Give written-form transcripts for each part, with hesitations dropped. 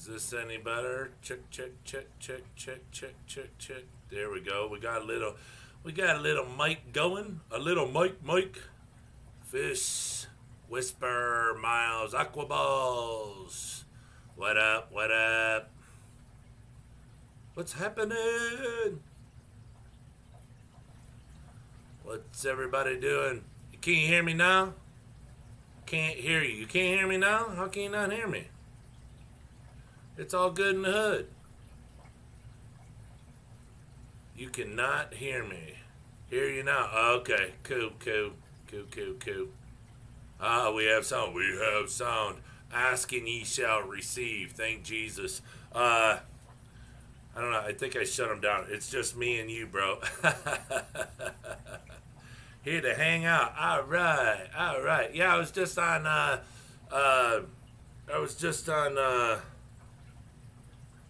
Is this any better? Check, check, check, check, check, check, check, check. There we go. We got a little mic going. A little mic. Fish, Whisper, Miles, Aquaballs. What up? What up? What's happening? What's everybody doing? Can you hear me now? Can't hear you. You can't hear me now? How can you not hear me? It's all good in the hood. You cannot hear me. Hear you now. Okay. Cool. Ah, we have sound. We have sound. Asking ye shall receive. Thank Jesus. I don't know. I think I shut him down. It's just me and you, bro. Here to hang out. All right. Yeah, I was just on,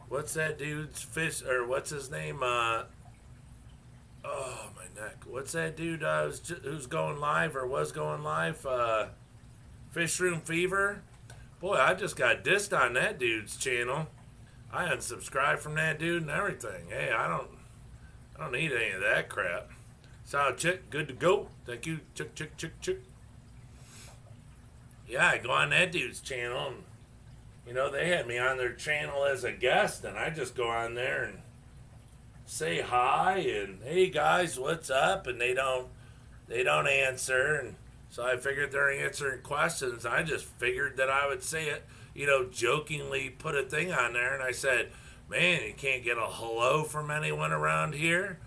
what's that dude's fish, or what's his name? Oh, my neck. What's that dude who's going live, or was going live? Fish Room Fever? Boy, I just got dissed on that dude's channel. I unsubscribed from that dude and everything. Hey, I don't need any of that crap. Sound check, good to go. Thank you. Check. Yeah, I go on that dude's channel, and they had me on their channel as a guest, and I just go on there and say hi and hey guys, what's up? And they don't answer, and so I figured they're answering questions. I just figured that I would say it, jokingly put a thing on there, and I said, man, you can't get a hello from anyone around here.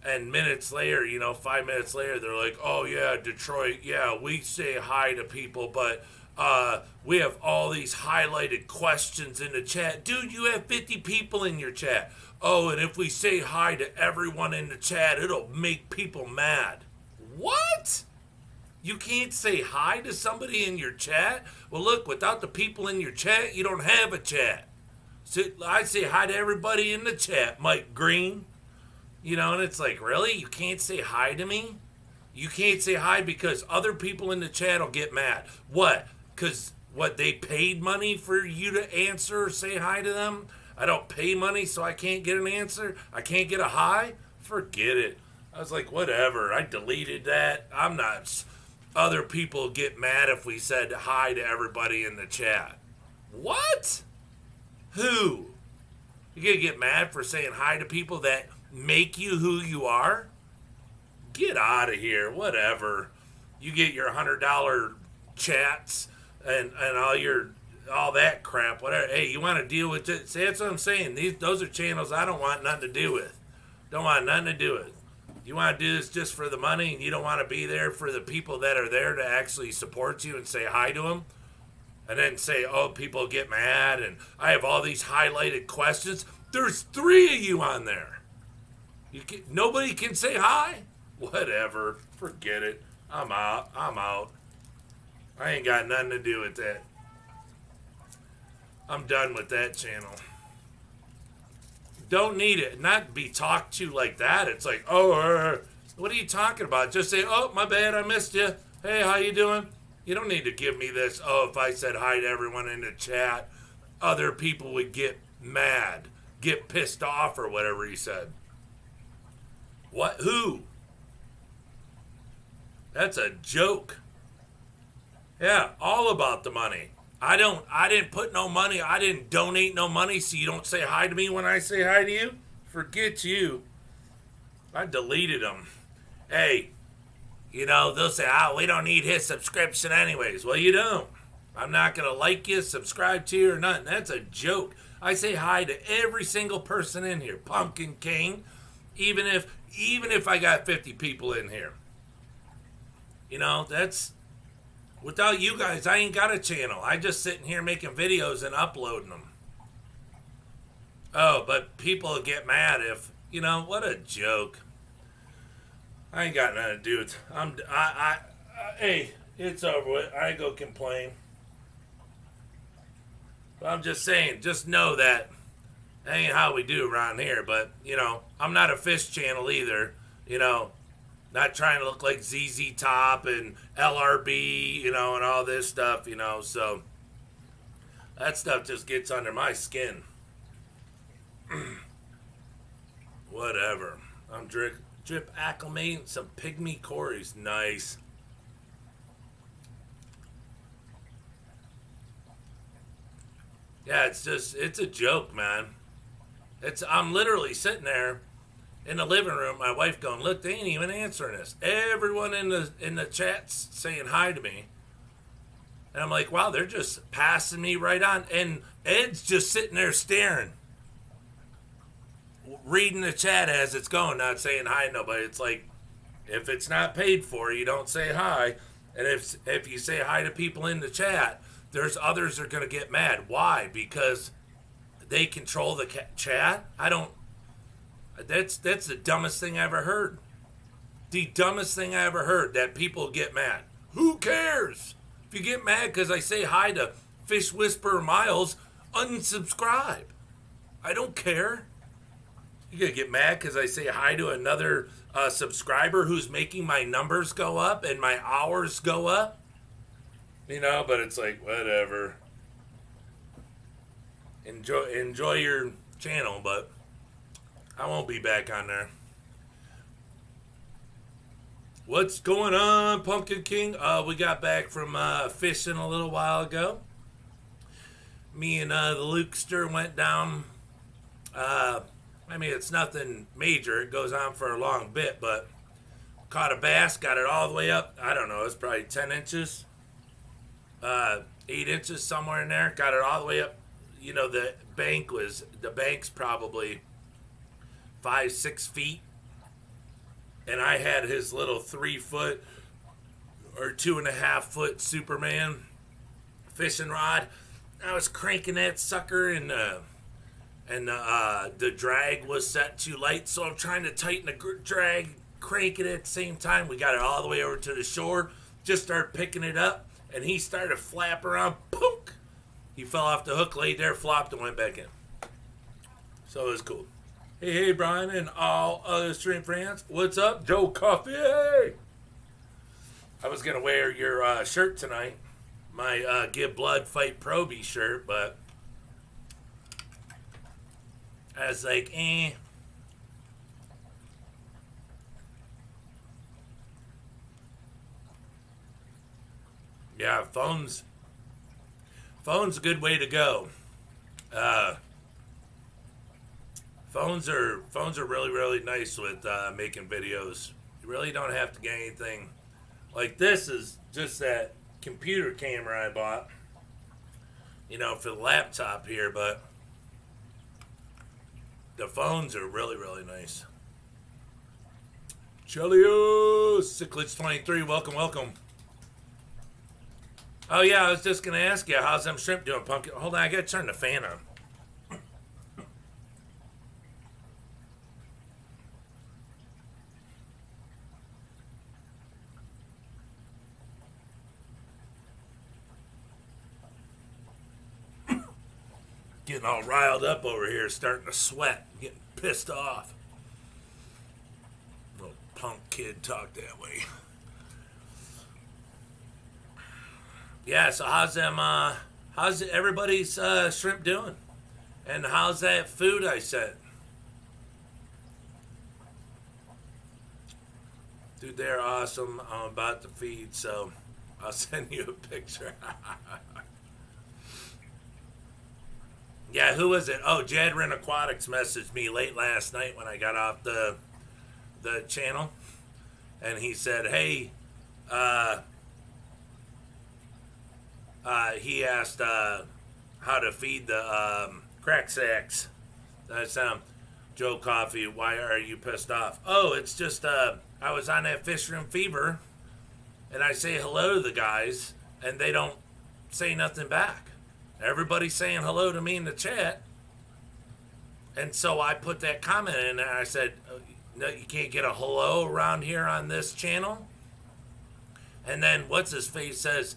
And minutes later, 5 minutes later, they're like, oh yeah, Detroit, yeah, we say hi to people, but we have all these highlighted questions in the chat. Dude, you have 50 people in your chat. Oh, and if we say hi to everyone in the chat, it'll make people mad. What? You can't say hi to somebody in your chat? Well, look, without the people in your chat, you don't have a chat. So I say hi to everybody in the chat, Mike Green. And it's like, really? You can't say hi to me? You can't say hi because other people in the chat will get mad. What? Because they paid money for you to answer or say hi to them? I don't pay money, so I can't get an answer? I can't get a hi? Forget it. I was like, whatever. I deleted that. I'm not... Other people get mad if we said hi to everybody in the chat. What? Who? You gonna get mad for saying hi to people that make you who you are? Get out of here. Whatever. You get your $100 chats and all that crap. Whatever. Hey, you want to deal with it? See, that's what I'm saying. Those are channels I don't want nothing to do with. Don't want nothing to do with. You want to do this just for the money, and you don't want to be there for the people that are there to actually support you and say hi to them, and then say, oh, people get mad, and I have all these highlighted questions. There's 3 of you on there. Nobody can say hi? Whatever. Forget it. I'm out. I ain't got nothing to do with that. I'm done with that channel. Don't need it. Not be talked to like that. It's like, oh, what are you talking about? Just say, oh, my bad, I missed you. Hey, how you doing? You don't need to give me this, oh, if I said hi to everyone in the chat, other people would get mad, get pissed off, or whatever he said. What? Who? That's a joke. Yeah, all about the money. I didn't put no money. I didn't donate no money, so you don't say hi to me when I say hi to you? Forget you. I deleted them. Hey, they'll say, we don't need his subscription anyways. Well, you don't. I'm not going to like you, subscribe to you, or nothing. That's a joke. I say hi to every single person in here. Pumpkin King. Even if I got 50 people in here. That's... Without you guys, I ain't got a channel. I just sitting here making videos and uploading them. Oh, but people get mad if, what a joke. I ain't got nothing to do with it. Hey, it's over with. I ain't gonna complain. But I'm just saying, just know that ain't how we do around here. But, I'm not a fish channel either, Not trying to look like ZZ Top and LRB, and all this stuff, so That stuff just gets under my skin. Whatever. I'm drip acclimating some pygmy Corys. Nice. Yeah, it's a joke, man. I'm literally sitting there in the living room, my wife going, look, they ain't even answering us. Everyone in the chat's saying hi to me. And I'm like, wow, they're just passing me right on. And Ed's just sitting there staring, reading the chat as it's going, not saying hi to nobody. It's like, if it's not paid for, you don't say hi. And if you say hi to people in the chat, there's others that are going to get mad. Why? Because they control the chat? That's the dumbest thing I ever heard. The dumbest thing I ever heard, that people get mad. Who cares? If you get mad because I say hi to Fish Whisperer Miles, unsubscribe. I don't care. You're going to get mad because I say hi to another subscriber who's making my numbers go up and my hours go up? You know, but it's like, whatever. Enjoy your channel, but I won't be back on there. What's going on, Pumpkin King? We got back from fishing a little while ago. Me and the Lukester went down. I mean, it's nothing major. It goes on for a long bit, but caught a bass, got it all the way up. I don't know, it's probably 10 inches. 8 inches, somewhere in there. Got it all the way up. You know, the bank's probably 5-6 feet. And I had his little 3 foot or 2.5 foot Superman fishing rod. I was cranking that sucker, and the drag was set too light, so I'm trying to tighten the drag, crank it at the same time. We got it all the way over to the shore, just started picking it up, and he started flapping around. Pook! He fell off the hook, laid there, flopped, and went back in. So it was cool. Hey, Brian, and all other stream friends. What's up, Joe Coffee? I was going to wear your shirt tonight, my Give Blood Fight Proby shirt, but I was like, eh. Yeah, phone's a good way to go. Phones are really, really nice with making videos. You really don't have to get anything. Like, this is just that computer camera I bought, you know, for the laptop here, but the phones are really, really nice. Chelio, Cichlids23, welcome. Oh, yeah, I was just going to ask you, how's them shrimp doing, Pumpkin? Hold on, I got to turn the fan on. Getting all riled up over here, starting to sweat, getting pissed off. Little punk kid talk that way. Yeah, so how's everybody's shrimp doing? And how's that food I sent? Dude, they're awesome. I'm about to feed, so I'll send you a picture. Yeah, who was it? Oh, Jade Aquatics messaged me late last night when I got off the channel. And he said, hey, he asked how to feed the crack sacks. I said, Joe Coffee, why are you pissed off? Oh, it's just I was on that fish room fever, and I say hello to the guys, and they don't say nothing back. Everybody's saying hello to me in the chat. And so I put that comment in there. I said, no, you can't get a hello around here on this channel. And then what's his face says,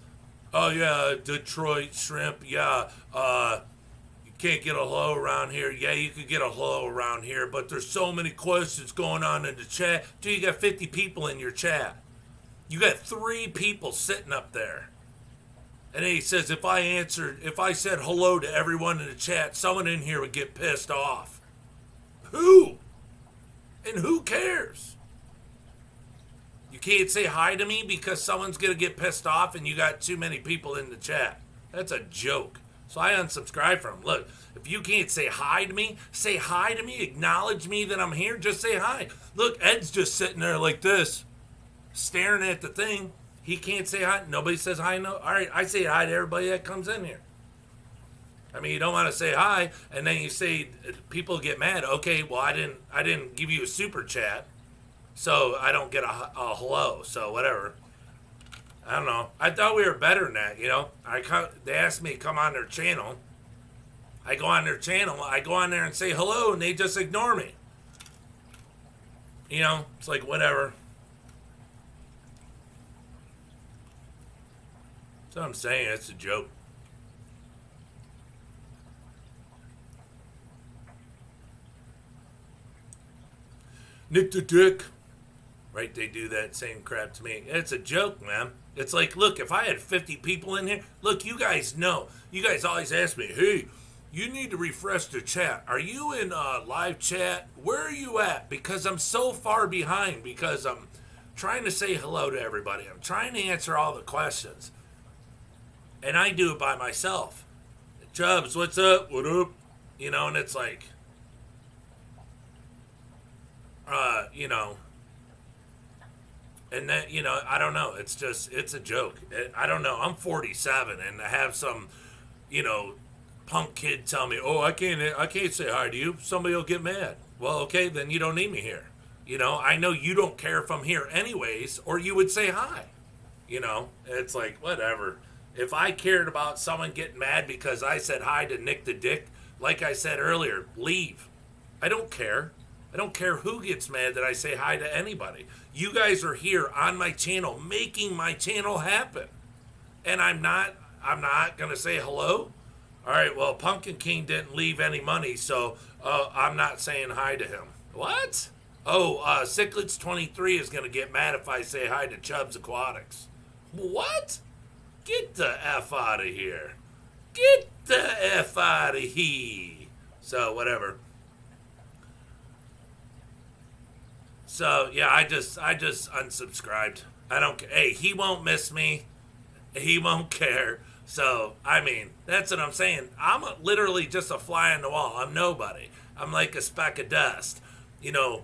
oh yeah, Detroit shrimp, yeah, you can't get a hello around here. Yeah, you could get a hello around here, but there's so many questions going on in the chat. Dude, you got 50 people in your chat. You got 3 people sitting up there. And then he says, if I said hello to everyone in the chat, someone in here would get pissed off. Who? And who cares? You can't say hi to me because someone's going to get pissed off and you got too many people in the chat. That's a joke. So I unsubscribe from him. Look, if you can't say hi to me, acknowledge me that I'm here, just say hi. Look, Ed's just sitting there like this, staring at the thing. He can't say hi. Nobody says hi. No. All right, I say hi to everybody that comes in here. I mean, you don't want to say hi, and then you say people get mad. Okay, well, I didn't give you a super chat, so I don't get a hello. So whatever. I don't know. I thought we were better than that. You know, they asked me to come on their channel. I go on their channel. I go on there and say hello, and they just ignore me. You know, it's like whatever. That's what I'm saying. It's a joke. Nick the Dick. Right? They do that same crap to me. It's a joke, man. It's like, look, if I had 50 people in here, look, you guys know. You guys always ask me, hey, you need to refresh the chat. Are you in live chat? Where are you at? Because I'm so far behind because I'm trying to say hello to everybody. I'm trying to answer all the questions. And I do it by myself. Chubbs, what's up? What up? You know, and it's like, you know, and then, you know, I don't know. It's just, it's a joke. I don't know. I'm 47 and to have some, you know, punk kid tell me, oh, I can't say hi to you. Somebody will get mad. Well, okay, then you don't need me here. You know, I know you don't care if I'm here anyways, or you would say hi. You know, it's like, whatever. If I cared about someone getting mad because I said hi to Nick the Dick, like I said earlier, leave. I don't care. I don't care who gets mad that I say hi to anybody. You guys are here on my channel, making my channel happen. And I'm not going to say hello? All right, well, Pumpkin King didn't leave any money, so I'm not saying hi to him. What? Oh, Cichlets23 is going to get mad if I say hi to Chubbs Aquatics. What? Get the F out of here. Get the F out of here. So, whatever. So, yeah, I just unsubscribed. I don't care. Hey, he won't miss me. He won't care. So, I mean, that's what I'm saying. I'm literally just a fly on the wall. I'm nobody. I'm like a speck of dust. You know,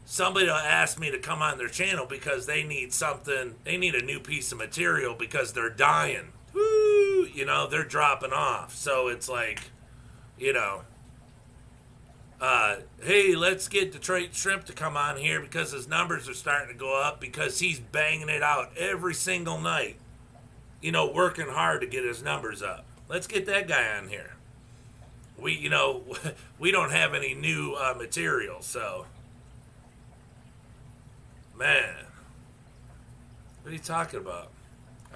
somebody will ask me to come on their channel because they need something. They need a new piece of material because they're dying. Woo! You know, they're dropping off. So it's like, you know, hey, let's get Detroit Shrimp to come on here because his numbers are starting to go up because he's banging it out every single night. You know, working hard to get his numbers up. Let's get that guy on here. We don't have any new material, so. Man. What are you talking about?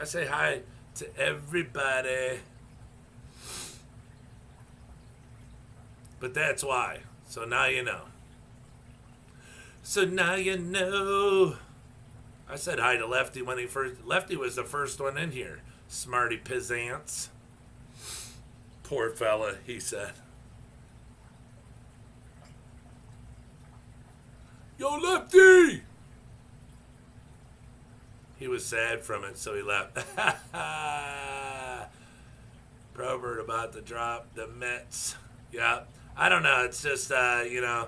I say hi to everybody. But that's why. So now you know. So now you know. I said hi to Lefty when Lefty was the first one in here. Smarty Pizzants. Poor fella, he said. Yo, Lefty! He was sad from it, so he left. Probert about to drop the Mets. Yeah. I don't know. It's just, you know,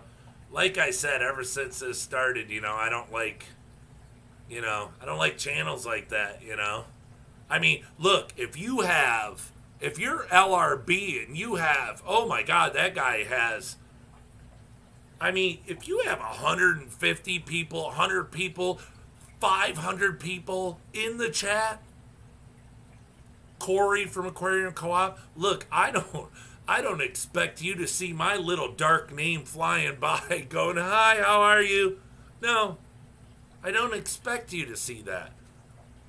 like I said, ever since this started, you know, I don't like channels like that, you know. I mean, look, if you're LRB and you have, oh my God, that guy has, I mean, if you have 150 people, 100 people, 500 people in the chat, Corey from Aquarium Co-op, look, I don't expect you to see my little dark name flying by going, hi, how are you? No, I don't expect you to see that.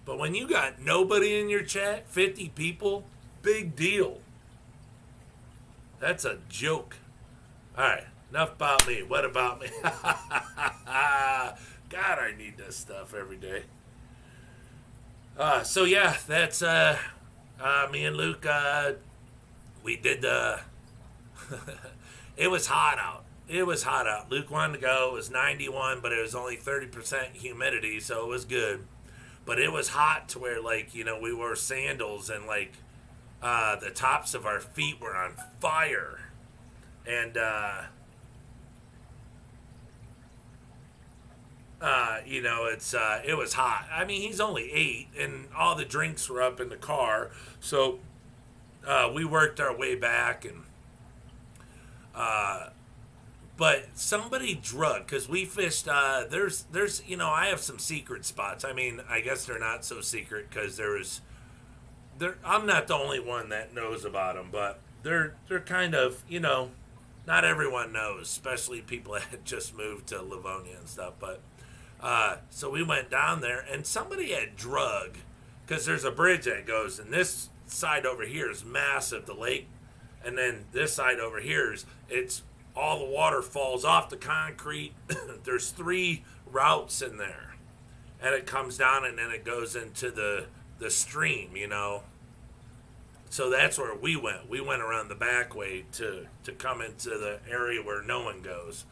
But when you got nobody in your chat, 50 people, big deal. That's a joke. All right, enough about me. What about me? God, I need this stuff every day. So yeah, that's Me and Luke, we did the. It was hot out. It was hot out. Luke wanted to go. It was 91, but it was only 30% humidity, so it was good. But it was hot to where, like, you know, we wore sandals and, like, the tops of our feet were on fire. And, you know, it was hot. I mean, he's only 8, and all the drinks were up in the car. So, we worked our way back, and, but somebody drugged, because we fished, there's, you know, I have some secret spots. I mean, I guess they're not so secret, because I'm not the only one that knows about them, but they're kind of, you know, not everyone knows, especially people that just moved to Livonia and stuff, but, so we went down there, and somebody had drug, because there's a bridge that goes, and this side over here is massive, the lake, and then this side over here it's all the water falls off the concrete. There's 3 routes in there, and it comes down, and then it goes into the stream, you know. So that's where we went. We went around the back way to come into the area where no one goes.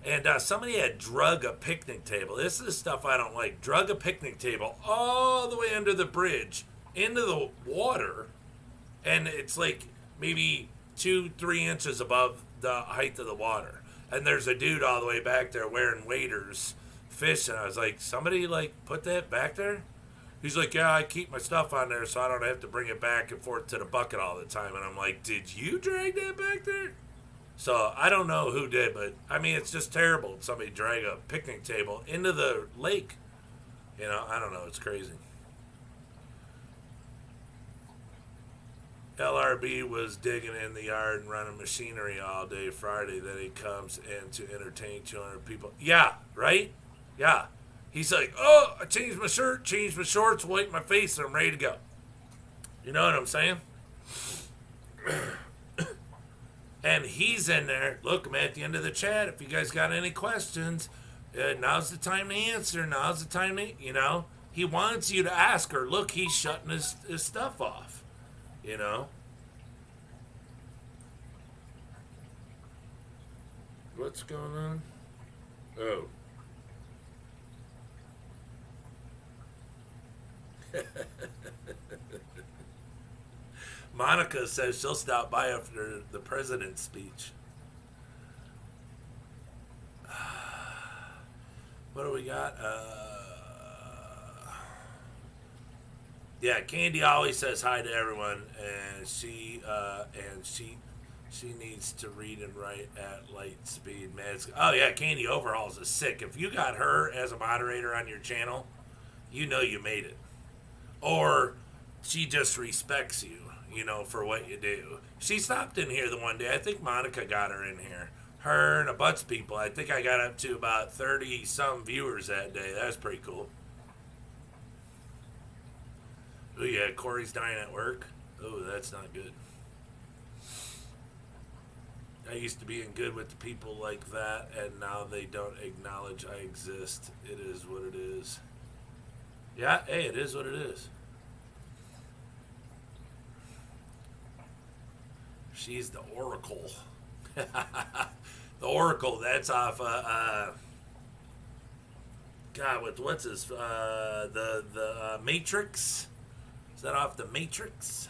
And somebody had drug a picnic table. This is stuff I don't like. Drug a picnic table all the way under the bridge into the water, and it's like maybe 2-3 inches above the height of the water. And there's a dude all the way back there wearing waders fishing. I was like, somebody like put that back there? He's like, yeah, I keep my stuff on there so I don't have to bring it back and forth to the bucket all the time. And I'm like, did you drag that back there? So I don't know who did, but I mean, it's just terrible. Somebody drag a picnic table into the lake. You know, I don't know. It's crazy. LRB was digging in the yard and running machinery all day Friday. Then he comes in to entertain 200 people. Yeah, right? Yeah. He's like, oh, I changed my shirt, changed my shorts, wiped my face, and I'm ready to go. You know what I'm saying? And he's in there. Look, I'm at the end of the chat. If you guys got any questions, now's the time to answer. Now's the time to, you know. He wants you to ask her. Look, he's shutting his stuff off. You know? What's going on? Oh. Monica says she'll stop by after the president's speech. What do we got? Yeah, Candy always says hi to everyone, and she needs to read and write at light speed. Man, oh yeah, Candy Overhauls is sick. If you got her as a moderator on your channel, you know you made it. Or she just respects you, you know, for what you do. She stopped in here the one day. I think Monica got her in here. Her and a bunch of people. I think I got up to about 30-some viewers that day. That was pretty cool. Oh, yeah, Corey's dying at work. Oh, that's not good. I used to be in good with the people like that, and now they don't acknowledge I exist. It is what it is. Yeah, hey, it is what it is. She's the Oracle. The Oracle, that's off, God, what's his, the Matrix? Is that off the Matrix?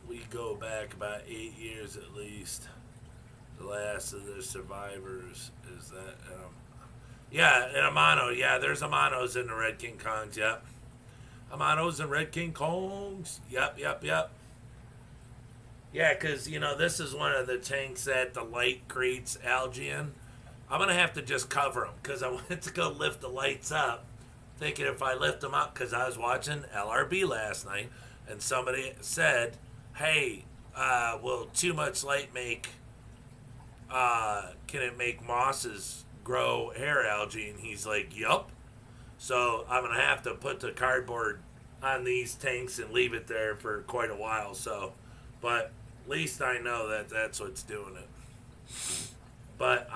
We go back about 8 years at least. The last of the survivors is that, yeah, and Amano, yeah, there's Amanos in the Red King Kongs, yep. Amanos and Red King Kongs, yep. Yeah, because, you know, this is one of the tanks that the light creates algae in. I'm going to have to just cover them, because I went to go lift the lights up, thinking if I lift them up, because I was watching LRB last night, and somebody said, hey, will too much light make, can it make mosses grow hair algae? And he's like, yup. So I'm going to have to put the cardboard on these tanks and leave it there for quite a while. So, but at least I know that that's what's doing it. But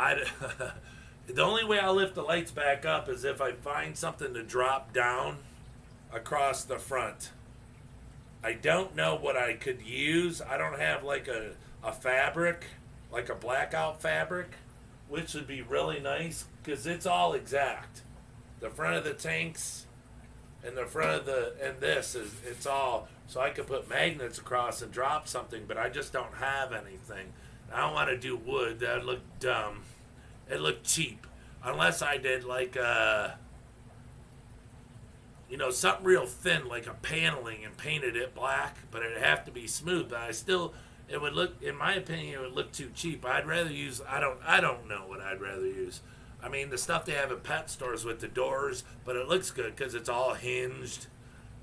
the only way I'll lift the lights back up is if I find something to drop down across the front. I don't know what I could use. I don't have like a fabric, like a blackout fabric, which would be really nice because it's all exact. The front of the tanks and the front of it's all, so I could put magnets across and drop something, but I just don't have anything. I don't want to do wood. That'd look dumb. It looked cheap. Unless I did like something real thin, like a paneling, and painted it black, but it'd have to be smooth. But it would look, in my opinion, it would look too cheap. I'd rather use, I don't know what I'd rather use. I mean, the stuff they have in pet stores with the doors, but it looks good because it's all hinged.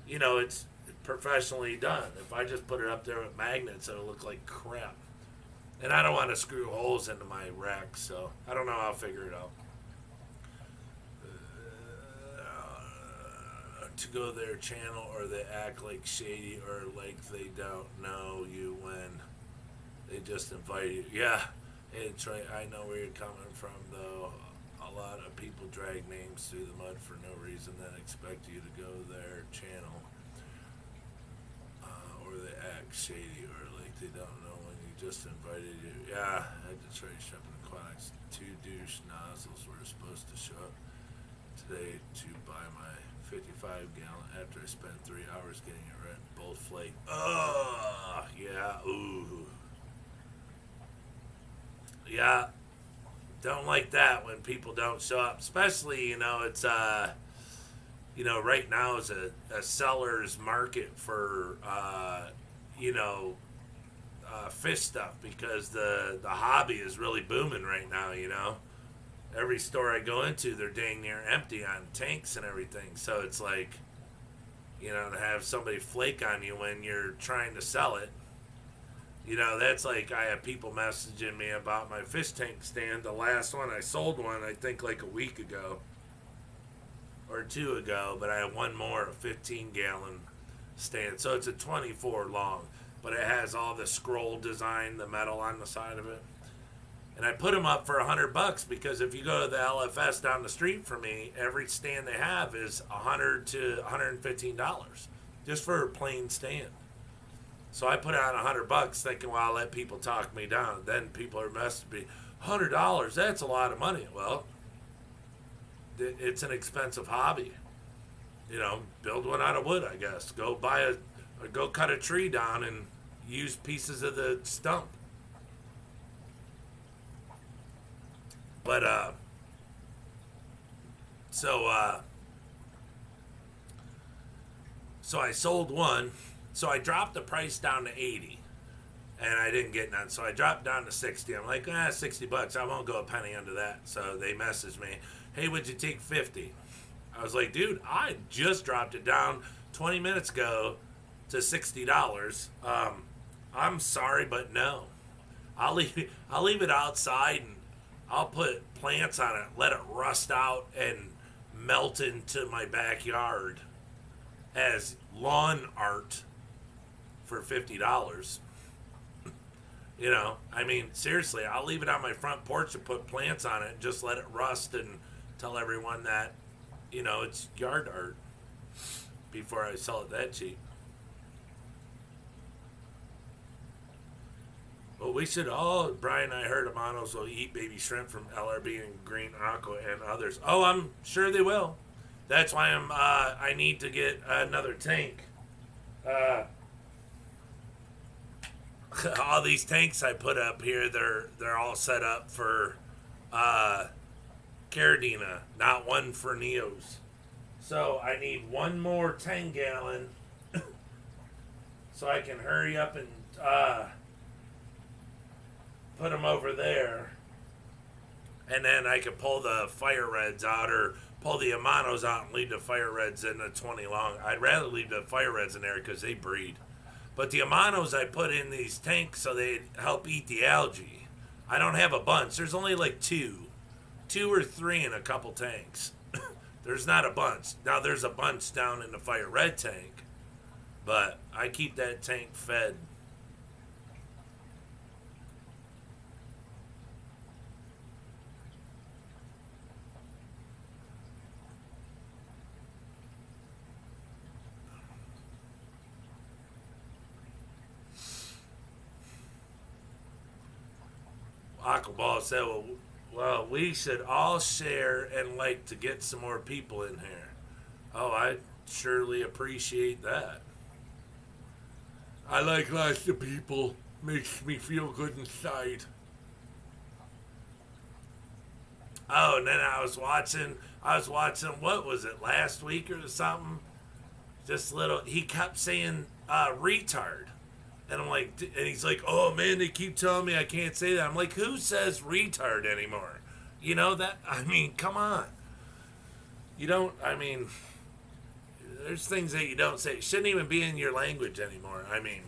It's professionally done. If I just put it up there with magnets, it'll look like crap. And I don't want to screw holes into my rack, so I don't know how I'll figure it out. To go their channel, or they act like shady, or like they don't know you when they just invite you. Yeah, hey Trey, I know where you're coming from, though. A lot of people drag names through the mud for no reason, then expect you to go their channel, or they act shady, or like they don't know when you just invited you. Yeah, I had to try shopping Aquatics. 2 douche nozzles were supposed to show up today to buy my 55-gallon after I spent 3 hours getting it right. Both flake. Oh, yeah. Ooh. Yeah. Don't like that when people don't show up. Especially, it's, right now is a seller's market for, fish stuff, because the hobby is really booming right now, Every store I go into, they're dang near empty on tanks and everything. So it's like, to have somebody flake on you when you're trying to sell it. That's like, I have people messaging me about my fish tank stand. The last one, I sold one, I think like a week ago or 2 ago, but I have one more, a 15-gallon stand. So it's a 24 long, but it has all the scroll design, the metal on the side of it. And I put them up for $100 because if you go to the LFS down the street from me, every stand they have is $100 to $115 just for a plain stand. So I put out $100 thinking, well, I'll let people talk me down. Then people are messaging me, $100, that's a lot of money. Well, it's an expensive hobby. Build one out of wood, I guess. Go cut a tree down and use pieces of the stump. But, so I sold one. So I dropped the price down to 80, and I didn't get none. So I dropped down to 60. I'm like, $60. I won't go a penny under that. So they messaged me, hey, would you take 50? I was like, dude, I just dropped it down 20 minutes ago to $60. I'm sorry, but no. I'll leave it outside, and I'll put plants on it, let it rust out and melt into my backyard as lawn art for $50. Seriously, I'll leave it on my front porch and put plants on it and just let it rust and tell everyone that, it's yard art before I sell it that cheap. Well, we should all, Brian, I heard Amanos will eat baby shrimp from LRB and Green Aqua and others. Oh, I'm sure they will. That's why I need to get another tank. All these tanks I put up here, they're all set up for Caridina, not one for Neos. So I need one more 10-gallon so I can hurry up and put them over there, and then I can pull the fire reds out, or pull the Amanos out and leave the fire reds in the 20 long. I'd rather leave the fire reds in there because they breed. But the Amanos I put in these tanks so they help eat the algae. I don't have a bunch. There's only like two or three in a couple tanks. There's not a bunch. Now there's a bunch down in the fire red tank, but I keep that tank fed. Aquaball said, well, we should all share and like to get some more people in here. Oh, I surely appreciate that. I like lots of people. Makes me feel good inside. Oh, and then I was watching, what was it, last week or something? Just little, he kept saying, retard. And I'm like, and he's like, oh man, they keep telling me I can't say that. I'm like, who says retard anymore? You know that, I mean, come on. You don't, I mean, there's things that you don't say. It shouldn't even be in your language anymore. I mean,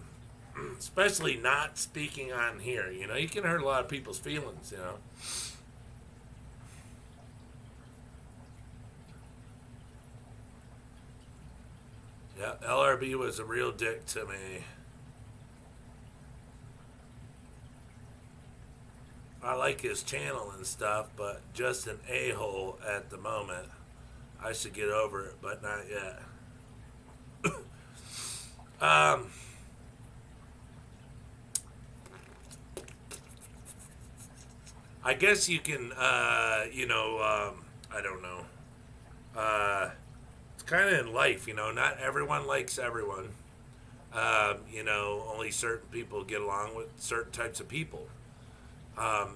especially not speaking on here. You know, you can hurt a lot of people's feelings, you know. Yeah, LRB was a real dick to me. I like his channel and stuff, but just an a-hole at the moment. I should get over it, but not yet. I guess you can, I don't know. It's kind of in life, you know, not everyone likes everyone. Only certain people get along with certain types of people.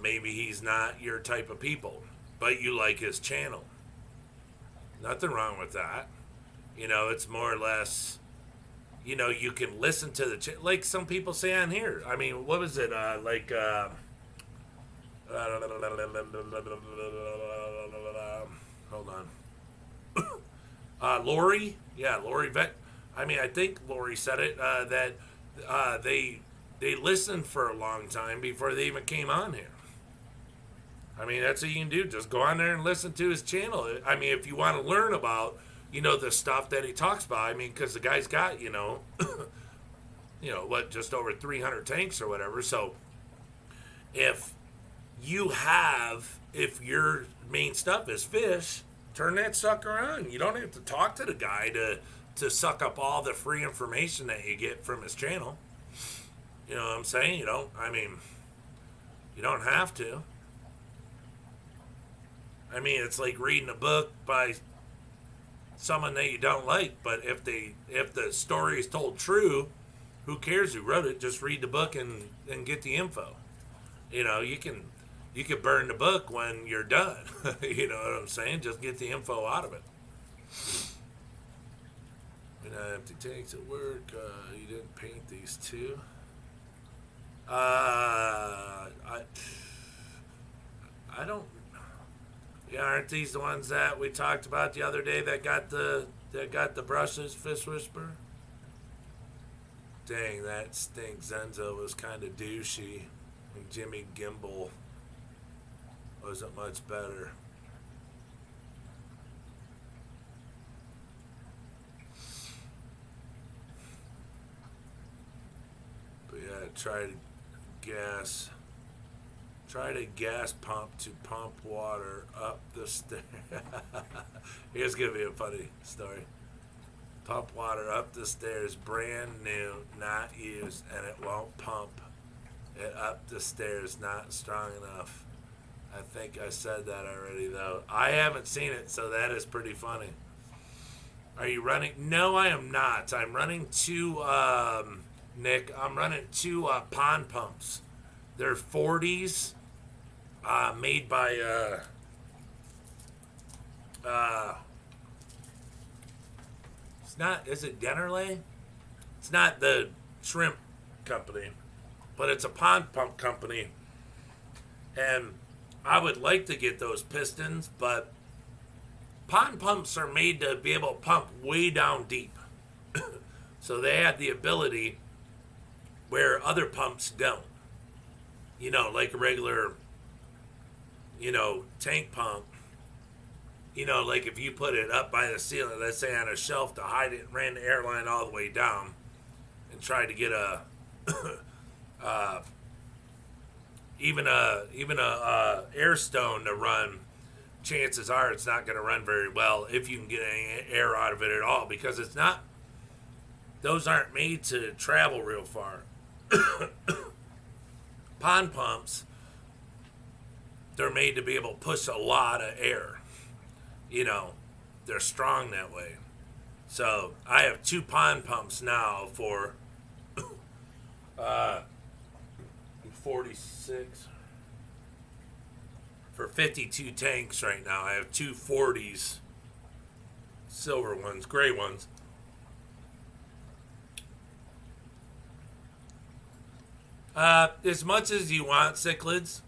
Maybe he's not your type of people, but you like his channel. Nothing wrong with that. You know, it's more or less, you know, you can listen to the, like some people say on here. I mean, what was it? Hold on. Lori? Yeah, Lori Vet. I mean, I think Lori said it, that they listened for a long time before they even came on here. I mean, that's what you can do. Just go on there and listen to his channel. I mean, if you want to learn about, you know, the stuff that he talks about. I mean, because the guy's got, just over 300 tanks or whatever. So if your main stuff is fish, turn that sucker on. You don't have to talk to the guy to suck up all the free information that you get from his channel. You know what I'm saying? You don't have to. I mean, it's like reading a book by someone that you don't like, but if the story is told true, who cares who wrote it? Just read the book and get the info. You know, you can burn the book when you're done. You know what I'm saying? Just get the info out of it. And empty tanks at work. You didn't paint these two. I don't. Yeah, aren't these the ones that we talked about the other day that got the brushes, Fish Whisper? Dang, that stink Zenzo was kind of douchey, and Jimmy Gimbal wasn't much better. But yeah, try to gas pump to pump water up the stairs. Here's gonna be a funny story. Pump water up the stairs, brand new, not used, and it won't pump it up the stairs, not strong enough. I think I said that already, though. I haven't seen it, so that is pretty funny. Are you running? No, I am not. I'm running two, Nick, I'm running two pond pumps. They're 40s, made by, it's not, is it Dennerley? It's not the shrimp company, but it's a pond pump company. And I would like to get those pistons, but pond pumps are made to be able to pump way down deep. So they have the ability where other pumps don't. You know, like a regular, tank pump. You know, like if you put it up by the ceiling, let's say on a shelf to hide it, and ran the air line all the way down, and tried to get a, even a air stone to run, chances are it's not going to run very well if you can get any air out of it at all, because it's not. Those aren't made to travel real far. Pond pumps they're made to be able to push a lot of air. You know, they're strong that way. So I have 2 pond pumps now for 46 for 52 tanks right now. I have 2 40s, silver ones, gray ones. As much as you want, cichlids,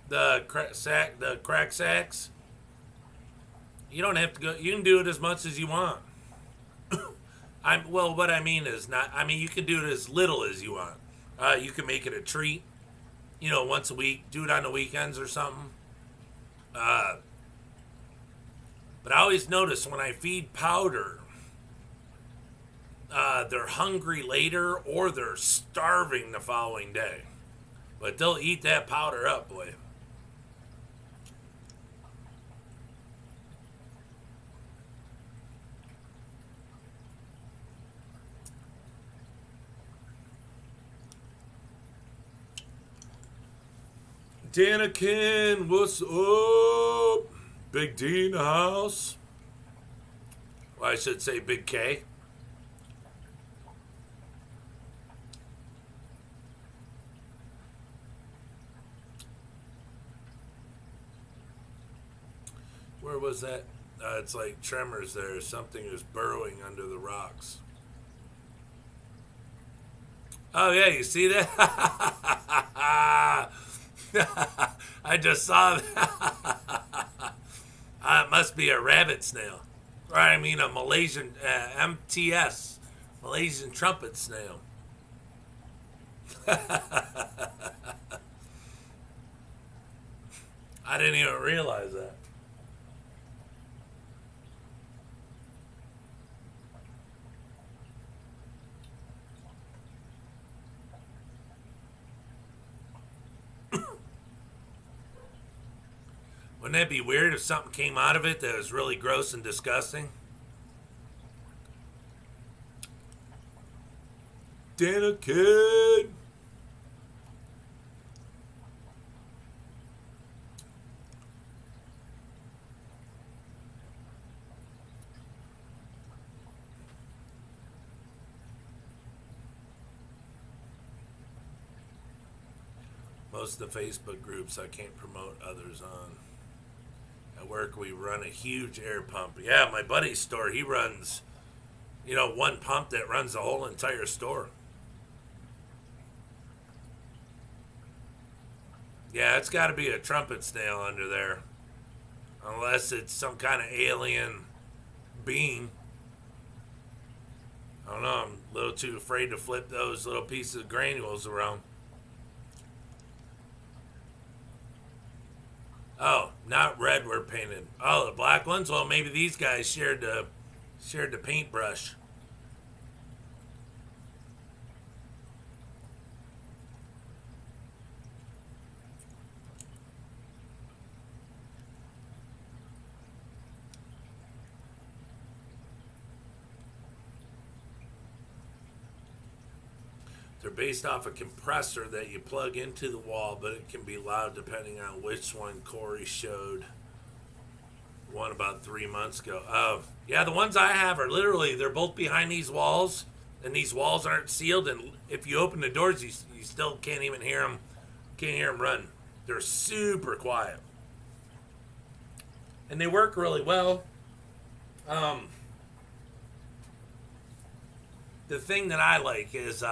the crack sacks. You don't have to go. You can do it as much as you want. What I mean is not. I mean, you can do it as little as you want. You can make it a treat. You know, once a week. Do it on the weekends or something. But I always notice when I feed powder, they're hungry later or they're starving the following day. But they'll eat that powder up, boy. Danakin, what's up? Big D in the house. Well, I should say Big K. Where was that? It's like tremors there. Something is burrowing under the rocks. Oh, yeah, you see that? I just saw that. It must be a rabbit snail. Or I mean a Malaysian MTS, Malaysian trumpet snail. I didn't even realize that. Wouldn't that be weird if something came out of it that was really gross and disgusting? Dana kid. Most of the Facebook groups I can't promote others on. At work, we run a huge air pump. Yeah, my buddy's store, he runs, one pump that runs the whole entire store. Yeah, it's got to be a trumpet snail under there. Unless it's some kind of alien being. I don't know, I'm a little too afraid to flip those little pieces of granules around. Oh, not red were painted. Oh, the black ones? Well, maybe these guys shared the paintbrush. They're based off a compressor that you plug into the wall, but it can be loud depending on which one Corey showed. One about 3 months ago. Oh, yeah, the ones I have are literally, they're both behind these walls, and these walls aren't sealed, and if you open the doors, you still can't even hear them. Can't hear them run. They're super quiet. And they work really well. The thing that I like is,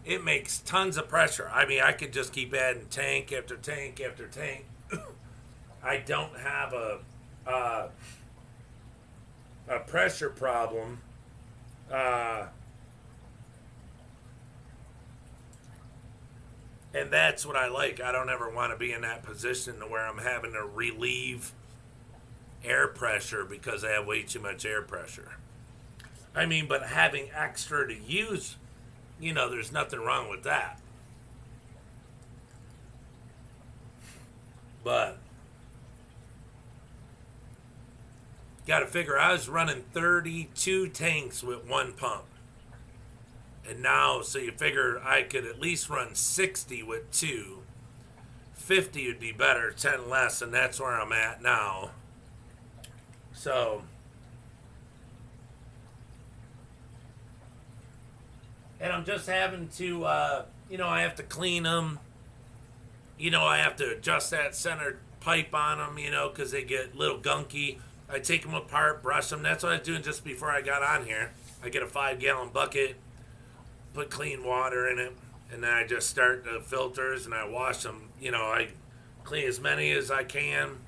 it makes tons of pressure. I mean, I could just keep adding tank after tank after tank. I don't have a pressure problem. And that's what I like. I don't ever want to be in that position to where I'm having to relieve air pressure because I have way too much air pressure. I mean, but having extra to use, there's nothing wrong with that. But got to figure, I was running 32 tanks with one pump. And now, so you figure I could at least run 60 with two, 50 would be better, 10 less, and that's where I'm at now. So, and I'm just having to, I have to clean them. I have to adjust that center pipe on them, because they get a little gunky. I take them apart, brush them. That's what I was doing just before I got on here. I get a 5-gallon bucket, put clean water in it, and then I just start the filters and I wash them. I clean as many as I can.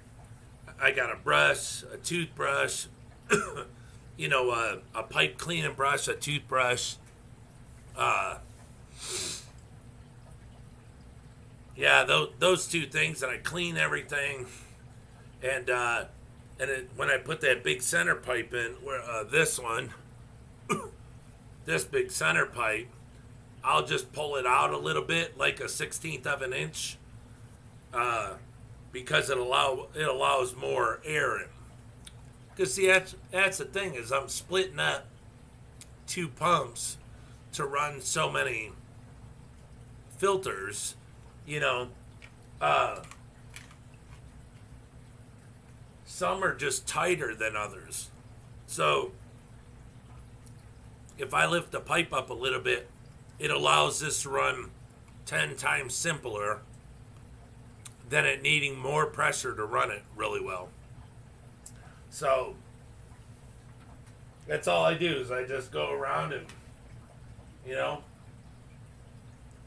I got a brush, a toothbrush, a pipe cleaning brush, a toothbrush. Those two things, and I clean everything. And when I put that big center pipe in, this one, this big center pipe, I'll just pull it out a little bit, like a 1/16 of an inch, because it allows more air in. Because see, that's the thing, is I'm splitting up 2 pumps to run so many filters, some are just tighter than others. So if I lift the pipe up a little bit, it allows this to run 10 times simpler than it needing more pressure to run it really well. So that's all I do, is I just go around and,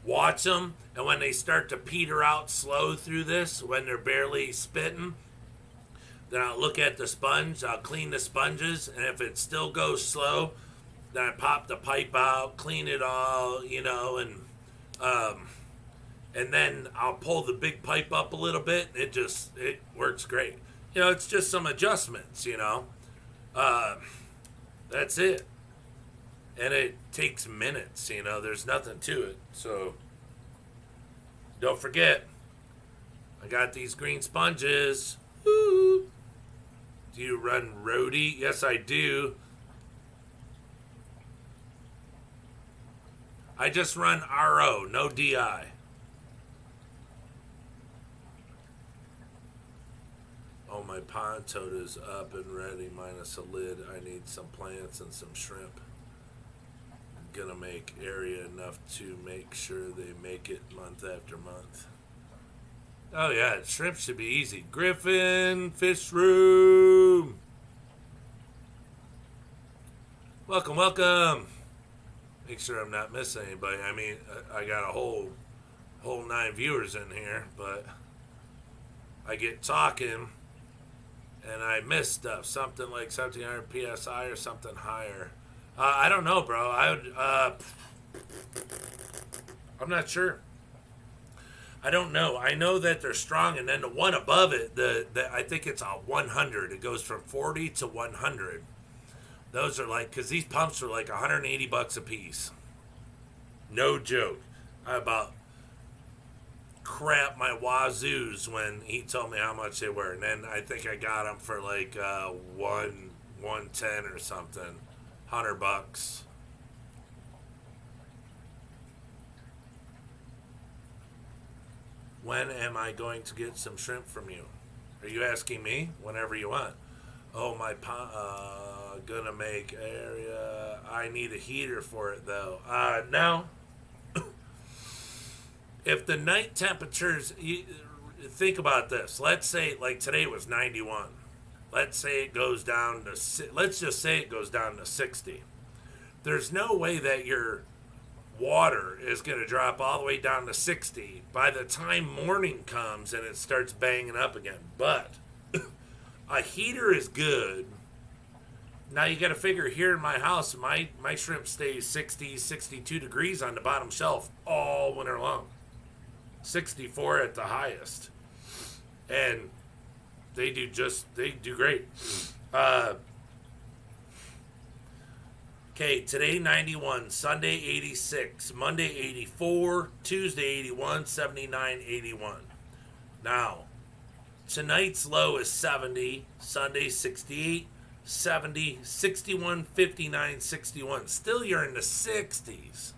watch them. And when they start to peter out slow through this, when they're barely spitting, then I'll look at the sponge, I'll clean the sponges, and if it still goes slow, then I pop the pipe out, clean it all, and then I'll pull the big pipe up a little bit. It works great. It's just some adjustments, that's it. And it takes minutes, there's nothing to it. So don't forget, I got these green sponges. Woo! Do you run roadie? Yes, I do. I just run RO, no DI. Oh, my pond toad is up and ready, minus a lid. I need some plants and some shrimp. I'm gonna make area enough to make sure they make it month after month. Oh yeah, shrimp should be easy. Griffin, fish room. Welcome, welcome. Make sure I'm not missing anybody. I mean, I got a whole 9 viewers in here, but I get talking and I miss stuff. Something like 1700 PSI or something higher. I don't know, bro. I'm not sure. I don't know. I know that they're strong, and then the one above it, I think it's a 100. It goes from 40 to 100. Those are like, because these pumps are like $180 a piece. No joke. I about crap my wazoos when he told me how much they were, and then I think I got them for like 110 or something, $100. When am I going to get some shrimp from you? Are you asking me? Whenever you want. Oh, my gonna make area. I need a heater for it though. Now, if the night temperatures, think about this. Let's say like today was 91. Let's say it goes down to, let's just say it goes down to 60. There's no way that your water is going to drop all the way down to 60 by the time morning comes and it starts banging up again. But a heater is good. Now you got to figure, here in my house, my shrimp stays 60, 62 degrees on the bottom shelf all winter long. 64 at the highest. And they do great. Okay, today 91, Sunday 86, Monday 84, Tuesday 81, 79, 81. Now, tonight's low is 70, Sunday 68, 70, 61, 59, 61. Still, you're in the 60s.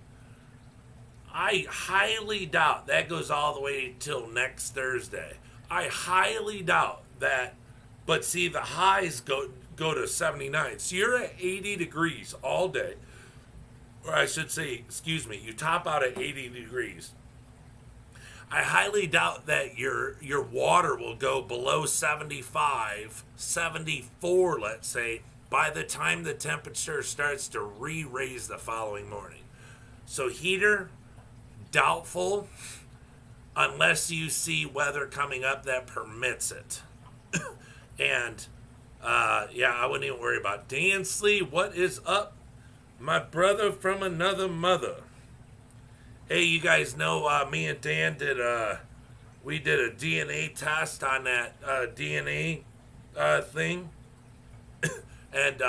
I highly doubt that goes all the way till next Thursday. I highly doubt that. But see, the highs go to 79. So you're at 80 degrees all day. Or I should say, excuse me, you top out at 80 degrees. I highly doubt that your water will go below 75, 74, let's say, by the time the temperature starts to re-raise the following morning. So heater, doubtful, unless you see weather coming up that permits it. And, yeah, I wouldn't even worry about it. Dan Slee, what is up? My brother from another mother. Hey, you guys know me and Dan did we did a DNA test on that DNA thing. And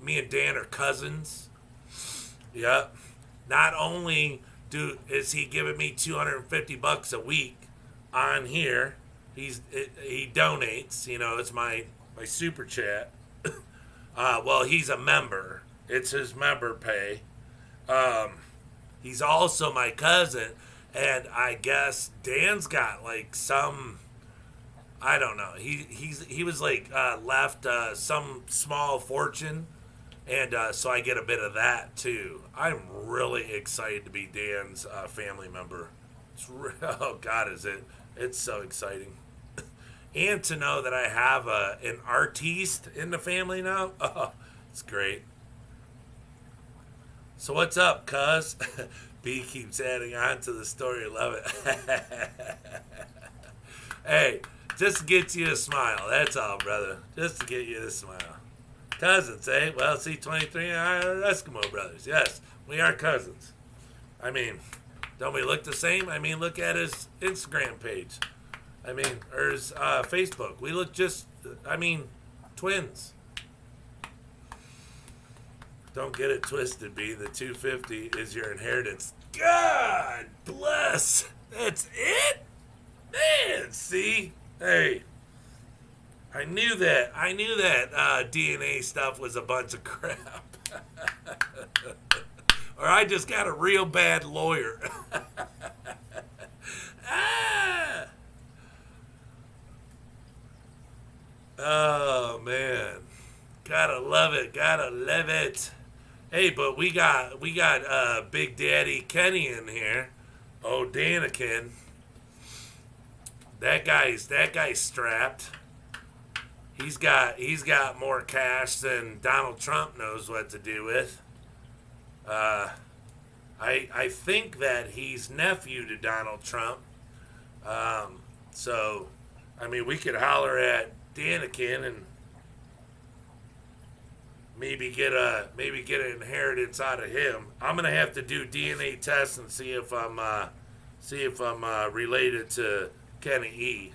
me and Dan are cousins. Yep. Not only is he giving me $250 a week on here, he donates. You know, it's my super chat. Well, he's a member. It's his member pay. He's also my cousin, and I guess Dan's got like some, I don't know. He was like left some small fortune, and so I get a bit of that too. I'm really excited to be Dan's family member. Oh God, is it? It's so exciting, and to know that I have an artiste in the family now. Oh, it's great. So what's up, cuz? B keeps adding on to the story. Love it. Hey, just to get you a smile. That's all, brother. Just to get you a smile. Cousins, eh? Well, C23 and I are Eskimo brothers. Yes, we are cousins. I mean, don't we look the same? I mean, look at his Instagram page. I mean, or his Facebook. We look just, I mean, twins. Don't get it twisted, B. The 250 is your inheritance. God bless. That's it? Man, see? Hey. I knew that DNA stuff was a bunch of crap. Or I just got a real bad lawyer. Ah. Oh, man. Gotta love it. Gotta love it. Hey, but we got Big Daddy Kenny in here. Oh, Danikin. That guy's strapped. He's got more cash than Donald Trump knows what to do with. I think that he's nephew to Donald Trump. So, I mean, we could holler at Danikin and maybe get an inheritance out of him. I'm gonna have to do DNA tests and see if I'm related to Kenny E.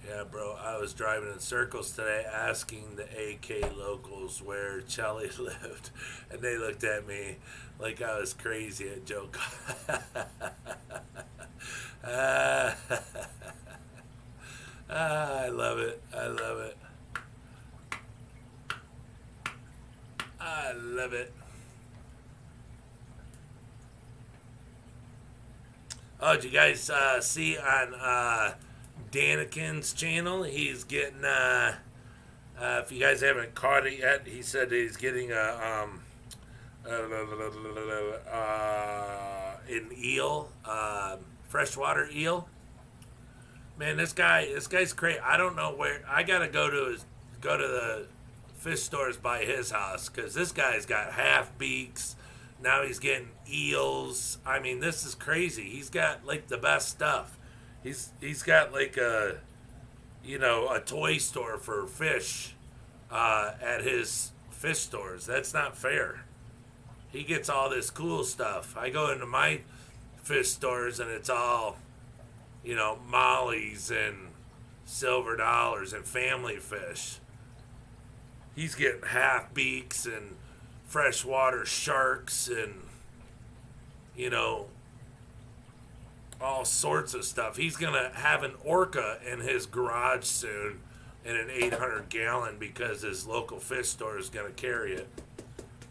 Yeah, bro. I was driving in circles today, asking the AK locals where Charlie lived, and they looked at me like I was crazy at joke. I love it. I love it. I love it. Oh, did you guys see on Danikin's channel? He's getting, if you guys haven't caught it yet, he said he's getting an eel, freshwater eel. Man, this guy's crazy. I don't know where. I gotta go to the fish stores by his house, because this guy's got half beaks. Now he's getting eels. I mean, this is crazy. He's got like the best stuff. He's got like a toy store for fish at his fish stores. That's not fair. He gets all this cool stuff. I go into my fish stores and it's all, mollies and silver dollars and family fish. He's getting half beaks and freshwater sharks and, all sorts of stuff. He's going to have an orca in his garage soon in an 800-gallon because his local fish store is going to carry it.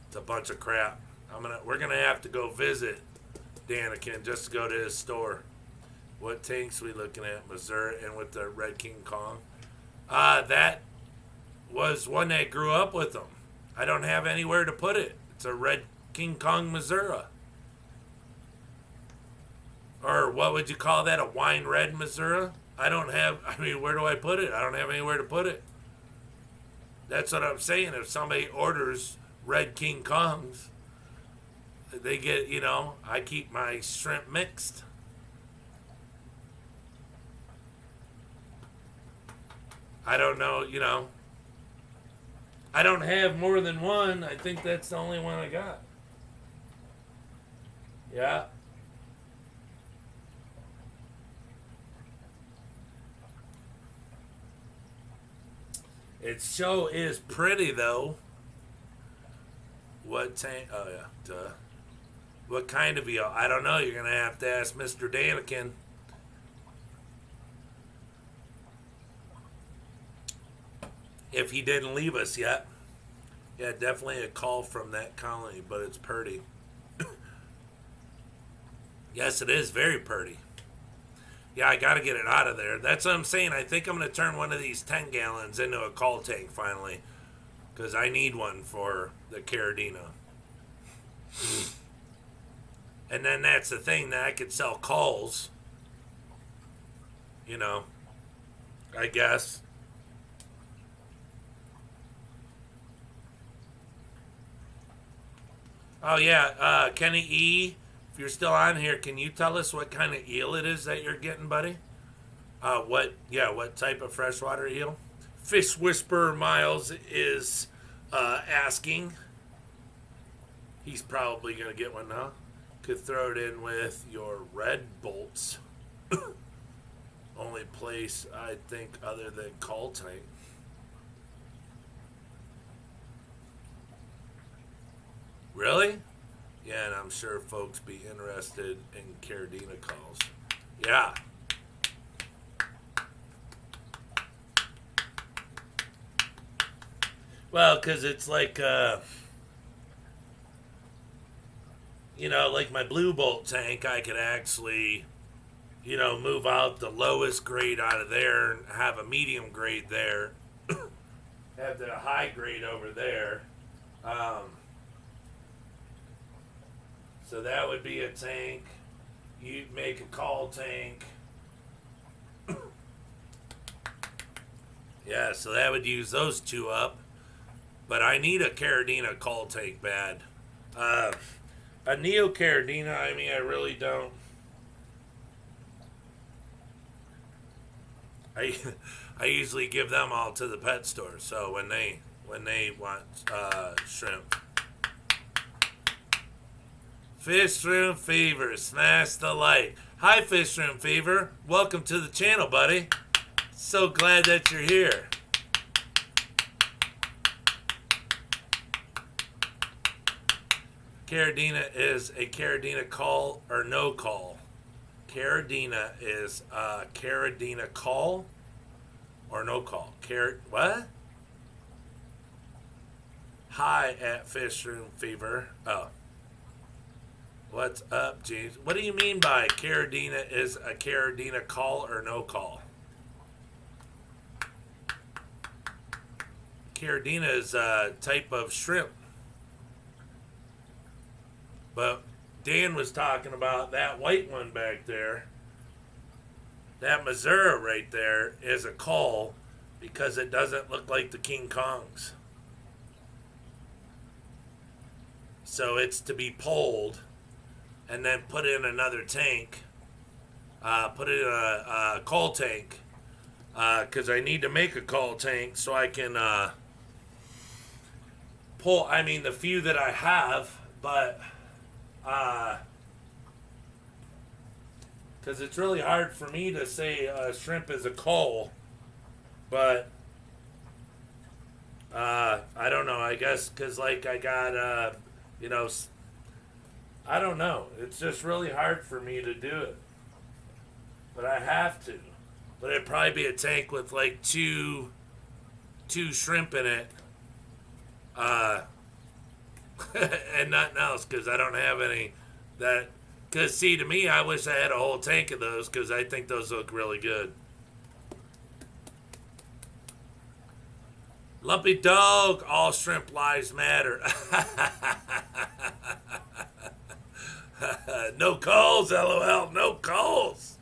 It's a bunch of crap. We're gonna have to go visit Daniken just to go to his store. What tanks we looking at? Missouri and with the Red King Kong. That was one that grew up with them. I don't have anywhere to put it. It's a Red King Kong Missouri. Or what would you call that? A wine red Missouri? I mean, where do I put it? I don't have anywhere to put it. That's what I'm saying. If somebody orders Red King Kongs, they get, I keep my shrimp mixed. I don't know, I don't have more than one. I think that's the only one I got. Yeah. It sure is pretty, though. What tank? Oh, yeah. Duh. What kind of eel? I don't know. You're going to have to ask Mr. Daniken. If he didn't leave us yet. Yeah, definitely a call from that colony, but it's pretty. Yes, it is very pretty. Yeah, I got to get it out of there. That's what I'm saying. I think I'm going to turn one of these 10 gallons into a call tank finally. Because I need one for the Caridina. And then that's the thing, that I could sell calls. I guess. Oh, yeah. Kenny E., if you're still on here, can you tell us what kind of eel it is that you're getting, buddy? What type of freshwater eel? Fish Whisperer Miles is asking. He's probably going to get one now. Could throw it in with your red bolts. Only place, I think, other than call tank. Really? Yeah, and I'm sure folks be interested in Caridina calls. Yeah. Well, because it's like, like my blue bolt tank, I could actually, move out the lowest grade out of there and have a medium grade there. Have the high grade over there. So that would be a tank. You'd make a call tank. Yeah, so that would use those two up. But I need a Caridina call tank bad. A Neocaridina, I mean, I really don't. I usually give them all to the pet store. So when they want shrimp. Fish Room Fever, smash the like. Hi, Fish Room Fever. Welcome to the channel, buddy. So glad that you're here. Caridina is a Caridina call or no call. Caridina is a Caridina call or no call. What? Hi at Fish Room Fever. Oh. What's up, James? What do you mean by Caridina is a Caridina call or no call? Caridina is a type of shrimp. But Dan was talking about that white one back there. That Missouri right there is a call because it doesn't look like the King Kongs. So it's to be pulled and then put in another tank. Put it in a call tank. Because I need to make a call tank so I can pull, the few that I have, but because it's really hard for me to say shrimp is a call, but I don't know, I guess because I got I don't know, it's just really hard for me to do it, but I have to. But it'd probably be a tank with like two shrimp in it. and nothing else because I don't have any that. Because, see, to me, I wish I had a whole tank of those because I think those look really good. Lumpy Dog, all shrimp lives matter. No calls, LOL, no calls.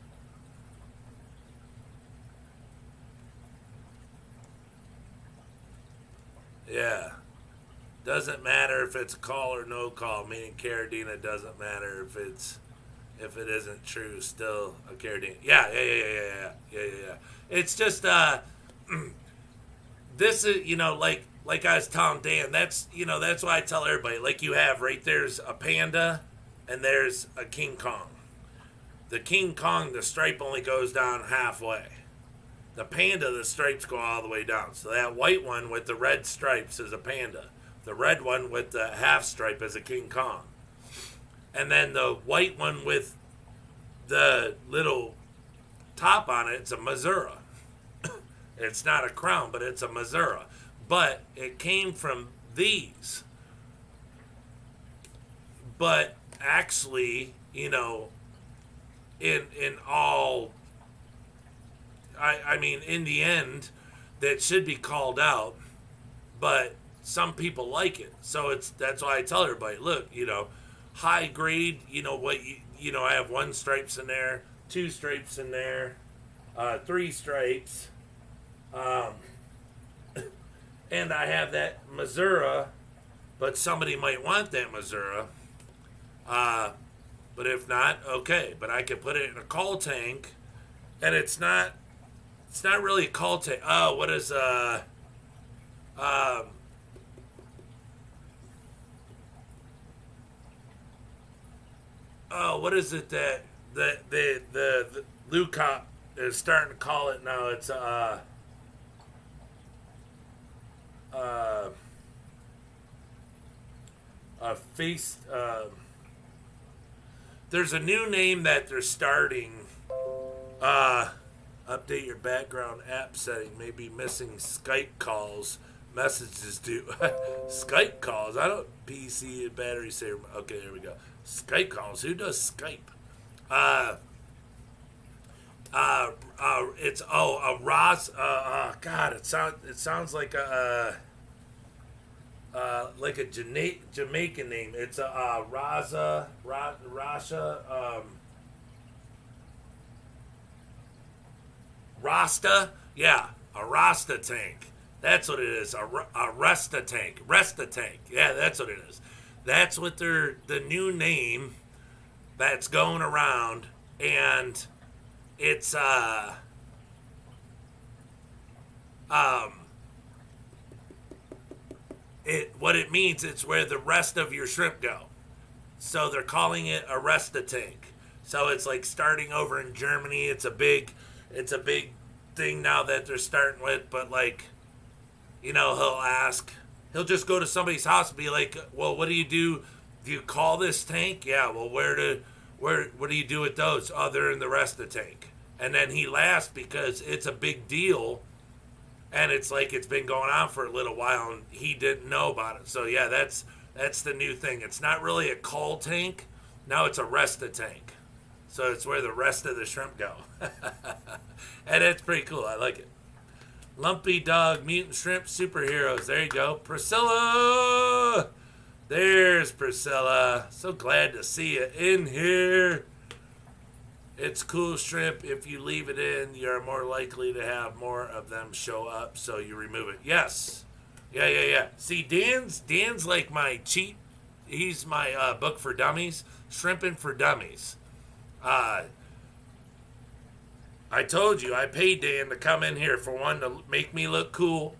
Yeah. Doesn't matter if it's a call or no call, meaning Caridina doesn't matter if it isn't true, still a Caridina. Yeah. It's just this is, like I was telling Dan, that's why I tell everybody, like you have right there's a Panda and there's a King Kong. The King Kong, the stripe only goes down halfway. The Panda, the stripes go all the way down. So that white one with the red stripes is a Panda. The red one with the half stripe is a King Kong. And then the white one with the little top on it, it's a Missouri. It's not a crown, but it's a Missouri. But it came from these. But actually, in all, I mean, in the end, that should be called out. But some people like it. So that's why I tell everybody, look, high grade, I have 1 stripes in there, 2 stripes in there, 3 stripes. And I have that Missouri, but somebody might want that Missouri. But if not, okay. But I could put it in a call tank, and it's not really a call tank. Oh, what is what is it that the Lucop is starting to call it now? It's a face. There's a new name that they're starting. Update your background app setting. Maybe missing Skype calls. Messages due. Skype calls. I don't. PC and battery saver. Okay, there we go. Skype calls. Who does Skype? It's a Ross. God, it sounds like a Jamaican name. It's a Rasha. Rasta. Yeah, a Rasta tank. That's what it is. A Resta tank. Resta tank. Yeah, that's what it is. That's what the new name that's going around, and it's what it means, it's where the rest of your shrimp go. So they're calling it a Resta tank. So it's like starting over in Germany. It's a big thing now that they're starting with, but he'll just go to somebody's house and be like, well, what do you do? Do you call this tank? Yeah, well, what do you do with those? Oh, they're in the rest of the tank. And then he laughs because it's a big deal, and it's like it's been going on for a little while, and he didn't know about it. So, yeah, that's the new thing. It's not really a call tank. Now it's a rest of tank. So it's where the rest of the shrimp go. And it's pretty cool. I like it. Lumpy Dog, Mutant Shrimp, Superheroes. There you go. Priscilla! There's Priscilla. So glad to see you in here. It's cool shrimp. If you leave it in, you're more likely to have more of them show up, so you remove it. Yes. Yeah. See, Dan's like my cheat. He's my book for dummies. Shrimping for Dummies. I told you, I paid Dan to come in here for 1, to make me look cool,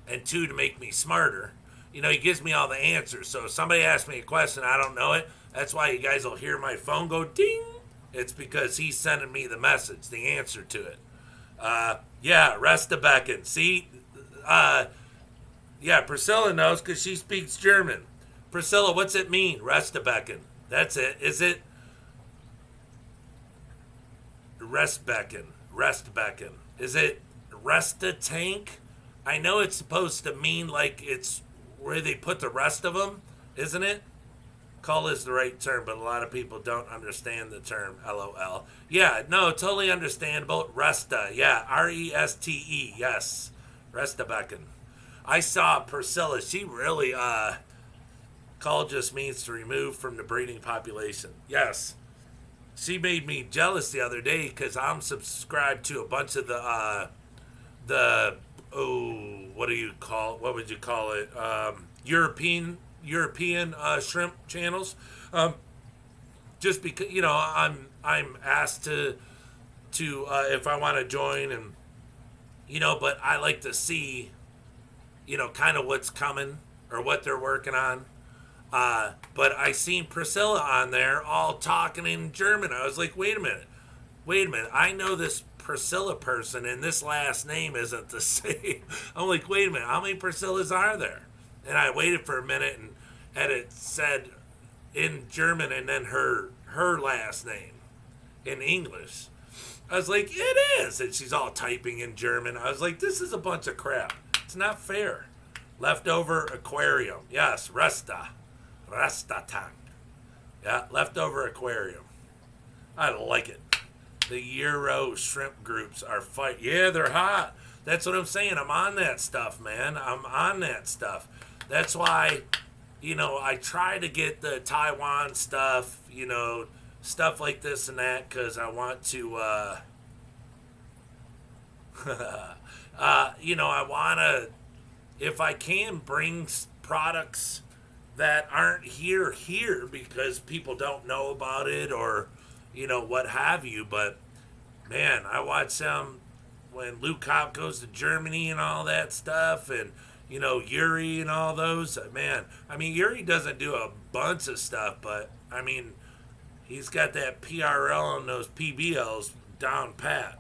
and 2, to make me smarter. He gives me all the answers. So if somebody asks me a question, I don't know it. That's why you guys will hear my phone go ding. It's because he's sending me the message, the answer to it. Yeah, Restabecken. See? Yeah, Priscilla knows because she speaks German. Priscilla, what's it mean? Restabecken. That's it. Is it? Restbecken. Is it Resta tank? I know it's supposed to mean like it's where they put the rest of them, isn't it? Cull is the right term, but a lot of people don't understand the term. LOL. Yeah, no, totally understandable. Resta, yeah, Reste, yes, Resta Becken. I saw Priscilla. She really, cull just means to remove from the breeding population. Yes, she made me jealous the other day because I'm subscribed to a bunch of the what do you call what would you call it European shrimp channels, just because I'm asked to if I want to join, and but I like to see kind of what's coming or what they're working on. But I seen Priscilla on there all talking in German. I was like, wait a minute. I know this Priscilla person, and this last name isn't the same. I'm like, wait a minute. How many Priscillas are there? And I waited for a minute, and it said in German, and then her last name in English. I was like, it is. And she's all typing in German. I was like, this is a bunch of crap. It's not fair. Leftover aquarium. Yes, Resta tank. Yeah, leftover aquarium. I like it. The Euro shrimp groups are fight. Yeah, they're hot. That's what I'm saying. I'm on that stuff, man. I'm on that stuff. That's why, I try to get the Taiwan stuff, stuff like this and that, because I want to, I want to, if I can, bring products that aren't here because people don't know about it or, what have you. But, man, I watch them when Luke Kopp goes to Germany and all that stuff, and, Yuri and all those. Man, I mean, Yuri doesn't do a bunch of stuff, but, I mean, he's got that PRL and those PBLs down pat.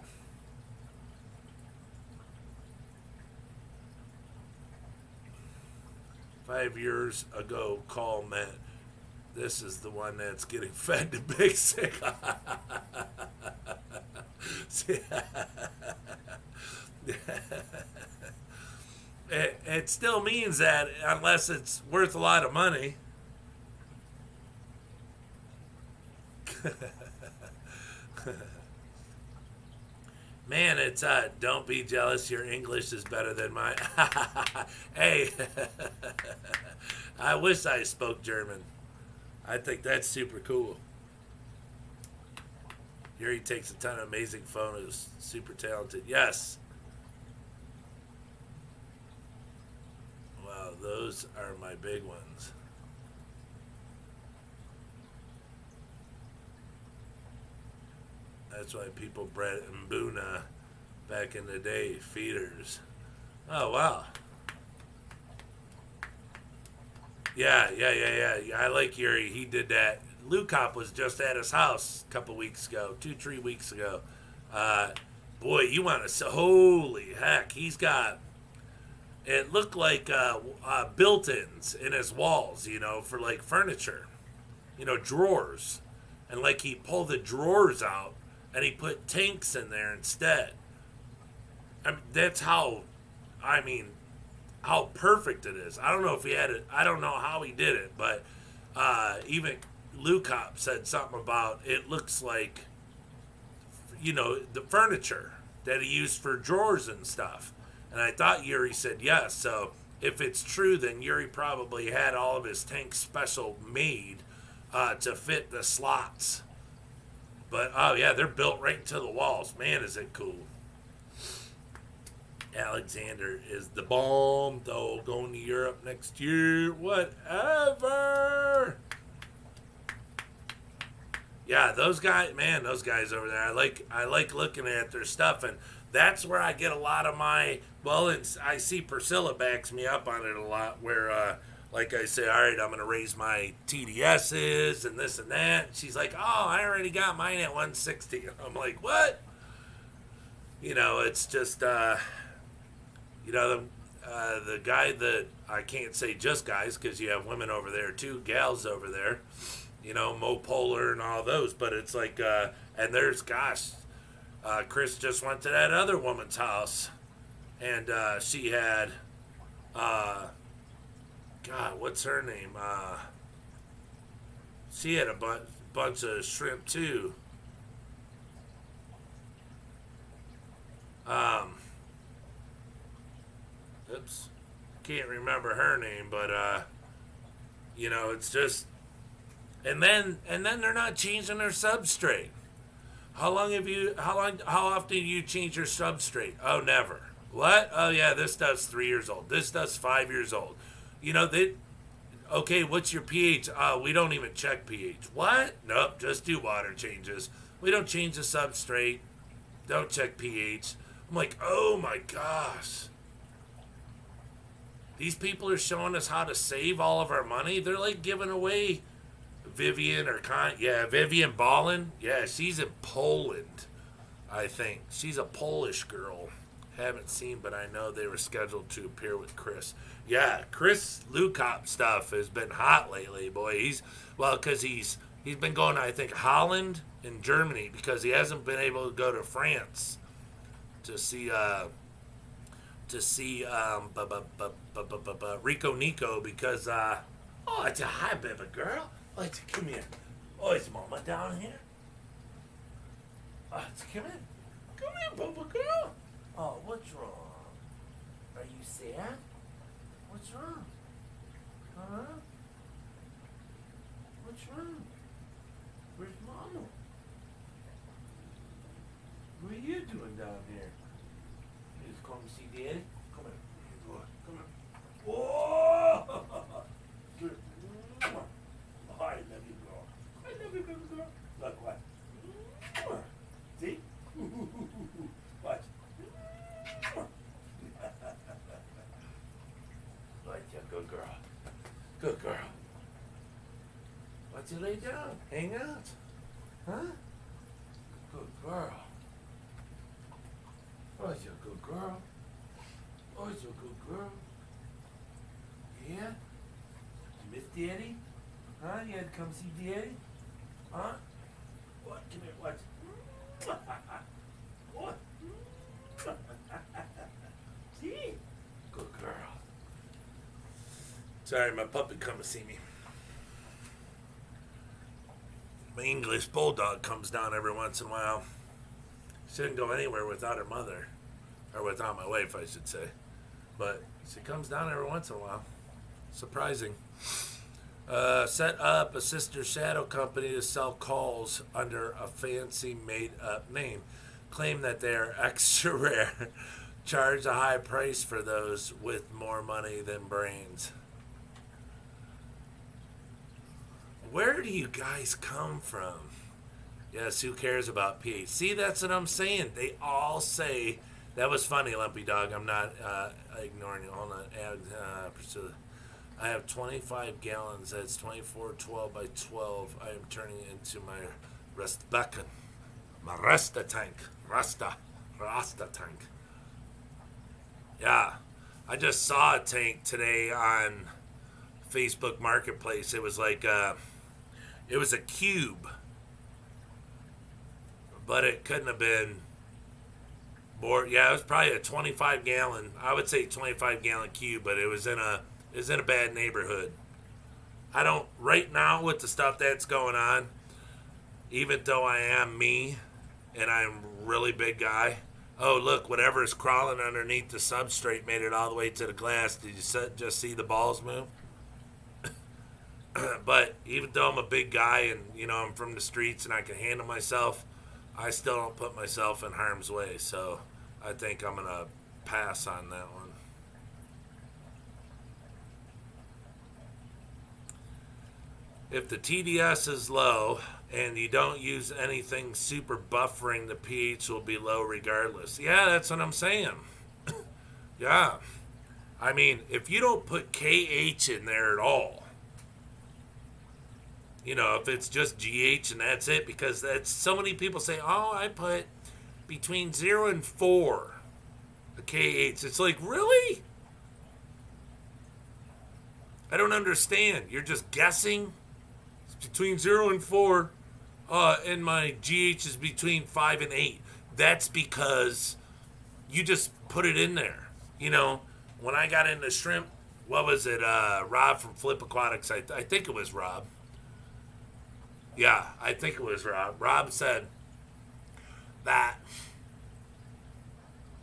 "5 years ago, call Matt. This is the one that's getting fed to Big Sick." It still means that unless it's worth a lot of money. Man, it's don't be jealous. Your English is better than mine. Hey, I wish I spoke German. I think that's super cool. Yuri takes a ton of amazing photos. Super talented. Yes. Wow, those are my big ones. That's why people bred Mbuna back in the day, feeders. Oh, wow. Yeah. I like Yuri. He did that. Lukop was just at his house a couple weeks ago, 2-3 weeks ago. Boy, you want to... Holy heck. He's got... It looked like built-ins in his walls, for like furniture. Drawers. And like he pulled the drawers out and he put tanks in there instead. That's how perfect it is. I don't know if he had it. I don't know how he did it, but even Lukop said something about it looks like, the furniture that he used for drawers and stuff. And I thought Yuri said yes. So if it's true, then Yuri probably had all of his tanks special made to fit the slots. But, oh, yeah, they're built right into the walls. Man, is it cool. Alexander is the bomb, though, going to Europe next year. Whatever. Yeah, those guys over there, I like looking at their stuff, and that's where I get a lot of my, I see Priscilla backs me up on it a lot, where, like I say, all right, I'm going to raise my TDSs and this and that. And she's like, oh, I already got mine at 160. And I'm like, what? It's just, the guy that, I can't say just guys because you have women over there too, gals over there, Mo Polar and all those. But it's like, and there's, Chris just went to that other woman's house and she had, God, what's her name? She had a bunch of shrimp too. Oops, can't remember her name, but it's just, and then they're not changing their substrate. How often do you change your substrate? Oh, never. What? Oh yeah, this stuff's 3 years old. This stuff's 5 years old. Okay, what's your pH? We don't even check pH. What? Nope, just do water changes. We don't change the substrate. Don't check pH. I'm like, oh my gosh. These people are showing us how to save all of our money. They're like giving away Vivian Vivian Ballin. Yeah, she's in Poland, I think. She's a Polish girl. Haven't seen, but I know they were scheduled to appear with Chris. Yeah, Chris Lukop stuff has been hot lately, boy. Because he's been going to, I think, Holland and Germany, because he hasn't been able to go to France to see Rico Nico, because oh, it's a hi, baby girl. Oh, come here. Oh, is mama down here? Oh, come in. Come here, baby girl. Oh, what's wrong? Are you sad? What's wrong? Huh? What's wrong? Where's Mama? What are you doing down here? You just come see Daddy? Come here. Come here. Whoa! Good. Oh, I love you, girl. I love you, baby girl. Look, what? See? Watch. Good girl. Good girl. Why don't you lay down? Hang out. Huh? Good girl. Oh, you're a good girl. Oh, you're a good girl. Yeah? You miss Daddy? Huh? You had to come see Daddy? Huh? What? Come here, watch. What? See? Good girl. Sorry, my puppy come to see me. My English bulldog comes down every once in a while. She didn't go anywhere without her mother. Or without my wife, I should say. But she comes down every once in a while. Surprising. Set up a sister shadow company to sell calls under a fancy made-up name. Claim that they are extra rare. Charge a high price for those with more money than brains. Where do you guys come from? Yes, who cares about pH? See, that's what I'm saying. They all say, that was funny, Lumpy Dog. I'm not ignoring you. Hold on. Priscilla. I have 25 gallons. That's 24 12 by 12. I am turning it into my Restbecken. My Rasta tank. Rasta tank. Yeah. I just saw a tank today on Facebook Marketplace. It was like it was a cube, but it couldn't have been more. Yeah, it was probably a 25 gallon. I would say 25 gallon cube, but it was in a bad neighborhood. I don't right now with the stuff that's going on. Even though I am me, and I'm a really big guy. Oh look, whatever's crawling underneath the substrate made it all the way to the glass. Did you just see the balls move? But even though I'm a big guy and, I'm from the streets and I can handle myself, I still don't put myself in harm's way. So I think I'm going to pass on that one. If the TDS is low and you don't use anything super buffering, the pH will be low regardless. Yeah, that's what I'm saying. Yeah. I mean, if you don't put KH in there at all, if it's just GH and that's it, because that's so many people say, oh, I put between 0 and 4 a KH. It's like, really? I don't understand. You're just guessing? It's between 0 and 4, and my GH is between 5 and 8. That's because you just put it in there. When I got into shrimp what was it? Rob from Flip Aquatics. I think it was Rob. Yeah, I think it was Rob. Rob said that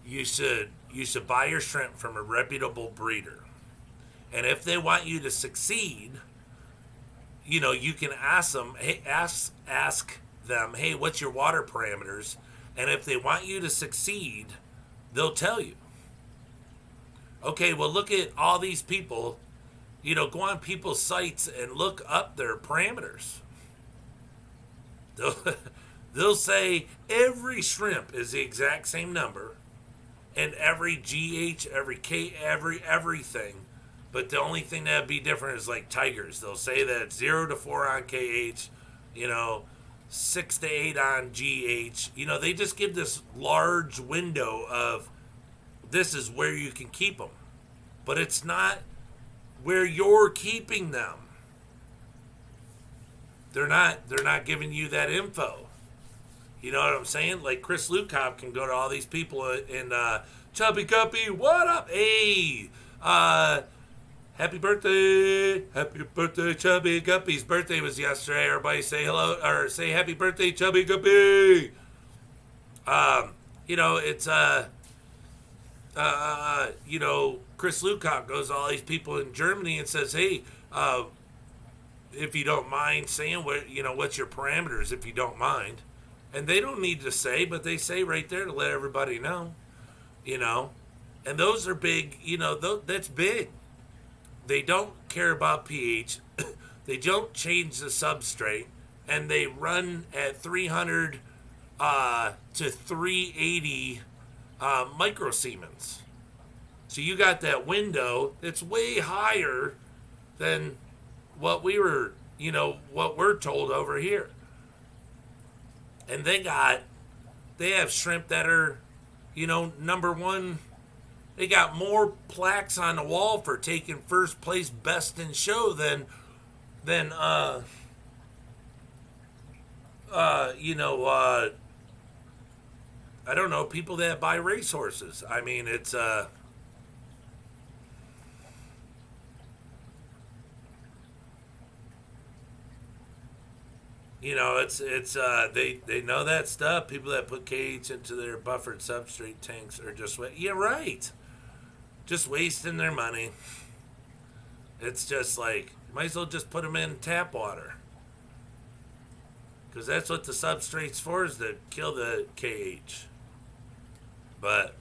you should buy your shrimp from a reputable breeder, and if they want you to succeed, you know, you can ask them. Hey, ask them. Hey, what's your water parameters? And if they want you to succeed, they'll tell you. Okay, well, look at all these people. You know, go on people's sites and look up their parameters. They'll say every shrimp is the exact same number, and every GH, every K, everything. But the only thing that'd be different is like tigers. They'll say that it's 0 to 4 on KH, you know, 6 to 8 on GH. You know, they just give this large window of this is where you can keep them. But it's not where you're keeping them. They're not giving you that info. You know what I'm saying? Like Chris Lukop can go to all these people in Chubby Guppy, what up? Hey, happy birthday, Chubby Guppy's birthday was yesterday. Everybody say hello or say happy birthday, Chubby Guppy. You know, it's you know, Chris Lukop goes to all these people in Germany and says, hey, if you don't mind saying what, you know, what's your parameters, if you don't mind. And they don't need to say, but they say right there to let everybody know, you know. And those are big, you know, that's big. They don't care about pH. They don't change the substrate. And they run at 300 to 380 microsiemens. So you got that window that's way higher than what we were, you know, what we're told over here. And they have shrimp that are, you know, number one. They got more plaques on the wall for taking first place best in show than you know, I don't know, people that buy racehorses. I mean, it's you know, it's they know that stuff. People that put KH into their buffered substrate tanks are just yeah, right. Just wasting their money. It's just like, might as well just put them in tap water. Because that's what the substrate's for, is to kill the KH. But,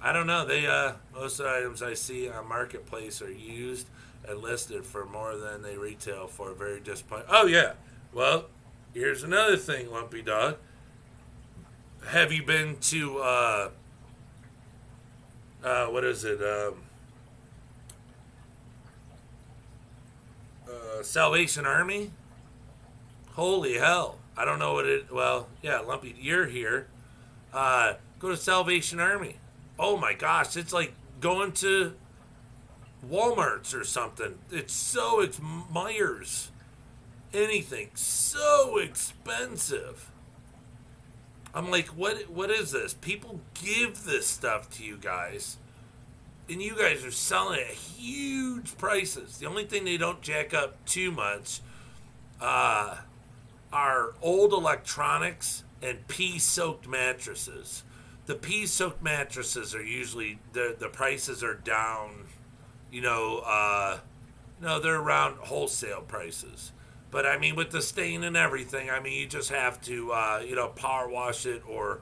I don't know. They most of the items I see on Marketplace are used and listed for more than they retail for. Very disappointing. Oh, yeah. Well, here's another thing, Lumpy Dog. Have you been to, what is it? Salvation Army? Holy hell. I don't know what it, well, yeah, Lumpy, you're here. Go to Salvation Army. Oh my gosh, it's like going to Walmart's or something. It's Myers. Anything. So expensive. I'm like, what is this? People give this stuff to you guys, and you guys are selling it at huge prices. The only thing they don't jack up too much are old electronics and pea-soaked mattresses. The pea-soaked mattresses are usually, the prices are down, you know, no, they're around wholesale prices. But, I mean, with the stain and everything, I mean, you just have to, you know, power wash it or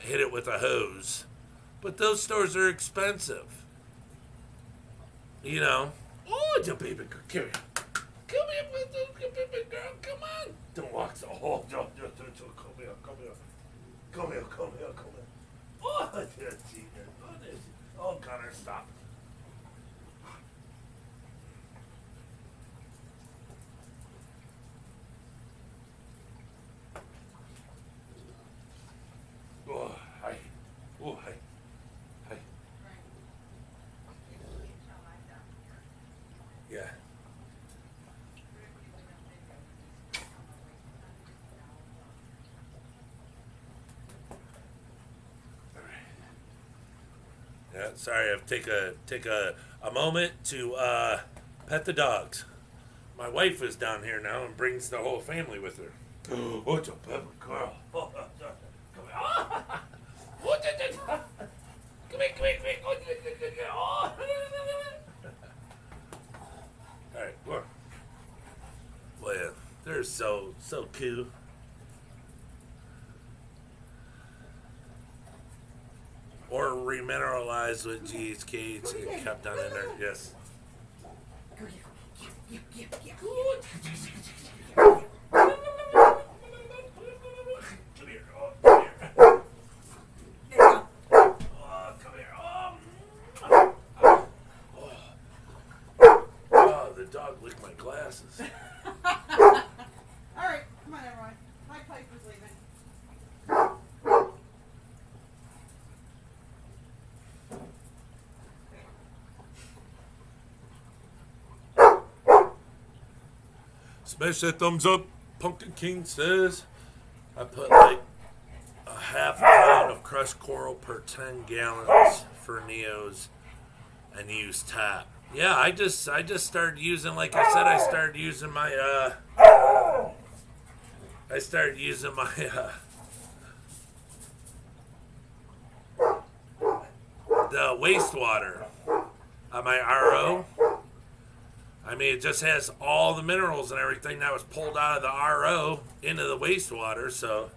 hit it with a hose. But those stores are expensive. You know? Oh, your baby girl. Come here. Come here, baby girl. Come on. Don't walk so hard. Come here. Oh, that's cheating. Oh, Connor, stop. Oh, hi. Oh, hi. Hi. Yeah. All right. Yeah, sorry, I have to take a moment to pet the dogs. My wife is down here now and brings the whole family with her. What's a pepper girl? Come here. What the? Come here. All right, look. Well, yeah, they're so cool. Or remineralized with G's cage and kept on in there. Yes. Oh, the dog licked my glasses. Alright, come on everyone. My pipe is leaving. Smash that thumbs up, Pumpkin King says. I put like a half a pound of crushed coral per 10 gallons for Neos and use tap. Yeah, I just started using, like I said, I started using my the wastewater on my RO. I mean, it just has all the minerals and everything that was pulled out of the RO into the wastewater, so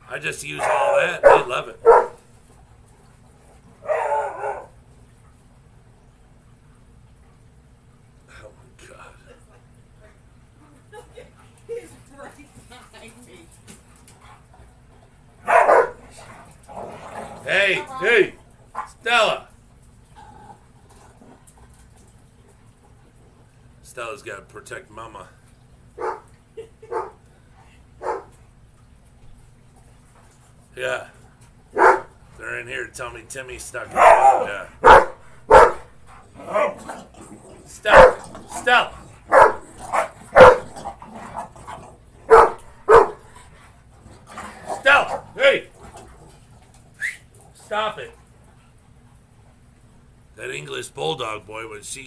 I just use all that. They love it. Oh my God. He's right behind me. Hey, Stella. Stella's got to protect Mama. Yeah. They're in here to tell me Timmy's stuck in the yeah. Stella. Stella, hey. Stop it. That English bulldog boy, when she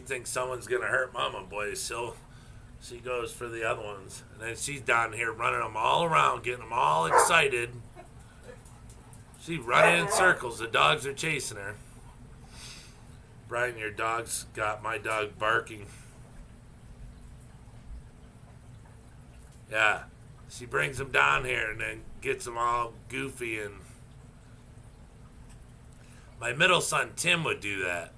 thinks someone's going to hurt Mama, boy, so she goes for the other ones. And then she's down here running them all around, getting them all excited. She's running in circles. The dogs are chasing her. Brian, your dog's got my dog barking. Yeah. She brings them down here and then gets them all goofy. And my middle son, Tim, would do that.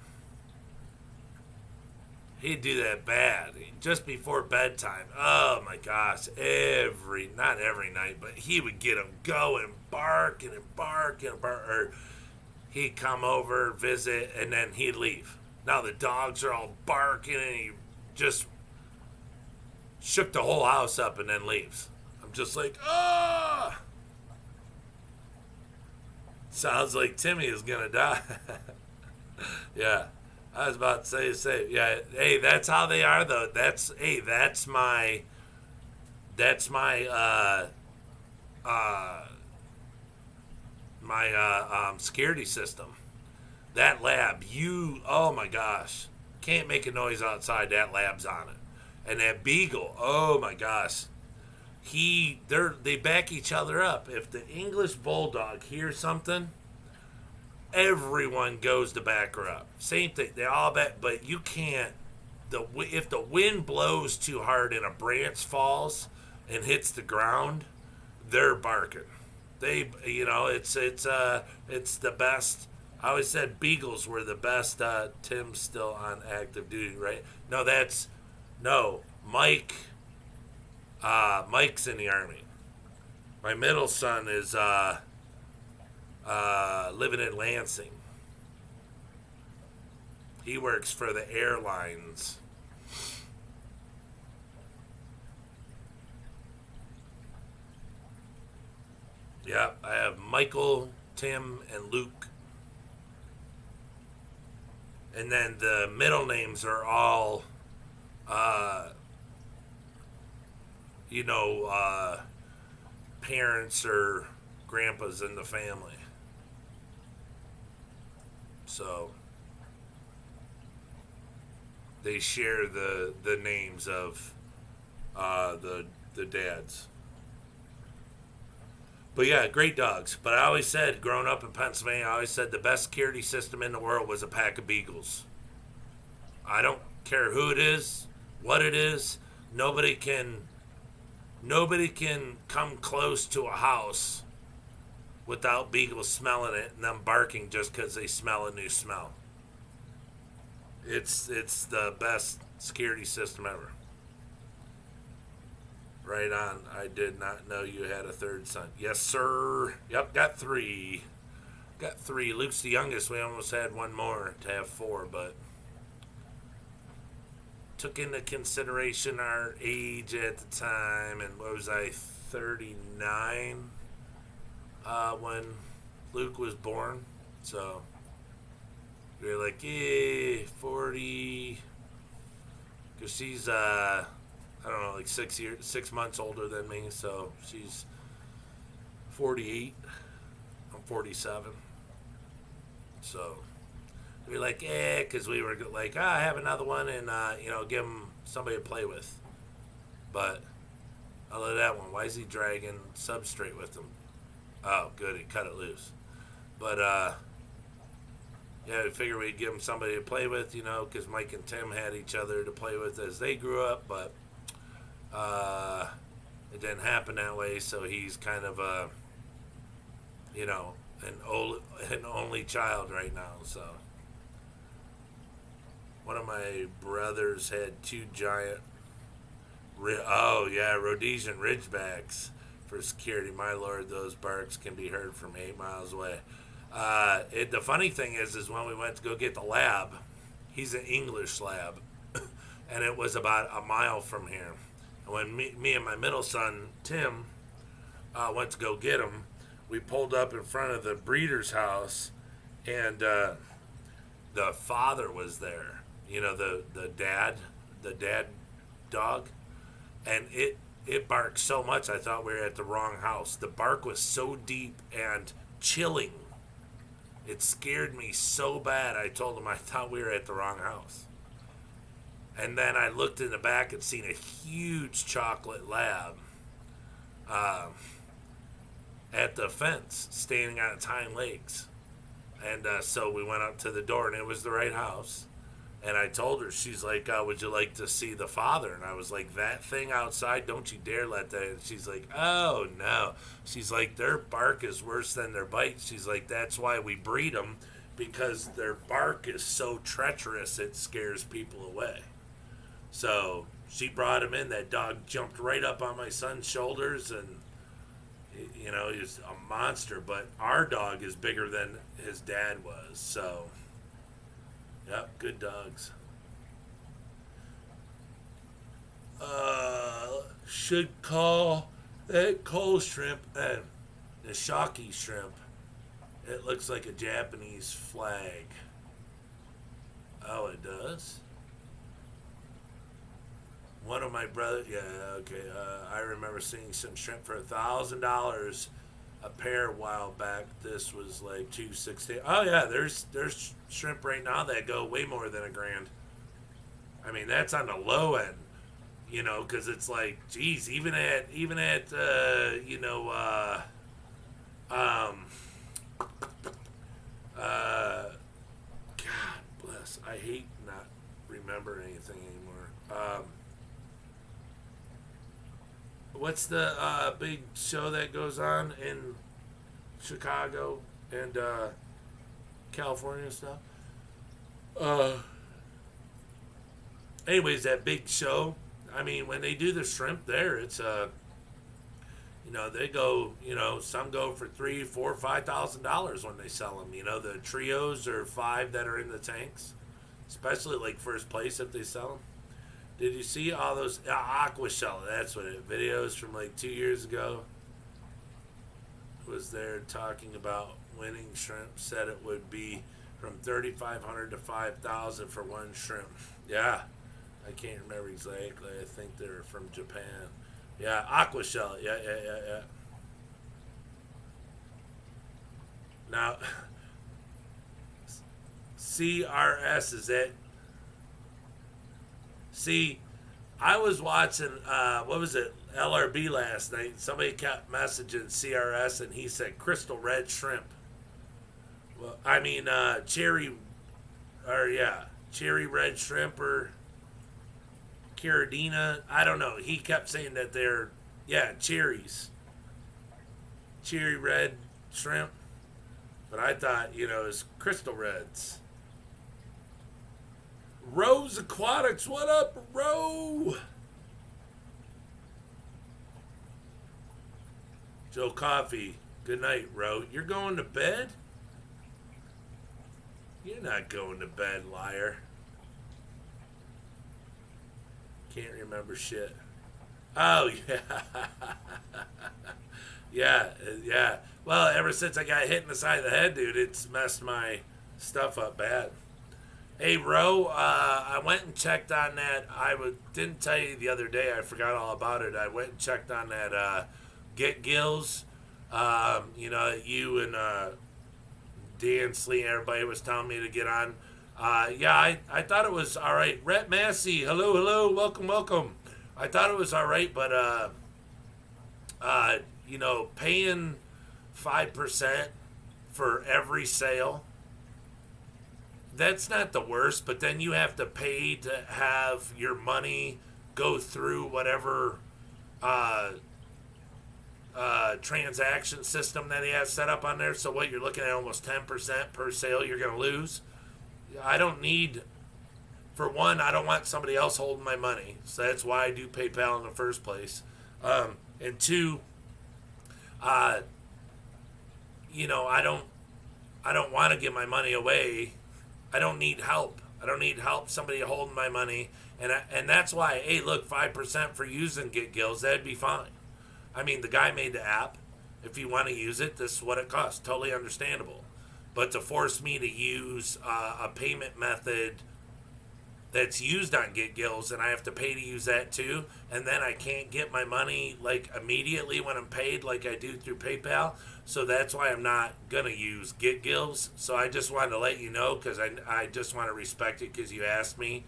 He'd do that bad just before bedtime. Oh my gosh, not every night, but he would get him going, barking and barking and barking. Or he'd come over, visit, and then he'd leave. Now the dogs are all barking, and he just shook the whole house up and then leaves. I'm just like, ah! Sounds like Timmy is gonna die. Yeah. I was about to say, yeah. Hey, that's how they are, though. That's my security system. That lab, oh my gosh, can't make a noise outside. That lab's on it, and that beagle, oh my gosh, they back each other up. If the English bulldog hears something, everyone goes to back her up. Same thing. They all back, but you can't. If the wind blows too hard and a branch falls and hits the ground, they're barking. It's the best. I always said beagles were the best. Tim's still on active duty, right? No, Mike. Mike's in the Army. My middle son is living in Lansing. He works for the airlines. Yeah, I have Michael, Tim, and Luke. And then the middle names are all, parents or grandpas in the family. So they share the names of the dads. But yeah, great dogs. But I always said, growing up in Pennsylvania, I always said the best security system in the world was a pack of beagles. I don't care who it is, what it is. Nobody can come close to a house without beagles smelling it and them barking just because they smell a new smell. It's the best security system ever. Right on. I did not know you had a third son. Yes, sir. Yep, got 3. Got 3. Luke's the youngest. We almost had one more to have 4, but took into consideration our age at the time, and what was I, 39 when Luke was born. So we were like, 40, because she's I don't know, like 6 months older than me, so she's 48. I'm 47. So we were like, because we were like, I have another one, and give him somebody to play with. But I love that one. Why is he dragging substrate with him? Oh, good, he cut it loose. But yeah, we figured we'd give him somebody to play with, because Mike and Tim had each other to play with as they grew up, but it didn't happen that way, so he's kind of a, an only child right now, so. One of my brothers had 2 giant, Rhodesian Ridgebacks for security. My lord, those barks can be heard from 8 miles away. The funny thing is when we went to go get the lab, he's an English lab, and it was about a mile from here. And when me and my middle son, Tim, went to go get him, we pulled up in front of the breeder's house, and the father was there. The dad dog, and it barked so much I thought we were at the wrong house. The bark was so deep and chilling. It scared me so bad, I told him I thought we were at the wrong house. And then I looked in the back and seen a huge chocolate lab at the fence, standing on its hind legs. And so we went up to the door, and it was the right house. And I told her, she's like, would you like to see the father? And I was like, that thing outside, don't you dare let that. And she's like, oh, no. She's like, their bark is worse than their bite. She's like, that's why we breed them, because their bark is so treacherous, it scares people away. So she brought him in. That dog jumped right up on my son's shoulders, and, he's a monster. But our dog is bigger than his dad was, so... Yep, good dogs. Should call that coal shrimp and the shocky shrimp. It looks like a Japanese flag. Oh, it does? One of my brothers, I remember seeing some shrimp for $1,000 a pair a while back. This was like $260. Oh yeah, there's shrimp right now that go way more than $1,000. I mean, that's on the low end, because it's like, geez, even at God bless. I hate not remembering anything anymore. What's the big show that goes on in Chicago and California and stuff? Anyways, that big show. I mean, when they do the shrimp there, it's they go, some go for $3,000, $4,000, $5,000 when they sell them. The trios or 5 that are in the tanks, especially like first place if they sell them. Did you see all those aqua shell? That's what it. Videos from like 2 years ago. Was there talking about winning shrimp? Said it would be from $3,500 to $5,000 for one shrimp. Yeah, I can't remember exactly. I think they're from Japan. Yeah, aqua shell. Yeah. Now, CRS, is it? See, I was watching, what was it, LRB last night. Somebody kept messaging CRS, and he said crystal red shrimp. Well, I mean, cherry red shrimp or Caridina. I don't know. He kept saying that they're, cherries. Cherry red shrimp. But I thought, it was crystal reds. Rose Aquatics, what up, Ro? Joe Coffee, good night, Ro. You're going to bed? You're not going to bed, liar. Can't remember shit. Oh, yeah. yeah. Well, ever since I got hit in the side of the head, dude, it's messed my stuff up bad. Hey, Ro, I went and checked on that. Didn't tell you the other day. I forgot all about it. I went and checked on that Get Gills. You and Dan Slee, everybody was telling me to get on. I thought it was all right. Rhett Massey, hello, welcome. I thought it was all right, but paying 5% for every sale, that's not the worst. But then you have to pay to have your money go through whatever transaction system that he has set up on there. So what you're looking at, almost 10% per sale you're going to lose. I don't need, for one, I don't want somebody else holding my money. So that's why I do PayPal in the first place. And two, I don't want to give my money away. I don't need help. Somebody holding my money. And that's why, hey, look, 5% for using Get Gills, that'd be fine. I mean, the guy made the app. If you want to use it, this is what it costs. Totally understandable. But to force me to use a payment method that's used on Get Gills, and I have to pay to use that too, and then I can't get my money like immediately when I'm paid like I do through PayPal. So that's why I'm not going to use Get Gills. So I just wanted to let you know, because I just want to respect it because you asked me.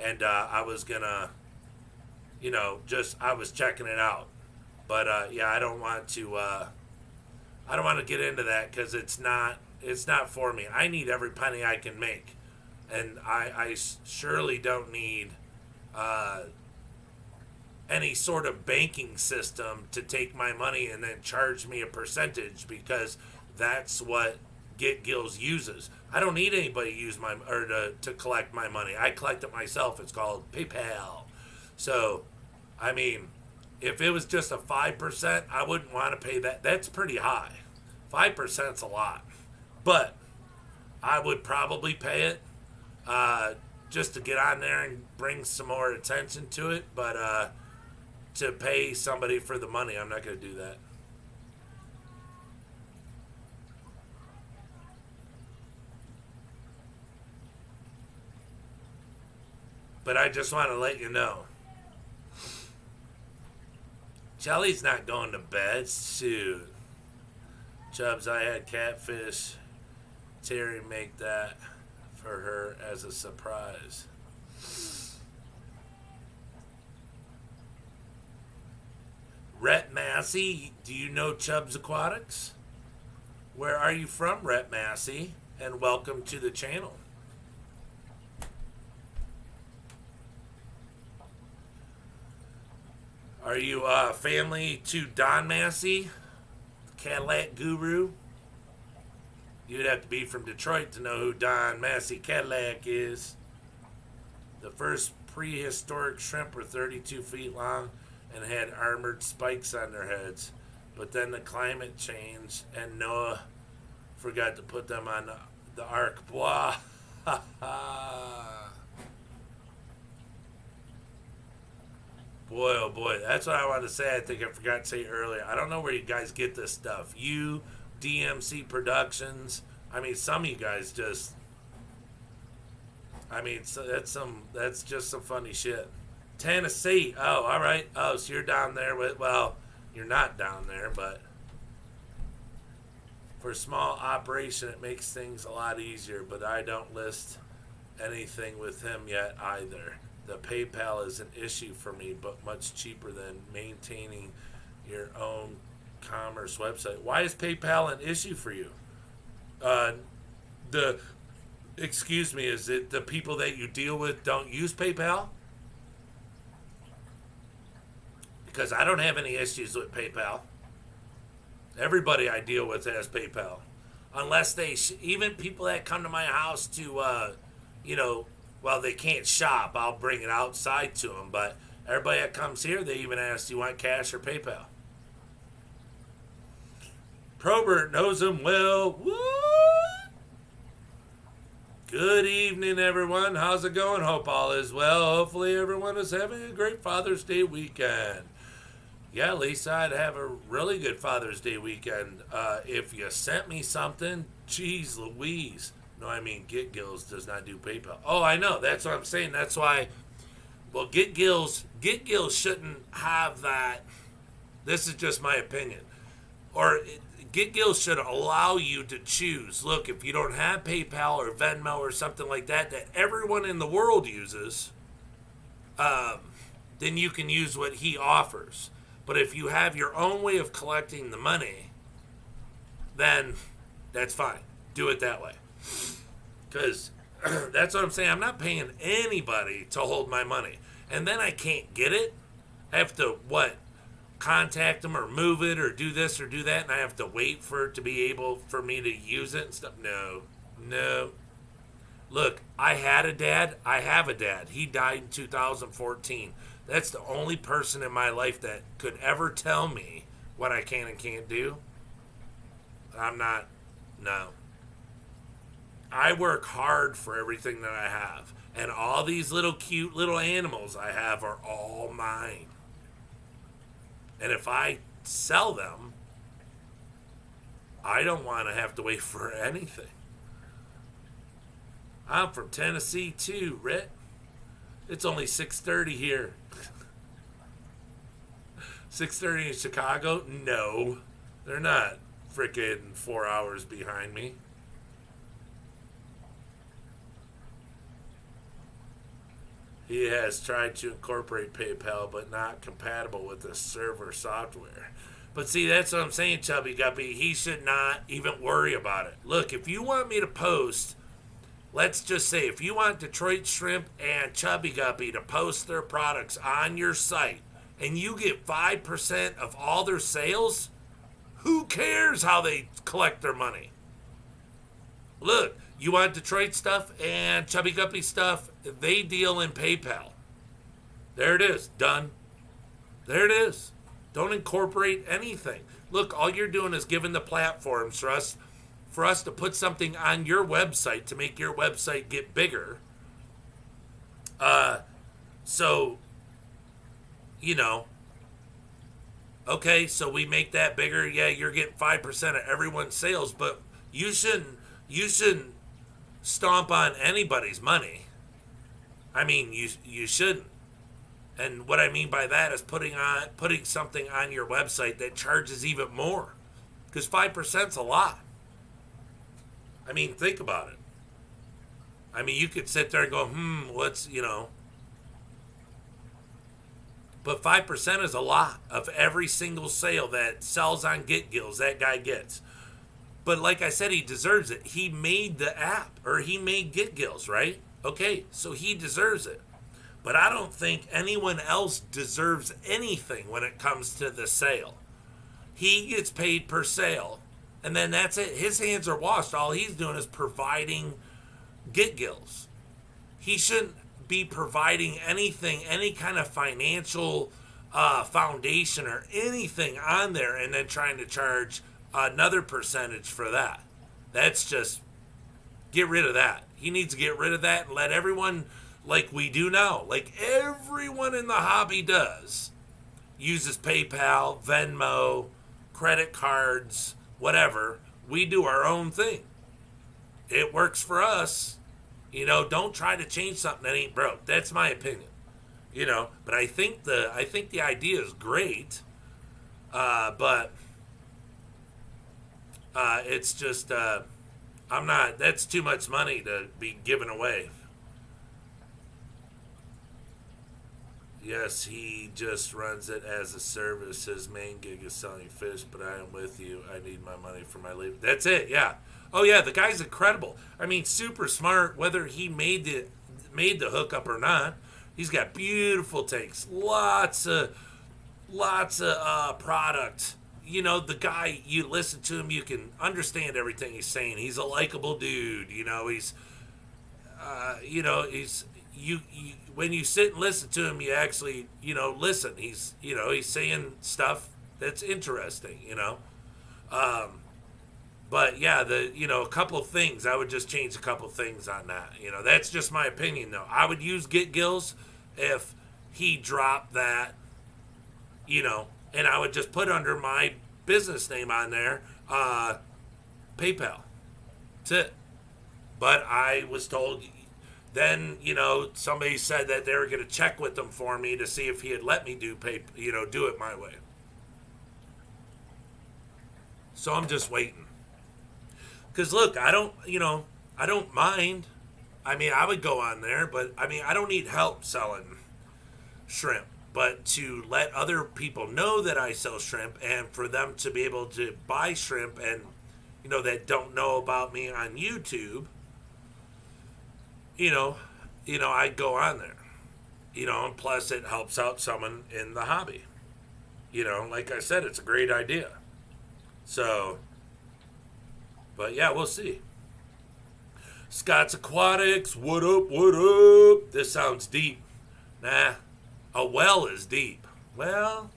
And I was going to, I was checking it out. But I don't want to get into that because it's not for me. I need every penny I can make, and I surely don't need any sort of banking system to take my money and then charge me a percentage, because that's what Get Gills uses. I don't need anybody to use to collect my money. I collect it myself. It's called PayPal. So, I mean, if it was just a 5%, I wouldn't want to pay that. That's pretty high. 5%'s a lot. But I would probably pay it just to get on there and bring some more attention to it. But to pay somebody for the money, I'm not going to do that. But I just want to let you know. Shelly's not going to bed. Shoot. Chubbs, I had catfish. Terry make that for her as a surprise. Rhett Massey, do you know Chubbs Aquatics? Where are you from, Rhett Massey? And welcome to the channel. Are you family to Don Massey, Cadillac Guru? You'd have to be from Detroit to know who Don Massey Cadillac is. The first prehistoric shrimp were 32 feet long and had armored spikes on their heads. But then the climate changed and Noah forgot to put them on the ark. Blah. Boy, oh boy, that's what I wanted to say. I think I forgot to say earlier. I don't know where you guys get this stuff. You, DMC Productions. I mean, some of you guys just. I mean, so that's just some funny shit. Tennessee. Oh, all right. Oh, so you're down there with. Well, you're not down there, but For a small operation, it makes things a lot easier, but I don't list anything with him yet either. The PayPal is an issue for me, but much cheaper than maintaining your own commerce website. Why is PayPal an issue for you? Excuse me, is it the people that you deal with don't use PayPal? Because I don't have any issues with PayPal. Everybody I deal with has PayPal. Unless they, even people that come to my house to, well, they can't shop, I'll bring it outside to them. But everybody that comes here, they even ask, do you want cash or PayPal? Probert knows him well. What? Good evening, everyone. How's it going? Hope all is well. Hopefully everyone is having a great Father's Day weekend. Yeah, Lisa, I'd have a really good Father's Day weekend. If you sent me something, geez Louise. No, I mean, GetGills does not do PayPal. Oh, I know. That's what I'm saying. That's why, well, GetGills shouldn't have that. This is just my opinion. Or GetGills should allow you to choose. Look, if you don't have PayPal or Venmo or something like that everyone in the world uses, then you can use what he offers. But if you have your own way of collecting the money, then that's fine. Do it that way. Because that's what I'm saying. I'm not paying anybody to hold my money. And then I can't get it. I have to, contact them or move it or do this or do that. And I have to wait for it to be able for me to use it and stuff. No. Look, I had a dad. I have a dad. He died in 2014. That's the only person in my life that could ever tell me what I can and can't do. No. I work hard for everything that I have. And all these little cute little animals I have are all mine. And if I sell them, I don't want to have to wait for anything. I'm from Tennessee too, Rhett. It's only 6:30 here. 6:30 in Chicago? No, they're not frickin' 4 hours behind me. He has tried to incorporate PayPal, but not compatible with the server software. But see, that's what I'm saying, Chubby Guppy. He should not even worry about it. Look, if you want me to post, let's just say, if you want Detroit Shrimp and Chubby Guppy to post their products on your site, and you get 5% of all their sales, who cares how they collect their money? Look, you want Detroit stuff and Chubby Guppy stuff, they deal in PayPal. There it is. Done. There it is. Don't incorporate anything. Look, all you're doing is giving the platforms for us to put something on your website to make your website get bigger. So, okay, so we make that bigger. Yeah, you're getting 5% of everyone's sales, but you shouldn't stomp on anybody's money. I mean, you shouldn't. And what I mean by that is putting something on your website that charges even more. Because 5%'s a lot. I mean, think about it. I mean, you could sit there and go, But 5% is a lot of every single sale that sells on GetGills that guy gets. But like I said, he deserves it. He made the app, or he made GetGills, right? Okay, so he deserves it. But I don't think anyone else deserves anything when it comes to the sale. He gets paid per sale, and then that's it. His hands are washed. All he's doing is providing GetGills. He shouldn't be providing anything, any kind of financial foundation or anything on there, and then trying to charge another percentage for that. That's just, get rid of that. He needs to get rid of that and let everyone, like we do now, like everyone in the hobby does, uses PayPal, Venmo, credit cards, whatever. We do our own thing. It works for us. Don't try to change something that ain't broke. That's my opinion. But I think the idea is great. But It's just, I'm not, that's too much money to be given away. Yes, he just runs it as a service. His main gig is selling fish, but I am with you. I need my money for my leave. That's it, yeah. Oh yeah, the guy's incredible. I mean, super smart. Whether he made the hookup or not, he's got beautiful tanks, lots of product. You know, the guy, you listen to him, you can understand everything he's saying. He's a likable dude. You know, he's you when you sit and listen to him, you actually, listen. He's saying stuff that's interesting, But yeah, a couple of things, I would just change a couple of things on that. That's just my opinion though. I would use Get Gills if he dropped that, and I would just put under my business name on there, PayPal. That's it. But I was told then, somebody said that they were going to check with them for me to see if he had let me do it my way. So I'm just waiting. Because look, I don't mind. I mean, I would go on there, but I mean, I don't need help selling shrimp. But to let other people know that I sell shrimp and for them to be able to buy shrimp and, that don't know about me on YouTube, I go on there, and plus it helps out someone in the hobby. Like I said, it's a great idea. So, but yeah, we'll see. Scott's Aquatics, what up, what up? This sounds deep. Nah, a well is deep. Well,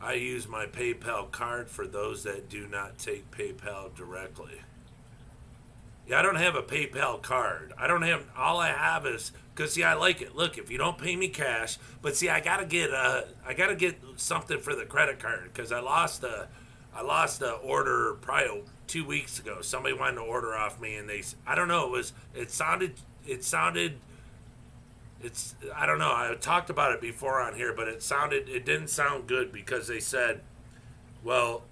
I use my PayPal card for those that do not take PayPal directly. Yeah, I don't have a PayPal card. All I have is, because see, I like it. Look, if you don't pay me cash, but see, I gotta get something for the credit card, because I lost a order probably 2 weeks ago. Somebody wanted to order off me, and I don't know, I don't know, I talked about it before on here, but it didn't sound good, because they said, well,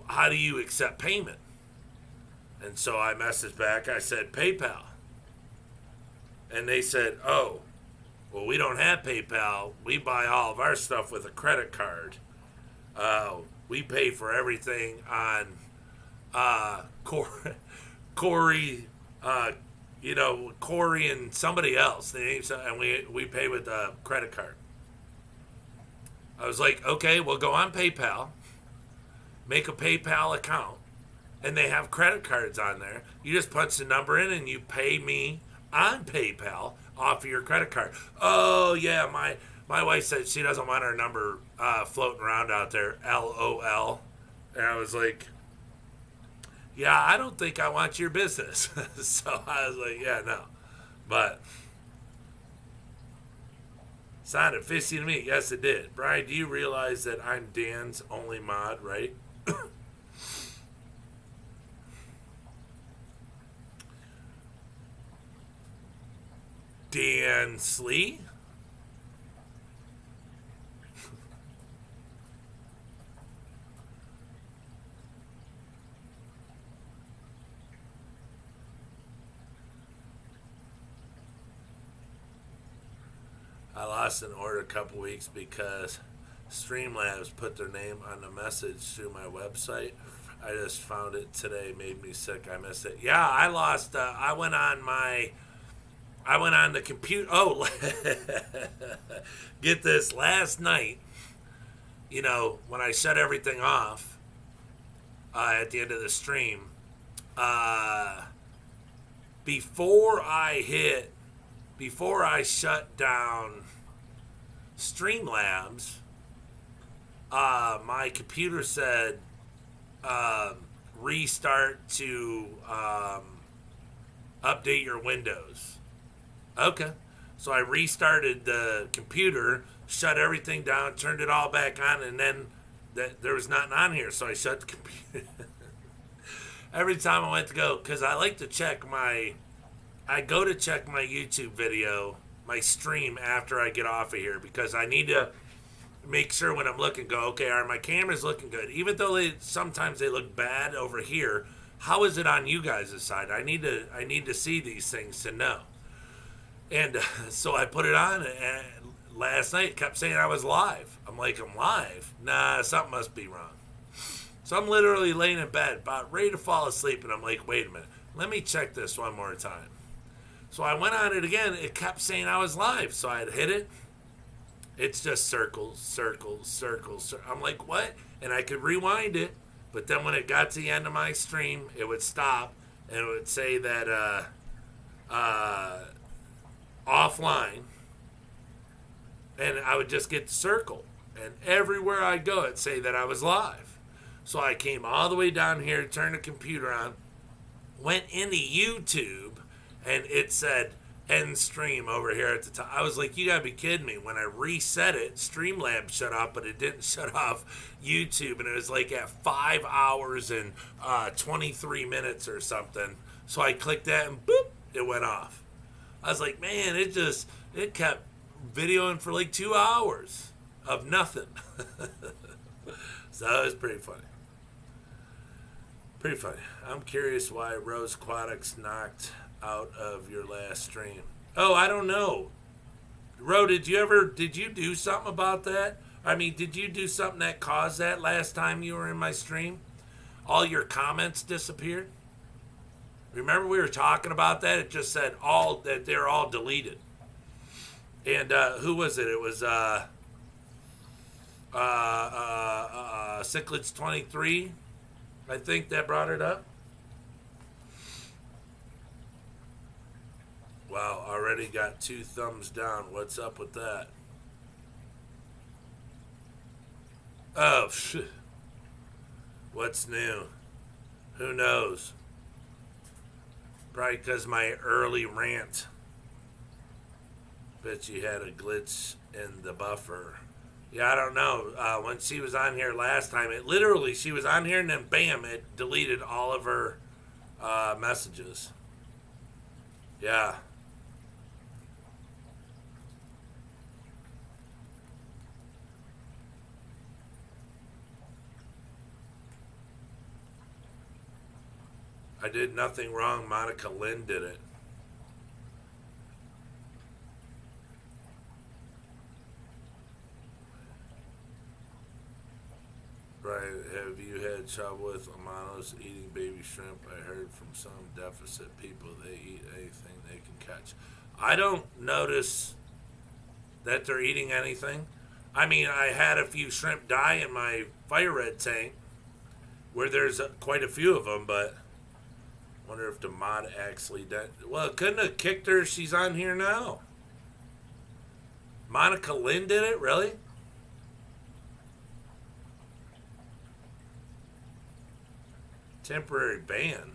how do you accept payment? And so I messaged back, I said, PayPal. And they said, oh, well, we don't have PayPal. We buy all of our stuff with a credit card. We pay for everything on Corey, Corey and somebody else. And we pay with a credit card. I was like, okay, we'll go on PayPal, make a PayPal account, and they have credit cards on there. You just punch the number in and you pay me on PayPal off of your credit card. Oh, yeah, my wife said she doesn't want her number floating around out there, LOL. And I was like, yeah, I don't think I want your business. So I was like, yeah, no. But sounded fishy to me. Yes, it did. Brian, do you realize that I'm Dan's only mod, right? Dan Slee? I lost an order a couple weeks because Streamlabs put their name on the message through my website. I just found it today, made me sick. I missed it. Yeah, I lost. I went on the computer. Oh, get this. Last night, when I shut everything off at the end of the stream, before I shut down Streamlabs, my computer said restart to update your Windows. Okay. So I restarted the computer, shut everything down, turned it all back on, and then there was nothing on here, so I shut the computer. Every time I went to go, because I like to check I go to check my YouTube video, my stream, after I get off of here, because I need to make sure when I'm looking, go, okay, are my cameras looking good? Even though sometimes they look bad over here, how is it on you guys' side? I need to see these things to know. And so I put it on, and last night it kept saying I was live. I'm like, I'm live? Nah, something must be wrong. So I'm literally laying in bed, about ready to fall asleep, and I'm like, wait a minute, let me check this one more time. So I went on it again. It kept saying I was live. So I hit it. It's just circles, circles, circles. I'm like, what? And I could rewind it. But then when it got to the end of my stream, it would stop. And it would say that offline. And I would just get the circle. And everywhere I go, it'd say that I was live. So I came all the way down here, turned the computer on, went into YouTube, and it said end stream over here at the top. I was like, you gotta be kidding me. When I reset it, Streamlabs shut off, but it didn't shut off YouTube, and it was like at 5 hours and 23 minutes or something. So I clicked that, and boop, it went off. I was like, man, it kept videoing for like 2 hours of nothing. So it was pretty funny. Pretty funny. I'm curious why Rose Aquatics knocked out of your last stream. Oh, I don't know. Ro, did you do something about that? I mean, did you do something that caused that last time you were in my stream? All your comments disappeared? Remember we were talking about that? It just said that they're all deleted. And who was it? It was Cichlids 23, I think, that brought it up. Wow, already got 2 thumbs down. What's up with that? Oh, what's new? Who knows? Probably because my early rant. Bet you had a glitch in the buffer. Yeah, I don't know. When she was on here last time, she was on here and then bam, it deleted all of her messages. Yeah. I did nothing wrong. Monica Lynn did it. Right. Have you had trouble with Amanos eating baby shrimp? I heard from some deficit people they eat anything they can catch. I don't notice that they're eating anything. I mean, I had a few shrimp die in my fire red tank where there's quite a few of them, but wonder if the mod actually did. Well, couldn't have kicked her. She's on here now. Monica Lynn did it? Really? Temporary ban.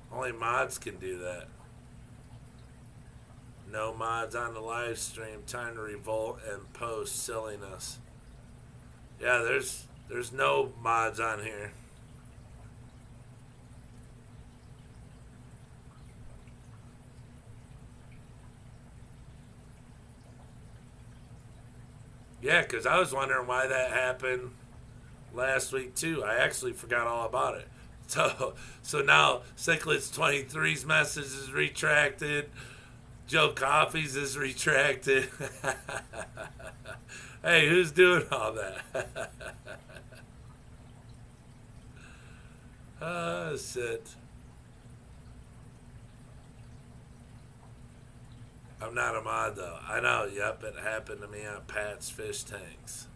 Only mods can do that. No mods on the live stream. Time to revolt and post silliness. Yeah, there's no mods on here. Yeah, because I was wondering why that happened last week too. I actually forgot all about it. So now Cichlids 23's message is retracted. Joe Coffey's is retracted. Hey, who's doing all that? Oh, shit. I'm not a mod, though. I know, yep, it happened to me on Pat's fish tanks.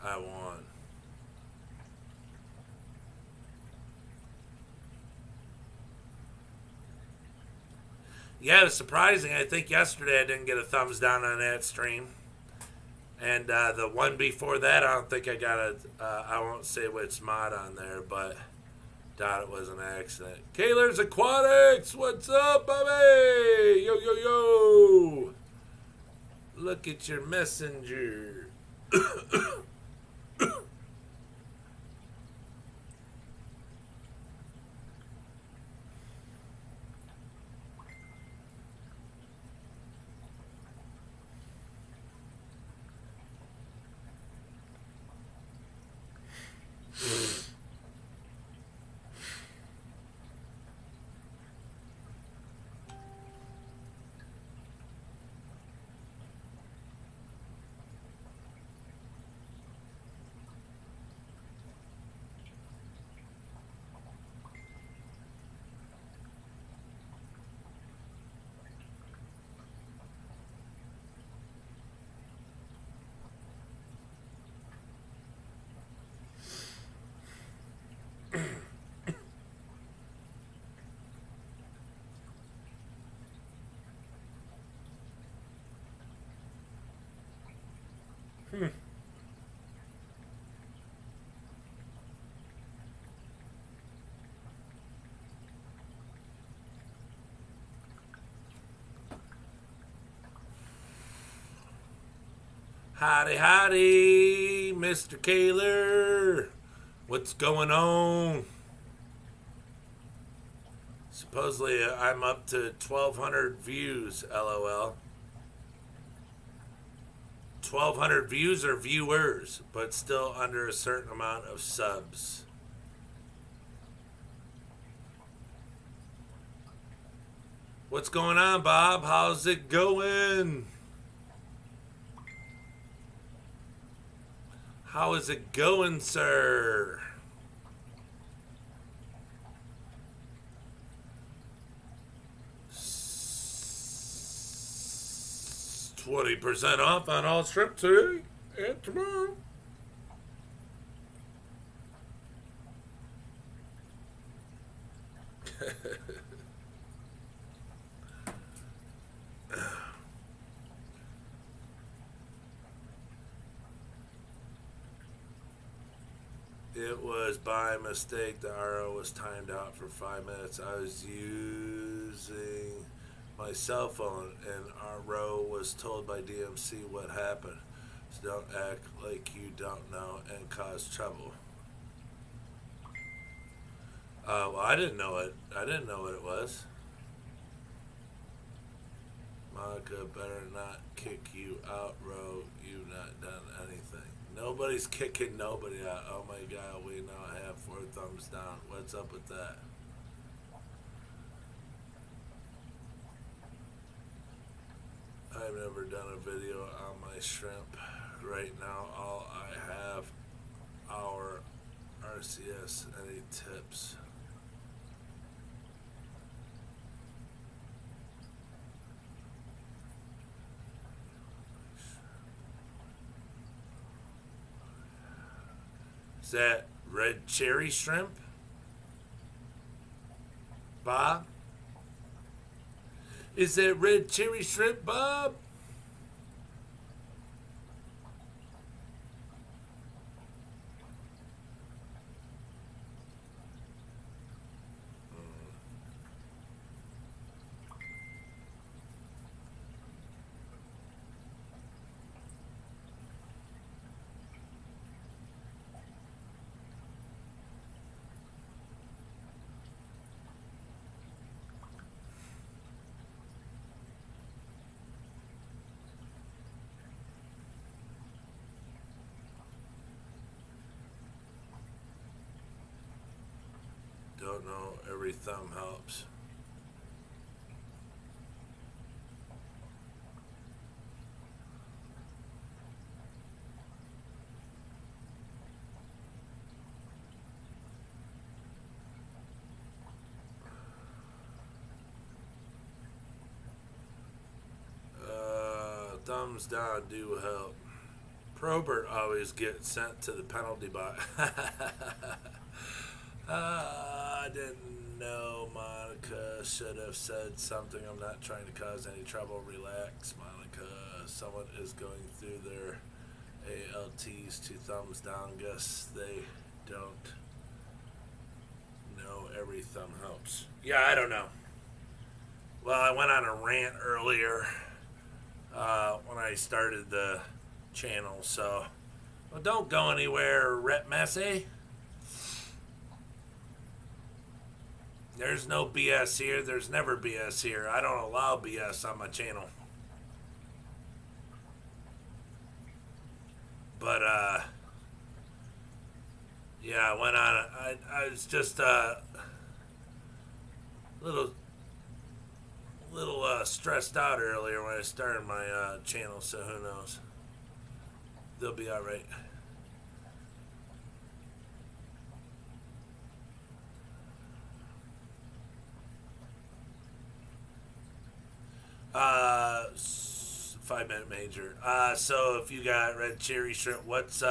I won. Yeah, it was surprising. I think yesterday I didn't get a thumbs down on that stream. And the one before that, I don't think I got a, I won't say which mod on there, but doubt it was an accident. Kaler's Aquatics, what's up, baby? Yo, yo, yo. Look at your messenger. Howdy, howdy, Mr. Kaler. What's going on? Supposedly, I'm up to 1,200 views, LOL. 1,200 views or viewers, but still under a certain amount of subs. What's going on, Bob? How's it going? How is it going, sir? S 20% off on all shrimp today and tomorrow. It was by mistake. The RO was timed out for 5 minutes. I was using my cell phone and RO was told by DMC what happened. So don't act like you don't know and cause trouble. Well, I didn't know it. I didn't know what it was. Monica better not kick you out, Ro. You've not done anything. Nobody's kicking nobody out. Oh my god, we now have 4 thumbs down. What's up with that? I've never done a video on my shrimp. Right now, all I have our RCS. Any tips? Is that red cherry shrimp? Bob? Is that red cherry shrimp, Bob? Don't know, every thumb helps. Thumbs down do help. Probert always gets sent to the penalty box. I didn't know. Monica should have said something. I'm not trying to cause any trouble. Relax, Monica. Someone is going through their ALTs. 2 thumbs down. Guess they don't know every thumb helps. Yeah, I don't know. Well, I went on a rant earlier when I started the channel, so well, don't go anywhere, Rep Messy. There's no BS here. There's never BS here. I don't allow BS on my channel. But, yeah, I went on. I was just little stressed out earlier when I started my channel, so who knows? They'll be all right. Uh, 5-minute major. So if you got red cherry shrimp, what's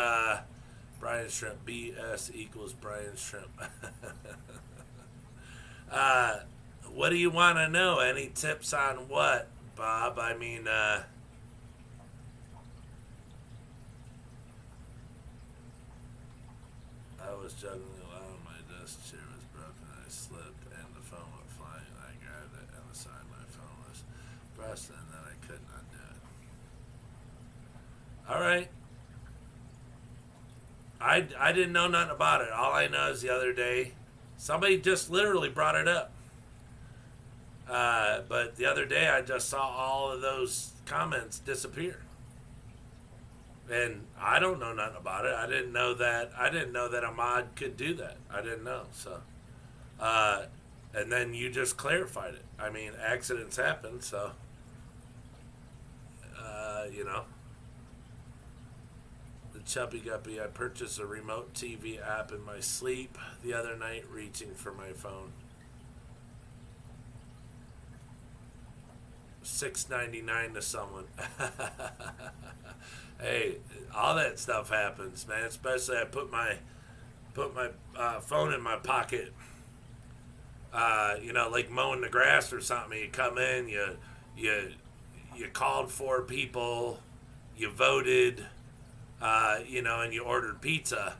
Brian shrimp? BS equals Brian shrimp. What do you want to know? Any tips on what, Bob? I mean, was juggling loud. My desk chair was broken. I slipped and the phone went flying. I grabbed it and the side of my phone was pressed and then I couldn't undo it. Alright. I didn't know nothing about it. All I know is the other day, somebody just literally brought it up. But the other day I just saw all of those comments disappear. And I don't know nothing about it. I didn't know that a mod could do that. I didn't know. So and then you just clarified it. I mean, accidents happen, so you know. The Chubby Guppy, I purchased a remote TV app in my sleep the other night reaching for my phone. $6.99 to someone. Hey, all that stuff happens, man. Especially I put my phone in my pocket. You know, like mowing the grass or something. You come in, you called for people, you voted, you know, and you ordered pizza,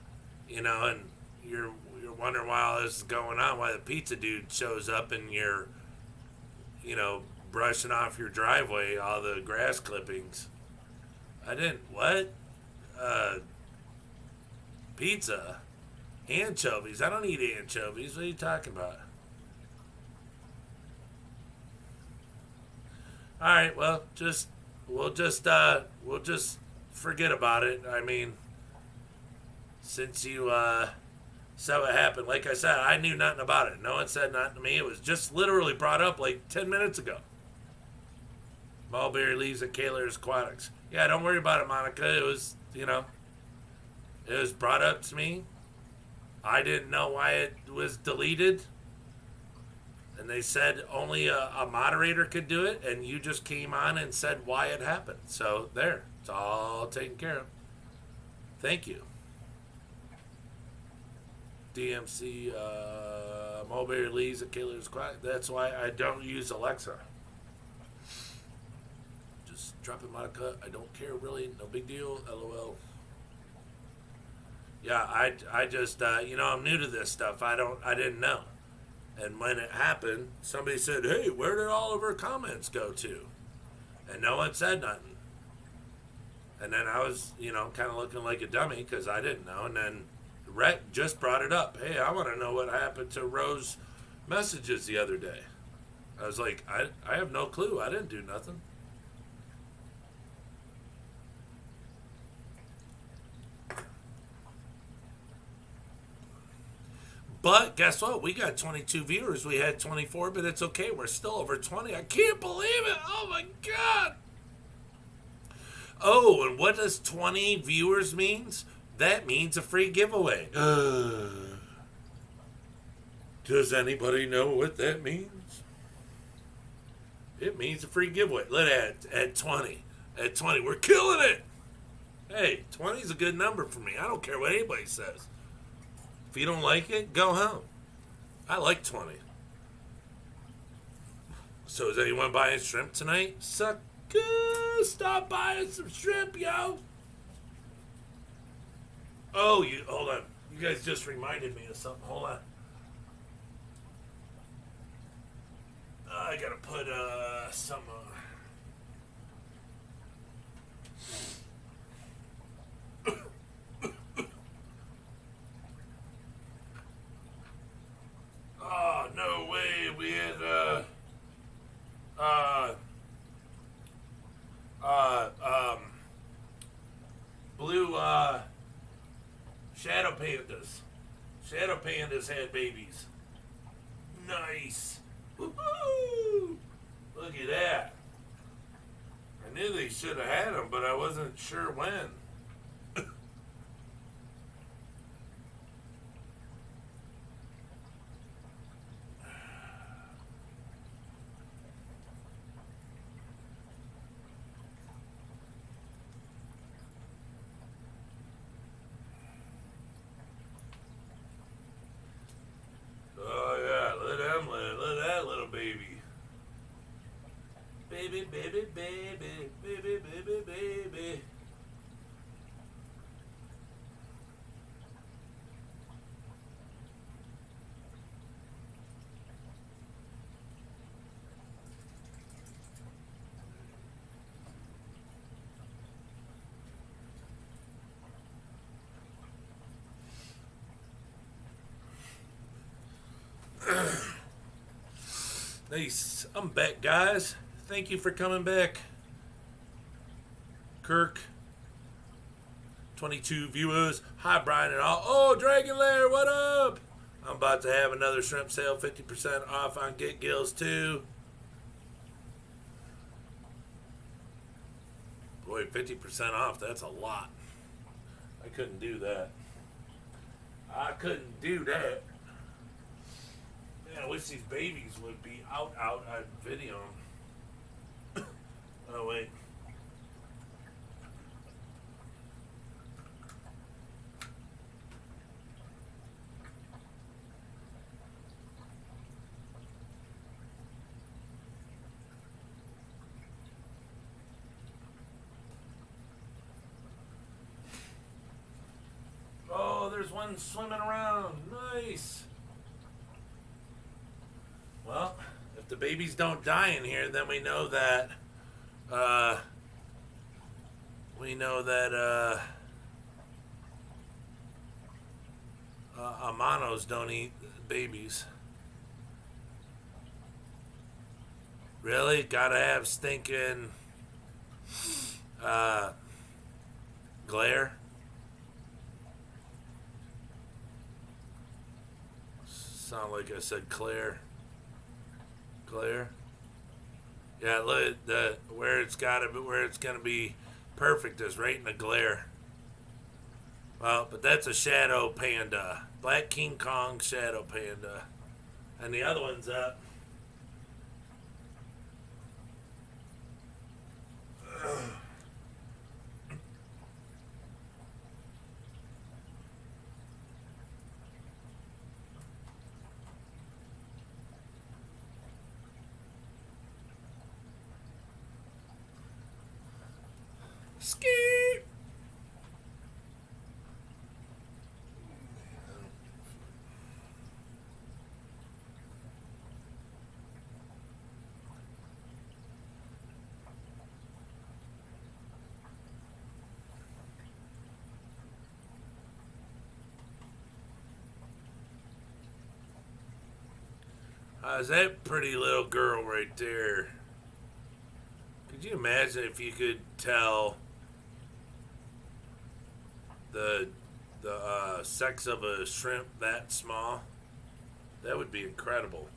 you know, and you're wondering why all this is going on, why the pizza dude shows up and you're, you know, brushing off your driveway, all the grass clippings. I didn't, what? Pizza? Anchovies? I don't eat anchovies. What are you talking about? Alright, well, we'll just forget about it. I mean, since you, said what happened, like I said, I knew nothing about it. No one said nothing to me. It was just literally brought up like 10 minutes ago. Mulberry leaves at Kaler's Aquatics. Yeah, don't worry about it, Monica. It was, you know, it was brought up to me. I didn't know why it was deleted. And they said only a moderator could do it. And you just came on and said why it happened. So there, it's all taken care of. Thank you. DMC, Mulberry leaves at Kaler's Aquatics. That's why I don't use Alexa. Drop it, Monica. I don't care, really. No big deal. LOL. Yeah, I just, you know, I'm new to this stuff. I didn't know. And when it happened, somebody said, hey, where did all of our comments go to? And no one said nothing. And then I was, you know, kind of looking like a dummy because I didn't know. And then Rhett just brought it up. Hey, I want to know what happened to Rose messages the other day. I was like, I have no clue. I didn't do nothing. But guess what? We got 22 viewers. We had 24, but it's okay. We're still over 20. I can't believe it. Oh, my God. Oh, and what does 20 viewers means? That means a free giveaway. Does anybody know what that means? It means a free giveaway. Look at 20. At 20, we're killing it. Hey, 20 is a good number for me. I don't care what anybody says. If you don't like it, go home. I like 20. So is anyone buying shrimp tonight? Sucker, stop buying some shrimp, yo. Oh, hold on. You guys just reminded me of something. Hold on. I gotta put some. Oh, no way. We had, blue, shadow pandas. Shadow pandas had babies. Nice. Woo-hoo! Look at that. I knew they should have had them, but I wasn't sure when. Nice. I'm back, guys. Thank you for coming back. Kirk. 22 viewers. Hi, Brian and all. Oh, Dragon Lair, what up? I'm about to have another shrimp sale. 50% off on Get Gills, too. Boy, 50% off. That's a lot. I couldn't do that. I couldn't do that. Man, I wish these babies would be out on video. Oh, wait. Oh, there's one swimming around. Nice. Well, if the babies don't die in here, then we know that Amanos don't eat babies. Really? Gotta have stinking glare? Sound like I said Claire. Claire? Yeah, look at where it's gonna be perfect is right in the glare. Well, but that's a shadow panda. Black King Kong shadow panda. And the other one's up. Ski. How's that pretty little girl right there? Could you imagine if you could tell the sex of a shrimp that small? That would be incredible.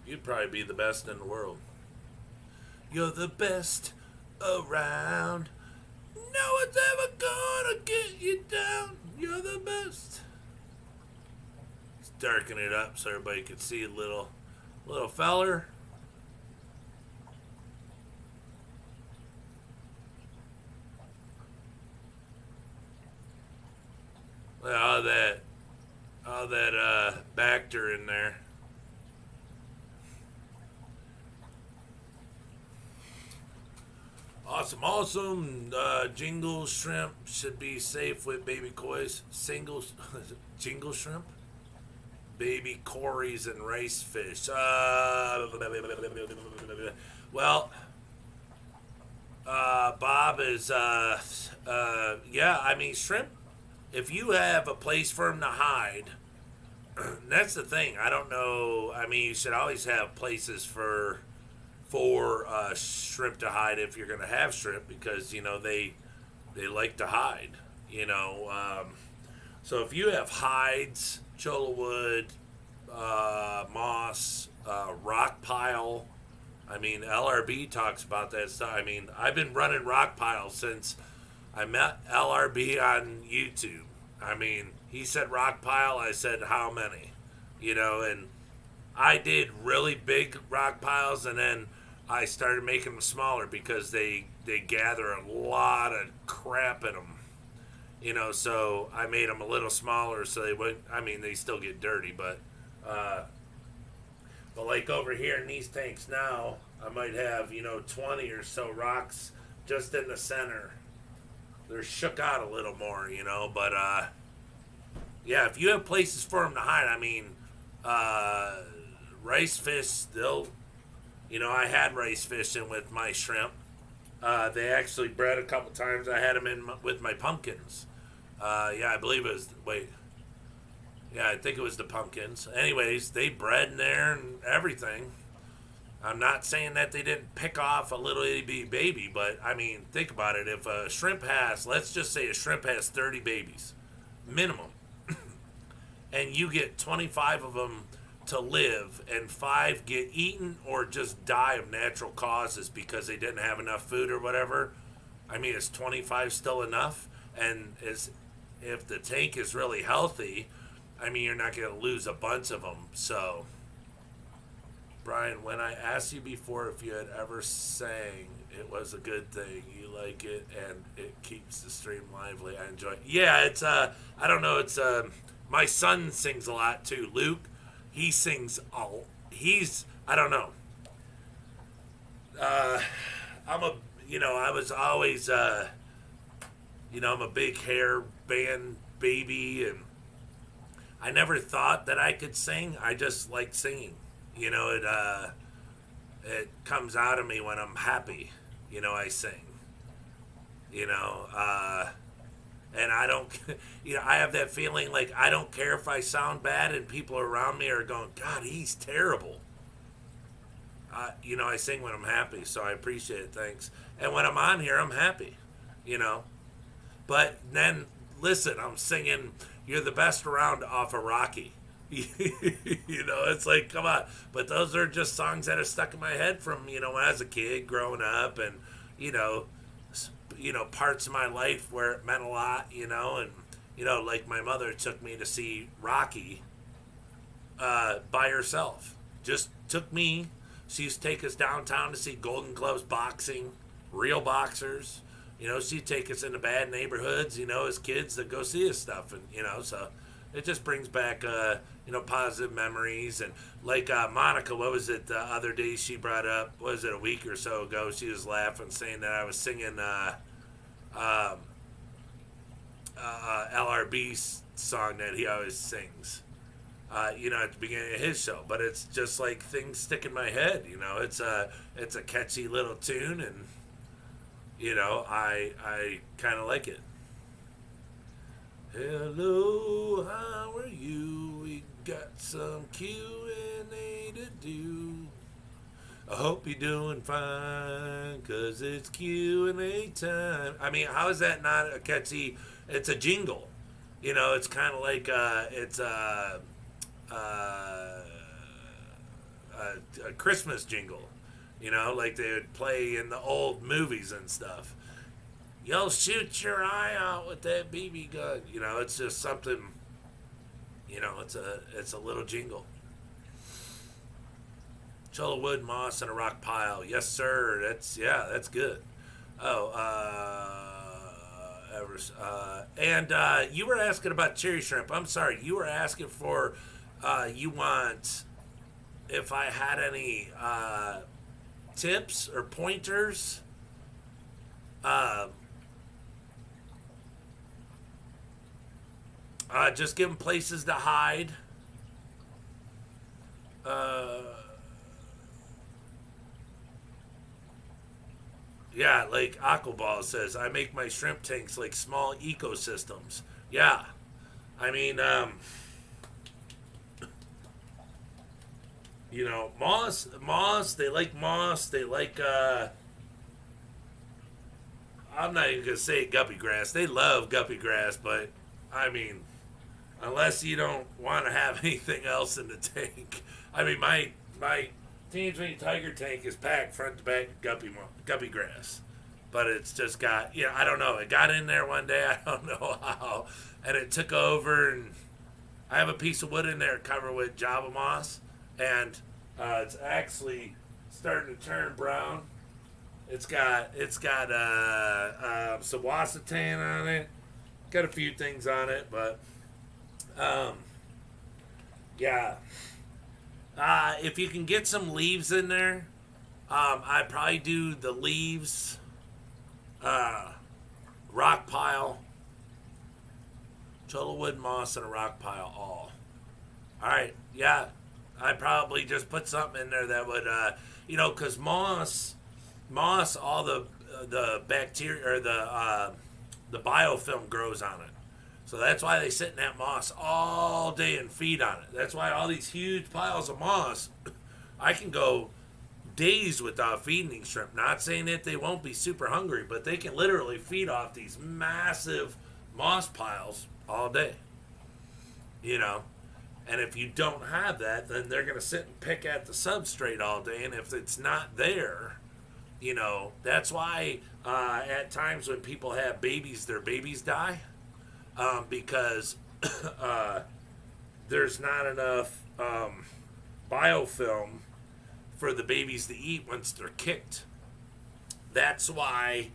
You'd probably be the best in the world. You're the best around. No one's ever gonna get you down. You're the best. Let's darken it up so everybody can see a little feller. All that Bacter in there. Awesome. Jingle shrimp should be safe with baby koi's. Jingle shrimp? Baby cories and rice fish. Well, Bob is, yeah, I mean, shrimp, if you have a place for them to hide, that's the thing. I don't know. I mean, you should always have places for shrimp to hide if you're going to have shrimp because, you know, they like to hide, you know. So if you have hides, cholla wood, moss, rock pile, I mean, LRB talks about that stuff. I mean, I've been running rock pile since I met LRB on YouTube. I mean, he said rock pile, I said how many, you know, and I did really big rock piles, and then I started making them smaller because they gather a lot of crap in them, you know, so I made them a little smaller so they wouldn't, I mean, they still get dirty, but like over here in these tanks now, I might have, you know, 20 or so rocks just in the center. They're shook out a little more, you know, but yeah, if you have places for them to hide, I mean, rice fish, they'll, you know, I had rice fish in with my shrimp. They actually bred a couple times. I had them in with my pumpkins. Yeah, I believe it was, yeah, I think it was the pumpkins. Anyways, they bred in there and everything. I'm not saying that they didn't pick off a little itty baby, but I mean, think about it. If a shrimp has, let's just say a shrimp has 30 babies, minimum, and you get 25 of them to live, and 5 get eaten or just die of natural causes because they didn't have enough food or whatever. I mean, is 25 still enough? And if the tank is really healthy, I mean, you're not going to lose a bunch of them. So, Brian, when I asked you before if you had ever sang, it was a good thing. You like it, and it keeps the stream lively. I enjoy it. Yeah, it's, I don't know, it's, my son sings a lot too. Luke, he sings all, I don't know. I was always, I'm a big hair band baby, and I never thought that I could sing. I just like singing. It comes out of me when I'm happy. I sing. And I don't, I have that feeling like I don't care if I sound bad and people around me are going, God, he's terrible. I sing when I'm happy, so I appreciate it. Thanks. And when I'm on here, I'm happy. But then, listen, I'm singing You're the Best Around off of Rocky. It's like, come on. But those are just songs that are stuck in my head from, when I was a kid growing up, and, parts of my life where it meant a lot, and, like my mother took me to see Rocky by herself. Just took me. She used to take us downtown to see Golden Gloves boxing, real boxers. She'd take us into bad neighborhoods, as kids that go see us stuff. And, so it just brings back, positive memories. And like Monica, what was it the other day she brought up, was it a week or so ago, she was laughing, saying that I was singing LRB's song that he always sings. At the beginning of his show, but it's just like things stick in my head. It's a catchy little tune, and I kind of like it. Hello, how are you? We got some Q&A to do. I hope you're doing fine, 'cause it's Q&A time. I mean, how is that not a catchy? It's a jingle. It's kind of like it's a Christmas jingle, like they would play in the old movies and stuff. You'll shoot your eye out with that BB gun. It's just something, it's a little jingle. Cholla wood, moss, and a rock pile. Yes, sir. That's good. And you were asking about cherry shrimp. I'm sorry. You were asking for, you want if I had any tips or pointers. Just give them places to hide. Yeah, like Aquaball says, I make my shrimp tanks like small ecosystems. Yeah. I mean, moss, they like moss, they like, I'm not even going to say guppy grass. They love guppy grass, but, I mean, unless you don't want to have anything else in the tank. I mean, my Tangerine Tiger tank is packed front to back guppy grass. But it's just got, I don't know. It got in there one day. I don't know how. And it took over, and I have a piece of wood in there covered with Java moss. And it's actually starting to turn brown. It's got some wacetan on it. Got a few things on it, but yeah. If you can get some leaves in there, I'd probably do the leaves, rock pile, cholla wood, moss, and a rock pile all. Alright, yeah. I'd probably just put something in there that would, because moss, all the bacteria, or the biofilm grows on it. So that's why they sit in that moss all day and feed on it. That's why all these huge piles of moss, I can go days without feeding these shrimp. Not saying that they won't be super hungry, but they can literally feed off these massive moss piles all day. You know? And if you don't have that, then they're going to sit and pick at the substrate all day. And if it's not there, you know, that's why at times when people have babies, their babies die. Because there's not enough biofilm for the babies to eat once they're kicked. That's why,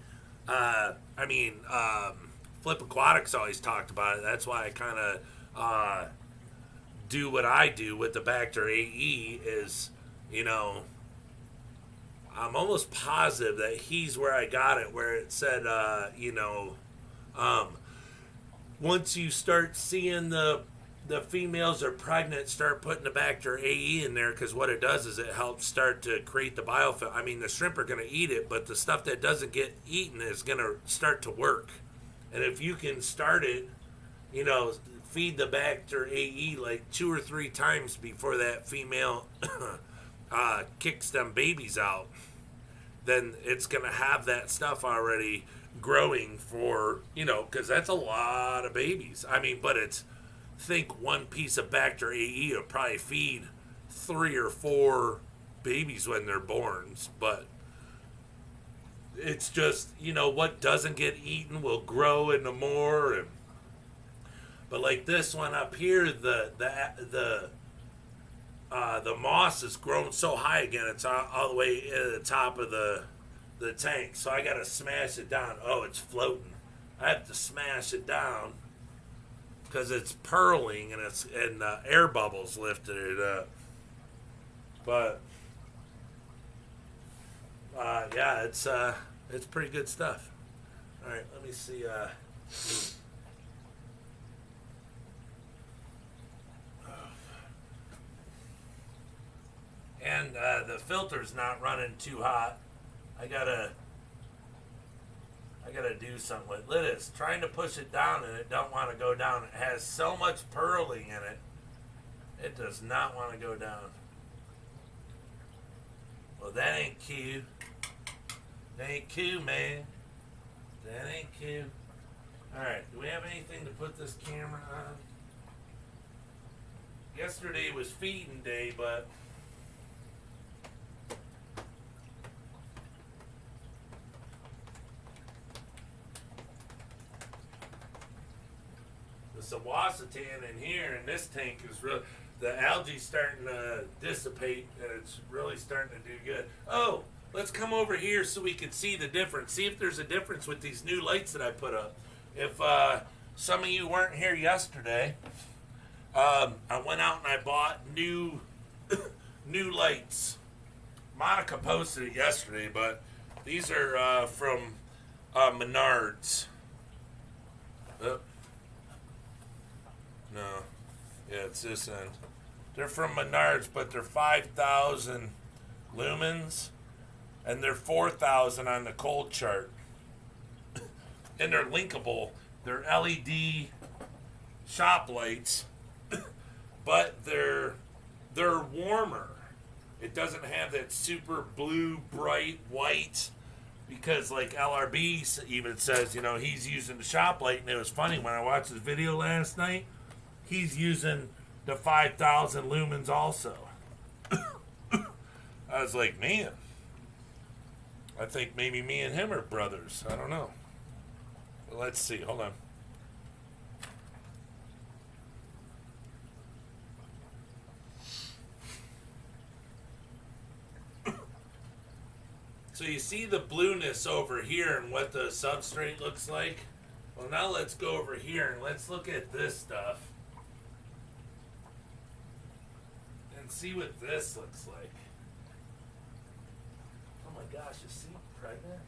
Flip Aquatics always talked about it. That's why I kind of do what I do with the Bacter AE is, you know, I'm almost positive that he's where I got it, where it said, once you start seeing the females are pregnant, start putting the Bacter AE in there, because what it does is it helps start to create the biofilm. I mean, the shrimp are going to eat it, but the stuff that doesn't get eaten is going to start to work. And if you can start it, you know, feed the Bacter AE like 2 or 3 times before that female kicks them babies out, then it's going to have that stuff already growing for, you know, because that's a lot of babies. I mean, but it's, think one piece of Bacter AE will probably feed 3 or 4 babies when they're born. But it's just, you know, what doesn't get eaten will grow into more. But like this one up here, the moss has grown so high again, it's all the way at the top of the tank. So I got to smash it down. Oh, it's floating. I have to smash it down because it's purling and air bubbles lifted it up. But yeah, it's pretty good stuff. All right, let me see. And the filter's not running too hot. I gotta do something with it. It is trying to push it down and it don't want to go down. It has so much purling in it. It does not want to go down. Well, that ain't cute. That ain't cute, man. That ain't cute. Alright, do we have anything to put this camera on? Yesterday was feeding day, but the Sawasatan in here in this tank is really, the algae's starting to dissipate and it's really starting to do good. Oh, let's come over here so we can see the difference. See if there's a difference with these new lights that I put up. If some of you weren't here yesterday, I went out and I bought new lights. Monica posted it yesterday, but these are from Menards. Oh. No. Yeah, it's this end. They're from Menards, but they're 5,000 lumens, and they're 4,000 on the cold chart. And they're linkable. They're LED shop lights, but they're warmer. It doesn't have that super blue, bright white, because like LRB even says, you know, he's using the shop light, and it was funny when I watched his video last night. He's using the 5,000 lumens also. I was like, man, I think maybe me and him are brothers. I don't know. Well, let's see. Hold on. So you see the blueness over here and what the substrate looks like? Well, now let's go over here and let's look at this stuff. And see what this looks like. Oh my gosh, is she pregnant?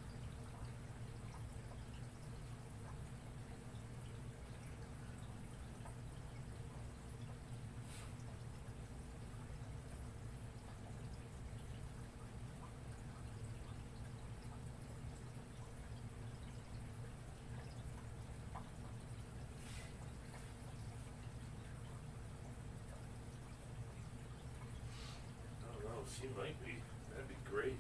She might be. That'd be great.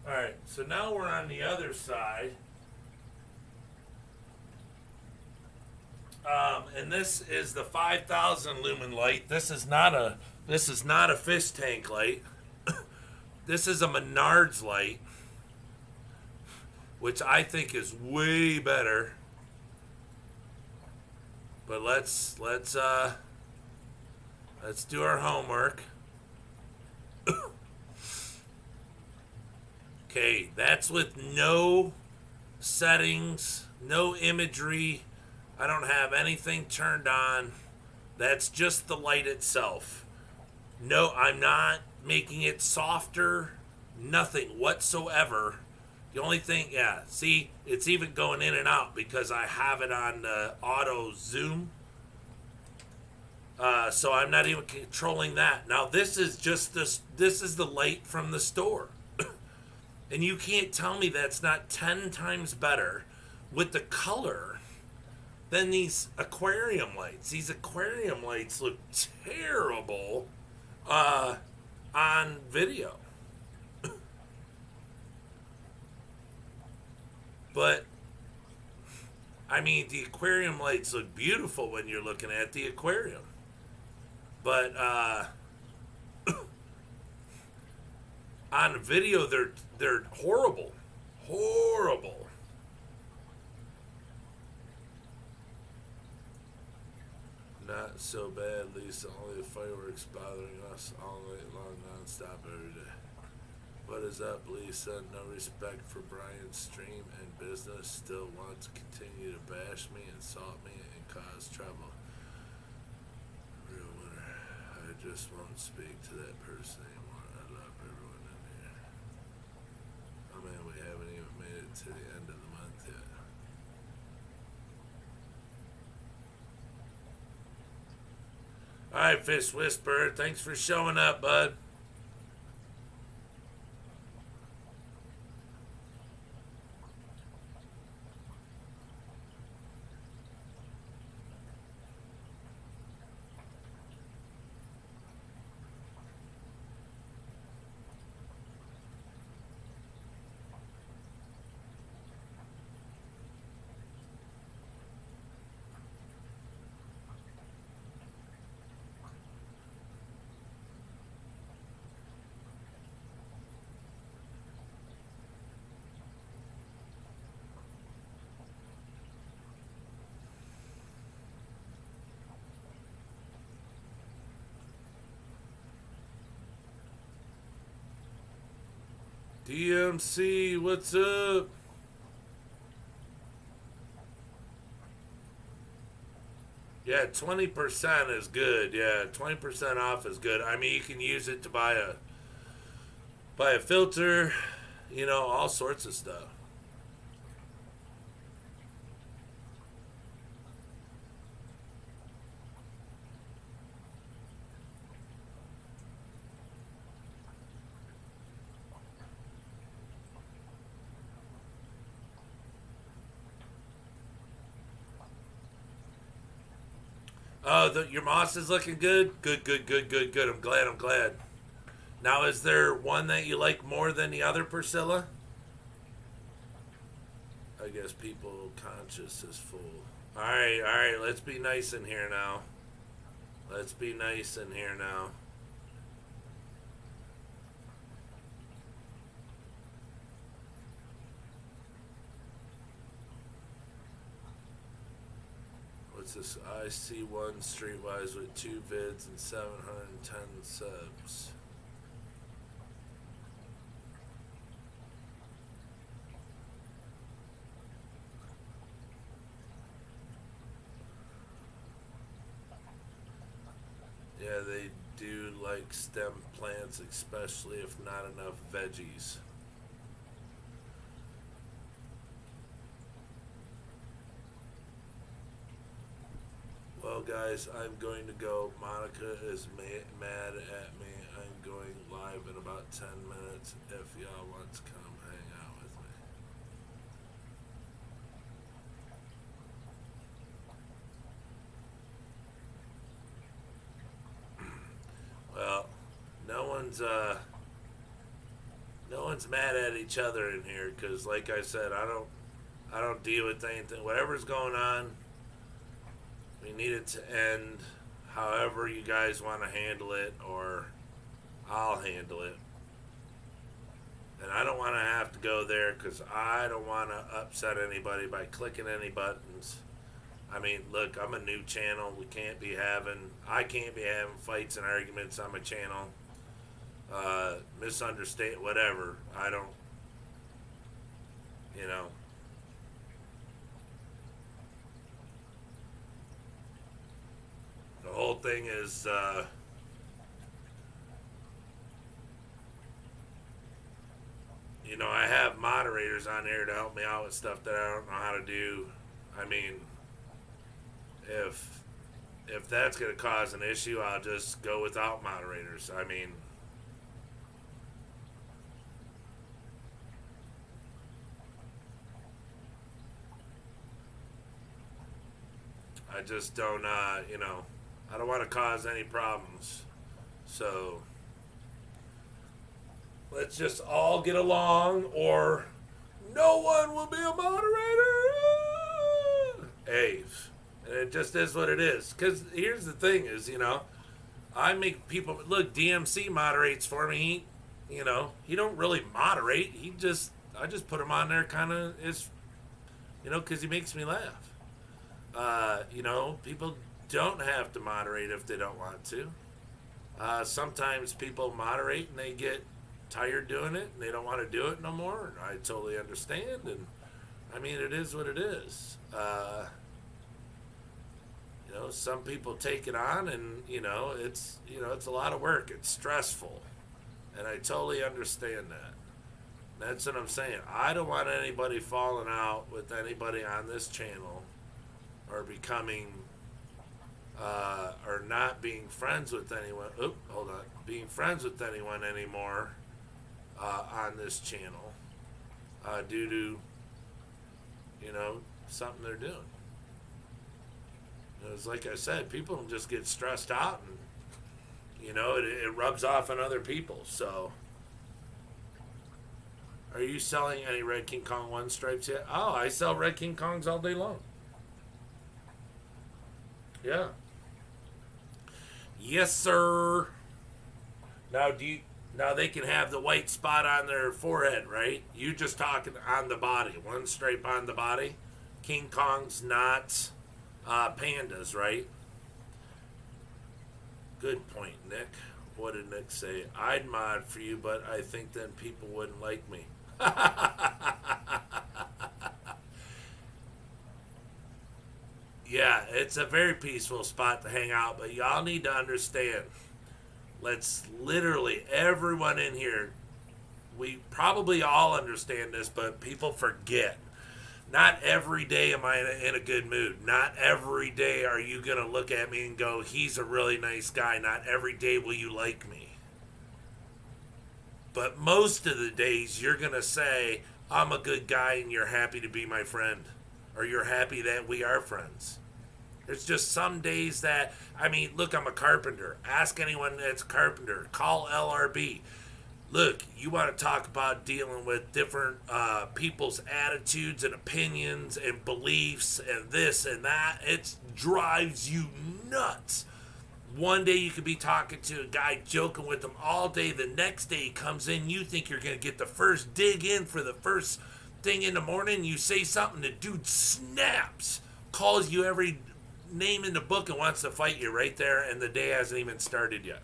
Alright, so now we're on the other side. And this is the 5,000 lumen light. This is not a fish tank light. This is a Menards light, which I think is way better. But let's do our homework. Okay, that's with no settings, no imagery. I don't have anything turned on. That's just the light itself. No, I'm not making it softer. Nothing whatsoever. The only thing, yeah, see, it's even going in and out because I have it on auto zoom. So I'm not even controlling that. Now this is just this is the light from the store. And you can't tell me that's not 10 times better with the color than these aquarium lights. These aquarium lights look terrible on video. But, I mean, the aquarium lights look beautiful when you're looking at the aquarium. But, on video, they're horrible. Horrible. Not so bad, Lisa. Only the fireworks bothering us all night long, non-stop every day. What is up, Lisa? No respect for Brian's stream and business. Still wants to continue to bash me, insult me, and cause trouble. Real winner. I just won't speak to that person anymore. I love everyone in here. Oh man, we haven't even made it to the end of the month yet. Alright, Fish Whisperer, thanks for showing up, bud. DMC, what's up? Yeah, 20% is good. Yeah, 20% off is good. I mean, you can use it to buy a filter, you know, all sorts of stuff. Oh, your moss is looking good? Good. I'm glad. Now, is there one that you like more than the other, Priscilla? I guess people conscious is full. Alright, let's be nice in here now. Let's be nice in here now. This I see one streetwise with 2 vids and 710 subs. Yeah, they do like stem plants, especially if not enough veggies. Well, guys, I'm going to go. Monica is mad at me. I'm going live in about 10 minutes if y'all want to come hang out with me. Well, no one's mad at each other in here because, like I said, I don't deal with anything. Whatever's going on, we need it to end. However you guys want to handle it, or I'll handle it. And I don't want to have to go there because I don't want to upset anybody by clicking any buttons. I mean, look, I'm a new channel. I can't be having fights and arguments on my channel. Misunderstand, whatever. I don't, you know. The whole thing is, you know, I have moderators on here to help me out with stuff that I don't know how to do. I mean, if that's going to cause an issue, I'll just go without moderators. I mean, I just don't, you know, I don't want to cause any problems. So let's just all get along, or no one will be a moderator. Hey, and it just is what it is. Because here's the thing is, you know, I make people, look, DMC moderates for me. You know, he don't really moderate. I just put him on there kind of, is, you know, because he makes me laugh. You know, people don't have to moderate if they don't want to. Sometimes people moderate and they get tired doing it and they don't want to do it no more. I totally understand, and I mean, it is what it is. You know, some people take it on, and you know, it's a lot of work. It's stressful, and I totally understand that. That's what I'm saying. I don't want anybody falling out with anybody on this channel, or becoming, or not being friends with anyone. Being friends with anyone anymore on this channel due to, you know, something they're doing. It's like I said, people just get stressed out, and you know, it rubs off on other people. So, are you selling any Red King Kong 1 stripes yet? Oh, I sell Red King Kongs all day long. Yeah. Yes, sir. Now they can have the white spot on their forehead, right? You just talking on the body, one stripe on the body. King Kong's not pandas, right? Good point, Nick. What did Nick say? I'd mod for you, but I think then people wouldn't like me. Yeah, it's a very peaceful spot to hang out, but y'all need to understand. Let's literally, everyone in here, we probably all understand this, but people forget. Not every day am I in a good mood. Not every day are you going to look at me and go, he's a really nice guy. Not every day will you like me. But most of the days you're going to say, I'm a good guy and you're happy to be my friend. Or you're happy that we are friends. There's just some days that, I mean, look, I'm a carpenter. Ask anyone that's a carpenter. Call LRB. Look, you want to talk about dealing with different people's attitudes and opinions and beliefs and this and that. It drives you nuts. One day you could be talking to a guy, joking with him all day. The next day he comes in, you think you're going to get the first dig in for the first thing in the morning. You say something, the dude snaps, calls you every name in the book and wants to fight you right there, and the day hasn't even started yet.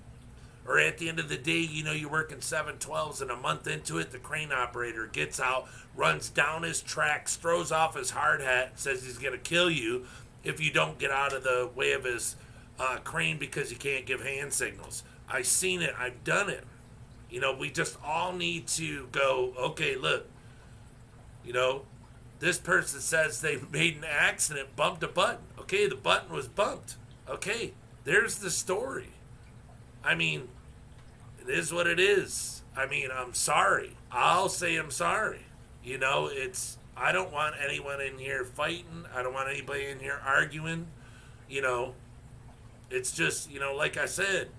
Or at the end of the day, you know, you're working 7/12s, and a month into it, the crane operator gets out, runs down his tracks, throws off his hard hat, says he's going to kill you if you don't get out of the way of his crane because you can't give hand signals. I've seen it. I've done it. You know, we just all need to go, okay, look, you know, this person says they made an accident, bumped a button. Okay, the button was bumped. Okay, there's the story. I mean, it is what it is. I mean, I'm sorry. I'll say I'm sorry. You know, I don't want anyone in here fighting. I don't want anybody in here arguing. You know, it's just, you know, like I said,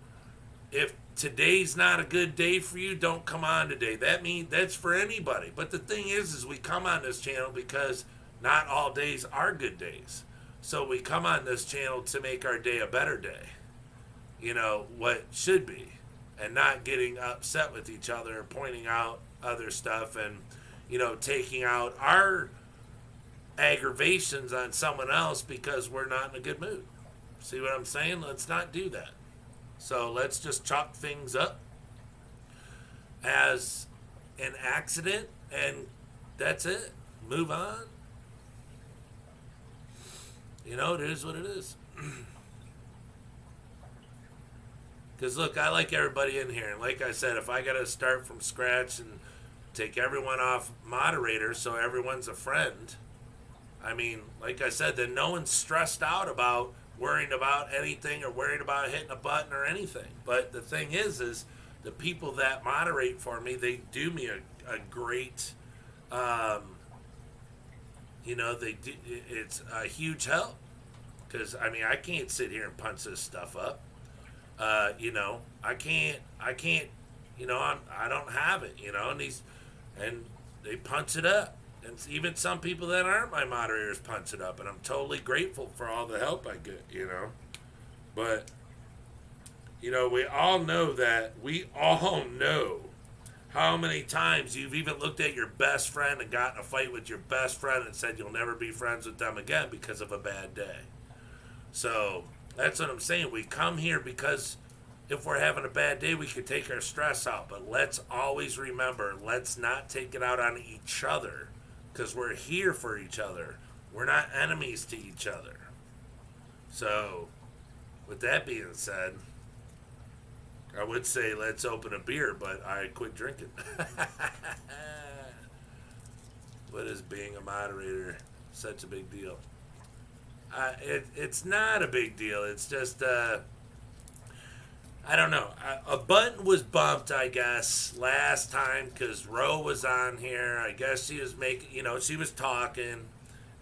if today's not a good day for you, don't come on today. That's for anybody. But the thing is we come on this channel because not all days are good days. So we come on this channel to make our day a better day. You know, what should be. And not getting upset with each other and pointing out other stuff and, you know, taking out our aggravations on someone else because we're not in a good mood. See what I'm saying? Let's not do that. So let's just chalk things up as an accident and that's it. Move on. You know, it is what it is. Because, look, I like everybody in here. And like I said, if I got to start from scratch and take everyone off moderator so everyone's a friend, I mean, like I said, then no one's stressed out about worrying about anything or worried about hitting a button or anything. But the thing is the people that moderate for me, they do me a great, you know, they do, it's a huge help. Because, I mean, I can't sit here and punch this stuff up. You know, I can't, you know, I don't have it, you know, and they punch it up. And even some people that aren't my moderators punch it up. And I'm totally grateful for all the help I get, you know. But, you know, we all know how many times you've even looked at your best friend and got in a fight with your best friend and said you'll never be friends with them again because of a bad day. So that's what I'm saying. We come here because if we're having a bad day, we can take our stress out. But let's always remember, let's not take it out on each other because we're here for each other. We're not enemies to each other. So with that being said, I would say let's open a beer, but I quit drinking. What is being a moderator such a big deal? It's not a big deal. It's just, I don't know. A button was bumped, I guess, last time because Ro was on here. I guess she was making, you know, she was talking.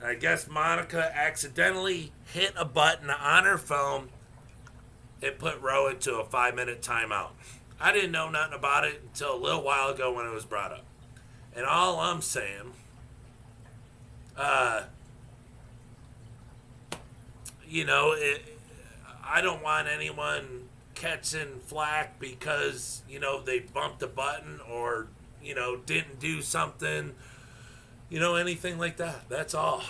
And I guess Monica accidentally hit a button on her phone. It put Ro into a 5-minute timeout. I didn't know nothing about it until a little while ago when it was brought up. And all I'm saying, you know, I don't want anyone catching flack because, you know, they bumped a button or, you know, didn't do something, you know, anything like that. That's all.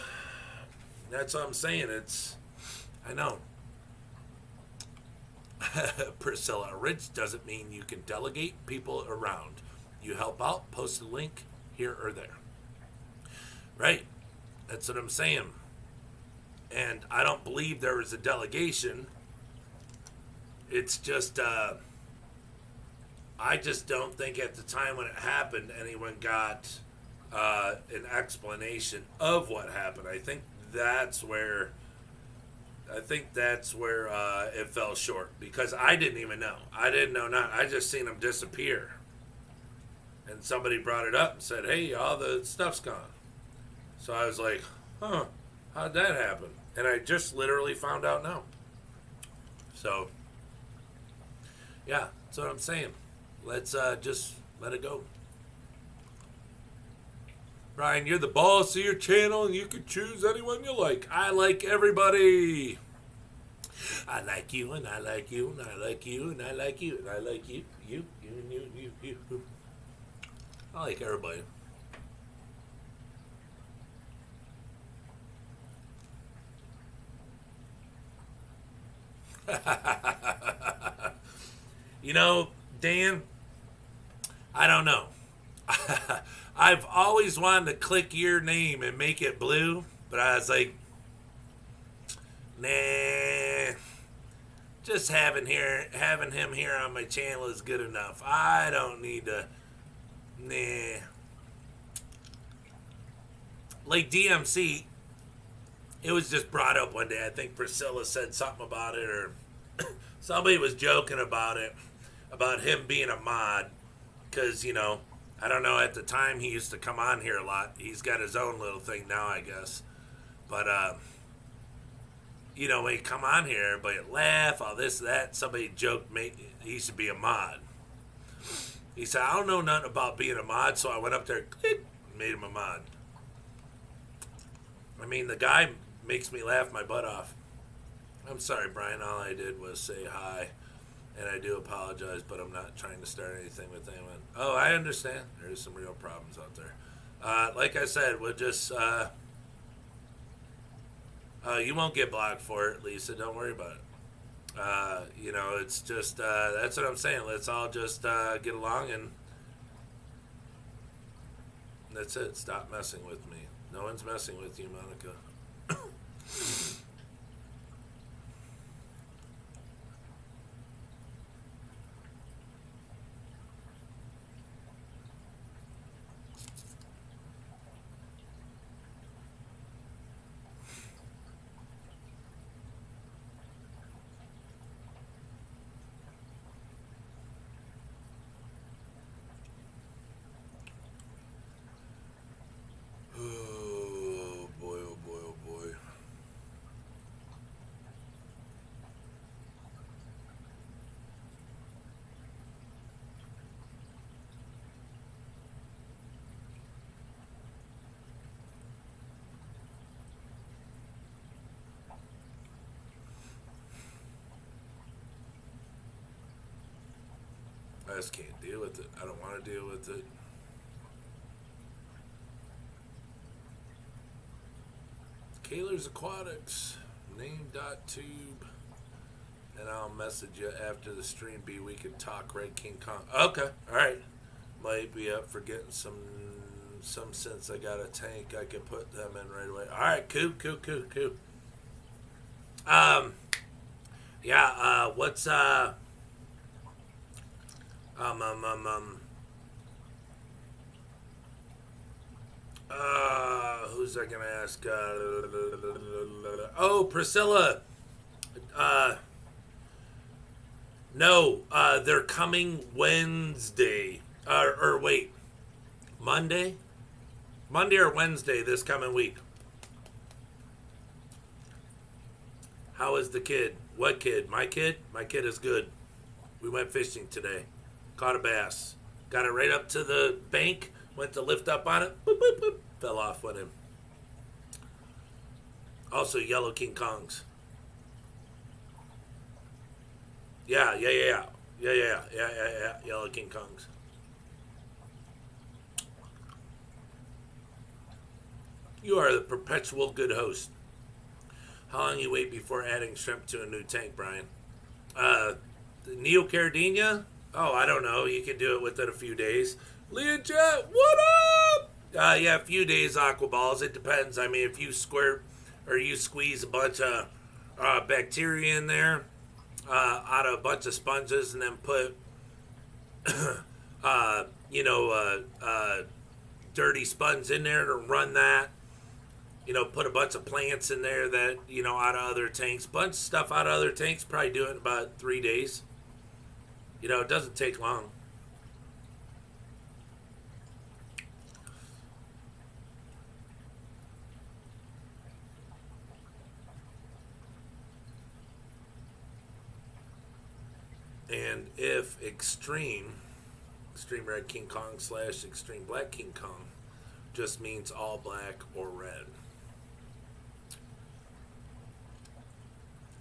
That's what I'm saying. I know. Priscilla, rich doesn't mean you can delegate people around. You help out, post a link here or there. Right? That's what I'm saying. And I don't believe there was a delegation. It's just, I just don't think at the time when it happened, anyone got an explanation of what happened. I think that's where it fell short because I didn't even know. I didn't know not. I just seen him disappear. And somebody brought it up and said, hey, all the stuff's gone. So I was like, huh, how'd that happen? And I just literally found out now. So, yeah, that's what I'm saying. Let's just let it go. Brian, you're the boss of your channel and you can choose anyone you like. I like everybody. I like you and I like you and I like you and I like you and I like you. You and you. I like everybody. You know, Dan, I don't know. I've always wanted to click your name and make it blue, but I was like, nah, just having him here on my channel is good enough. I don't need to, nah. Like DMC, it was just brought up one day. I think Priscilla said something about it, or somebody was joking about it, about him being a mod, because, you know, I don't know, at the time he used to come on here a lot. He's got his own little thing now, I guess. But, you know, when he come on here, everybody laugh, all this, that. Somebody joked he should be a mod. He said, I don't know nothing about being a mod, so I went up there, click, and made him a mod. I mean, the guy makes me laugh my butt off. I'm sorry, Brian. All I did was say hi, and I do apologize, but I'm not trying to start anything with anyone. Oh, I understand. There's some real problems out there. Like I said, we'll just... you won't get blocked for it, Lisa. Don't worry about it. You know, it's just... that's what I'm saying. Let's all just get along, and that's it. Stop messing with me. No one's messing with you, Monica. I just can't deal with it. I don't want to deal with it. Kaler's Aquatics, name.tube, and I'll message you after the stream. We can talk Red King Kong. Okay, all right. Might be up for getting some since I got a tank. I could put them in right away. All right, cool. Yeah. What's who's I gonna ask? Oh, Priscilla. No, they're coming Wednesday. Or wait, Monday? Monday or Wednesday this coming week. How is the kid? What kid? My kid? My kid is good. We went fishing today. Caught a bass. Got it right up to the bank. Went to lift up on it. Boop, boop, boop. Fell off with him. Also, yellow King Kongs. Yeah. Yellow King Kongs. You are the perpetual good host. How long you wait before adding shrimp to a new tank, Brian? Neocaridina? Oh, I don't know. You can do it within a few days. Learjet, what up? Yeah, a few days, aqua balls. It depends. I mean, if you squirt or you squeeze a bunch of bacteria in there out of a bunch of sponges and then put, dirty sponge in there to run that. You know, put a bunch of plants in there that, out of other tanks. Bunch of stuff out of other tanks. Probably do it in about 3 days. It doesn't take long. And if Extreme Red King Kong / Extreme Black King Kong just means all black or red.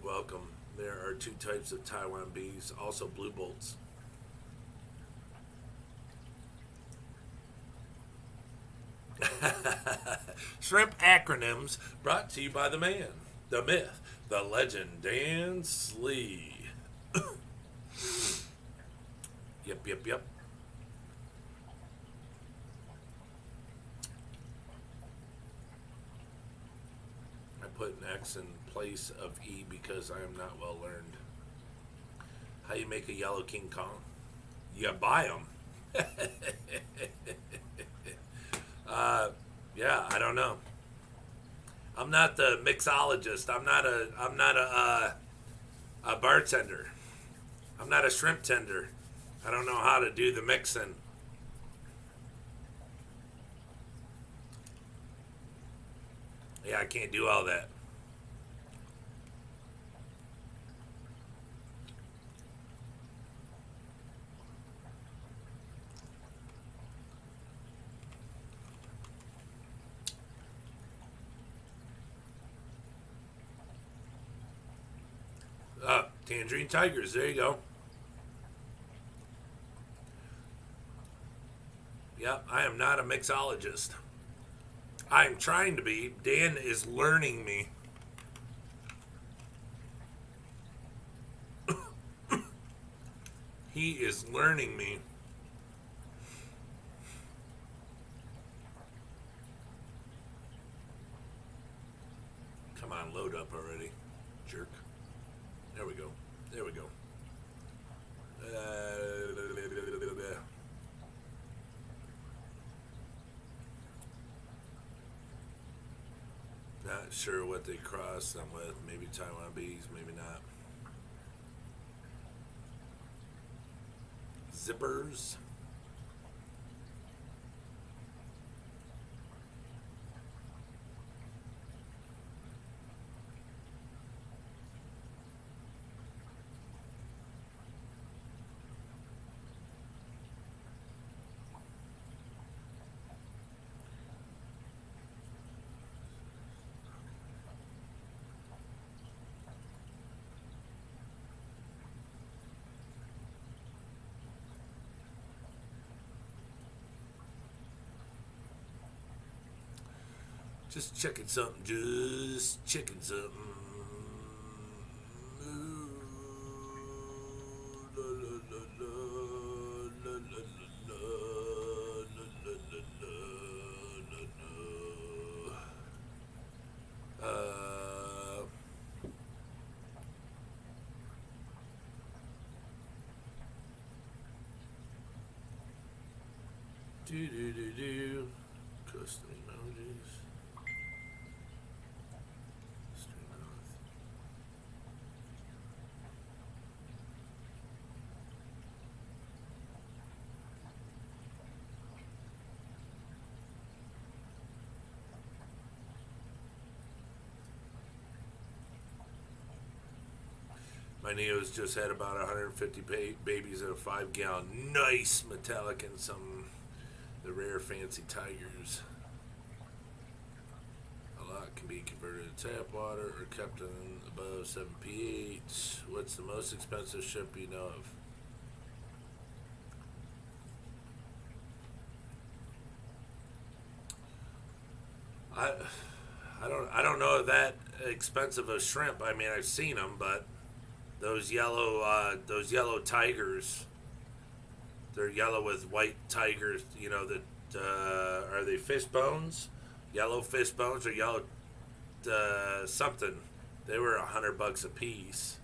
Welcome. There are 2 types of Taiwan bees, also blue bolts. Shrimp acronyms brought to you by the man, the myth, the legend, Dan Slee. Yep. I put an X in place of E because I am not well learned. How you make a yellow King Kong? You buy them. Yeah, I don't know. I'm not the mixologist. I'm not a bartender. I'm not a shrimp tender. I don't know how to do the mixing. Yeah, I can't do all that. Tangerine Tigers, there you go. Yep, I am not a mixologist. I'm trying to be. Dan is learning me. He is learning me. Come on, load up already, jerk. There we go. There we go. Not sure what they crossed them with. Maybe Taiwan bees, maybe not. Zippers. Just checking something, just checking something. Custom emojis. My Neo's just had about 150 babies in a 5-gallon. Nice metallic and some the rare fancy tigers. A lot can be converted to tap water or kept in above 7 pH. What's the most expensive shrimp you know of? I don't know that expensive a shrimp. I mean, I've seen them, but those yellow tigers, they're yellow with white tigers. You know that are they fishbones? Yellow fishbones or yellow something? They were $100 a piece.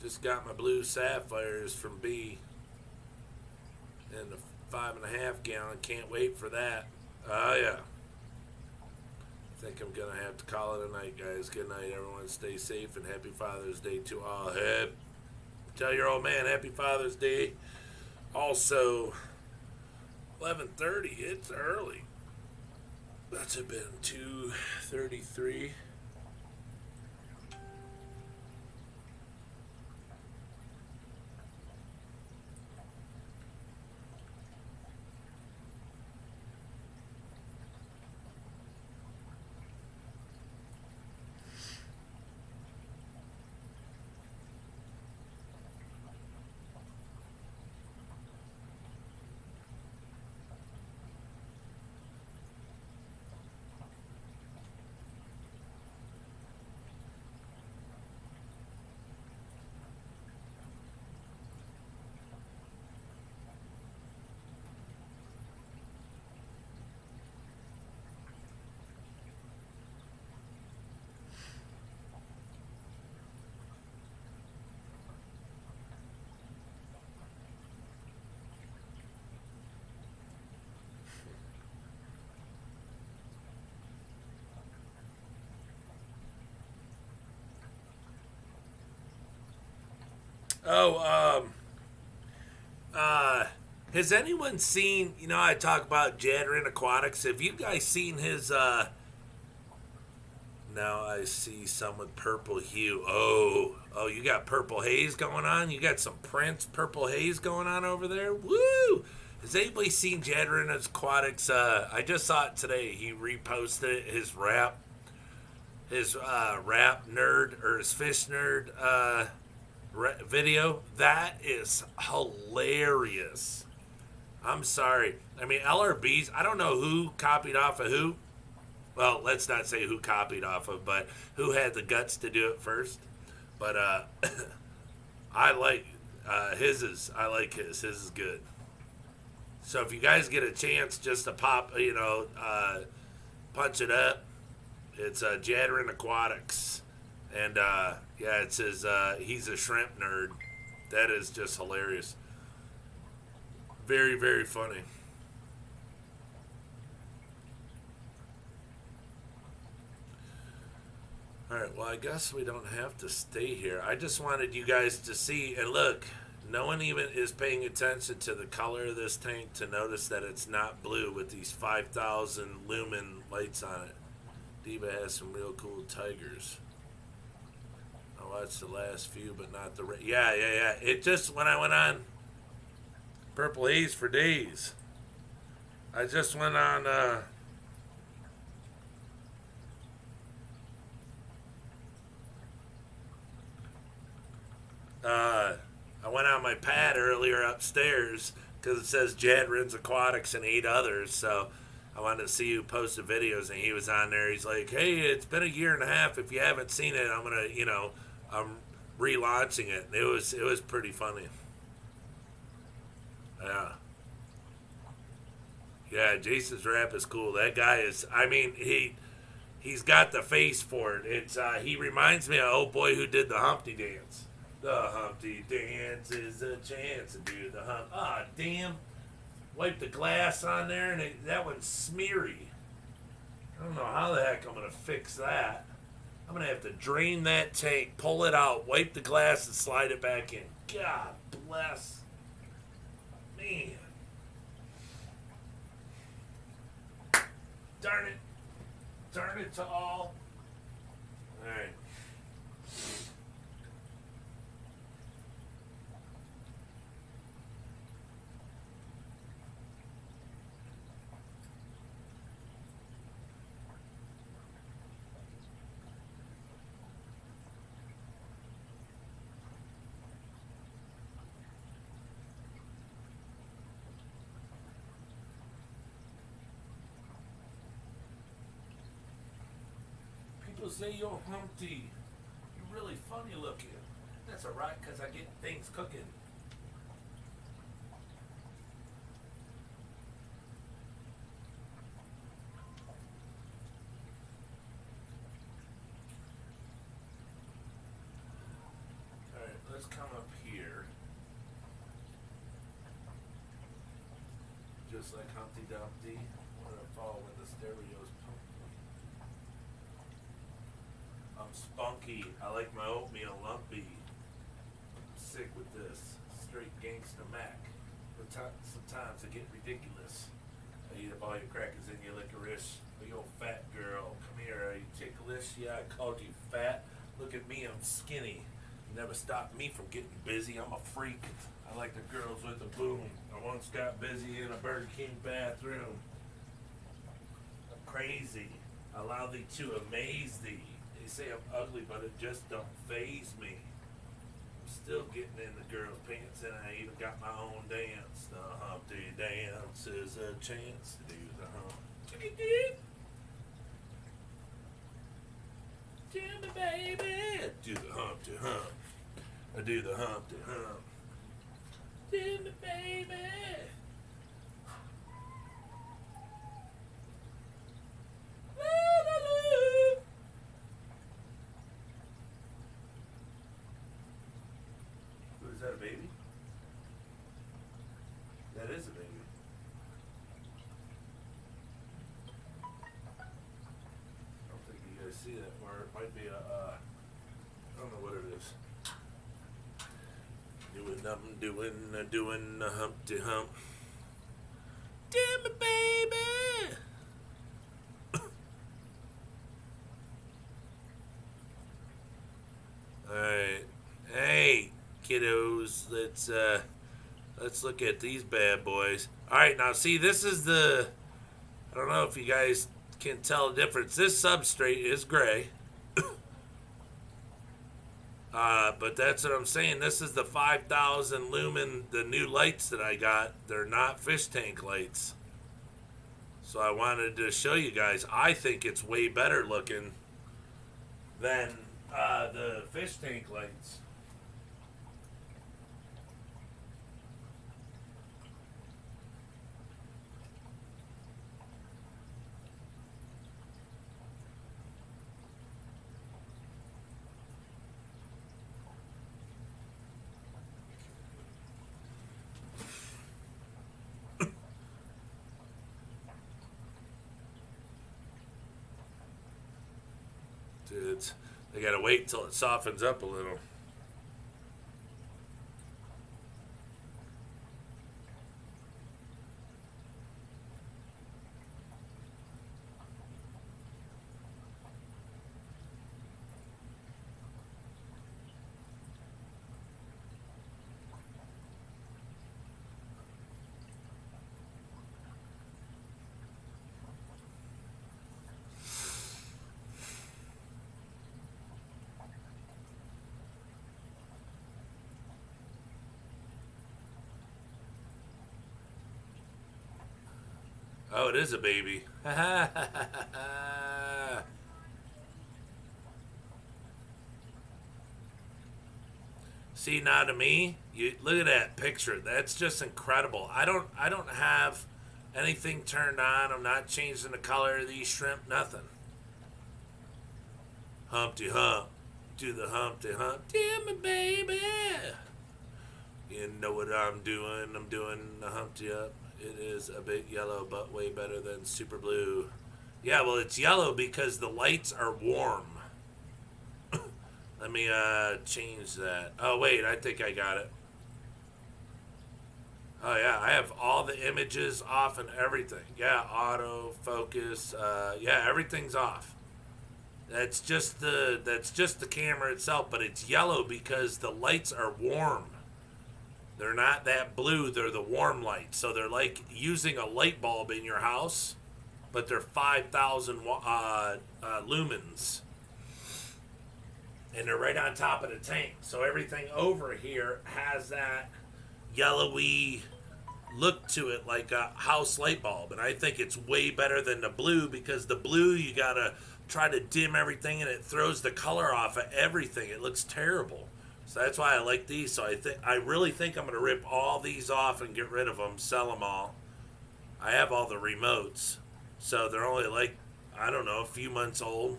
Just got my blue sapphires from B in the 5.5 gallon. Can't wait for that. Oh yeah. I think I'm gonna have to call it a night, guys. Good night, everyone. Stay safe and happy Father's Day to all. Tell your old man happy Father's Day. Also, 11:30. It's early. That's been 2:33. Oh, has anyone seen, I talk about Jade Aquatics. Have you guys seen his Now I see some with purple hue. Oh, you got purple haze going on? You got some Prince purple haze going on over there? Woo! Has anybody seen Jadrina's Aquatics? I just saw it today. He reposted his rap nerd, or his fish nerd video. That is hilarious. I'm sorry. I mean, LRBs, I don't know who copied off of who. Well, let's not say who copied off of, but who had the guts to do it first. But I like his. I like his. His is good. So if you guys get a chance just to pop, punch it up, it's Jadrin Aquatics. And yeah, it says he's a shrimp nerd. That is just hilarious. Very, very funny. Alright, well, I guess we don't have to stay here. I just wanted you guys to see, and look, no one even is paying attention to the color of this tank to notice that it's not blue with these 5,000 lumen lights on it. Diva has some real cool tigers. I watched the last few, but not the... Yeah. It just, when I went on Purple Haze for days, I just went on... I went on my pad earlier upstairs because it says Jadrin's Aquatics and 8 others, so I wanted to see who posted videos, and he was on there. He's like, hey, it's been a year and a half. If you haven't seen it, I'm going to, I'm relaunching it. And it was pretty funny. Yeah, Jason's rap is cool. That guy is, I mean, he's got the face for it. It's he reminds me of old boy who did the Humpty dance. The Humpty dance is a chance to do the hump. Ah, damn. Wipe the glass on there, and that one's smeary. I don't know how the heck I'm going to fix that. I'm going to have to drain that tank, pull it out, wipe the glass, and slide it back in. God bless. Man. Darn it. Darn it to all. All right. People say you're Humpty. You're really funny looking. That's alright, because I get things cooking. Alright, let's come up here. Just like Humpty Dumpty. I'm going to fall when the stereo's pumped. I'm spunky. I like my oatmeal lumpy. I'm sick with this. Straight gangsta Mac. But sometimes I get ridiculous. I eat up all your crackers and your licorice. Oh, you old fat girl. Come here. Are you ticklish? Yeah, I called you fat. Look at me. I'm skinny. You never stopped me from getting busy. I'm a freak. I like the girls with the boom. I once got busy in a Burger King bathroom. I'm crazy. Allow thee to amaze thee. They say I'm ugly, but it just don't faze me. I'm still getting in the girls' pants, and I even got my own dance. The Humpty dance is a chance to do the hump. Jimmy baby, do the Humpty hump. I do the Humpty hump. Jimmy baby. Is that a baby? That is a baby. I don't think you guys see that, or it might be a, I don't know what it is. Doing the Humpty hump. Damn it, baby! kiddos. Let's look at these bad boys. All right, now see, this is the. I don't know if you guys can tell the difference. This substrate is gray. But that's what I'm saying. This is the 5,000 lumen, the new lights that I got. They're not fish tank lights. So I wanted to show you guys. I think it's way better looking than the fish tank lights. I gotta wait till it softens up a little. Oh, it is a baby. See, now to me, you look at that picture. That's just incredible. I don't have anything turned on. I'm not changing the color of these shrimp. Nothing. Humpty hump, do the Humpty Hump. Damn it, baby. You know what I'm doing? I'm doing the Humpty Up. It is a bit yellow, but way better than super blue. Yeah, well, it's yellow because the lights are warm. Let me change that. Oh, wait, I think I got it. Oh, yeah, I have all the images off and everything. Yeah, auto, focus. Yeah, everything's off. That's just the camera itself, but it's yellow because the lights are warm. They're not that blue, they're the warm lights. So they're like using a light bulb in your house, but they're 5,000 lumens. And they're right on top of the tank. So everything over here has that yellowy look to it like a house light bulb. And I think it's way better than the blue because the blue, you gotta try to dim everything and it throws the color off of everything. It looks terrible. So that's why I like these. So I really think I'm going to rip all these off and get rid of them, sell them all. I have all the remotes. So they're only like, I don't know, a few months old.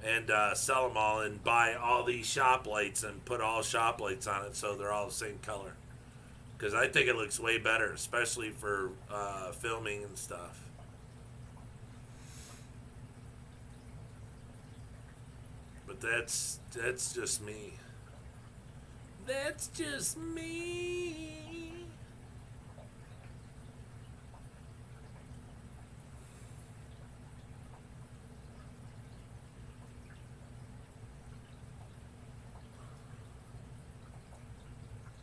And sell them all and buy all these shop lights and put all shop lights on it so they're all the same color. Because I think it looks way better, especially for filming and stuff. But that's just me. That's just me.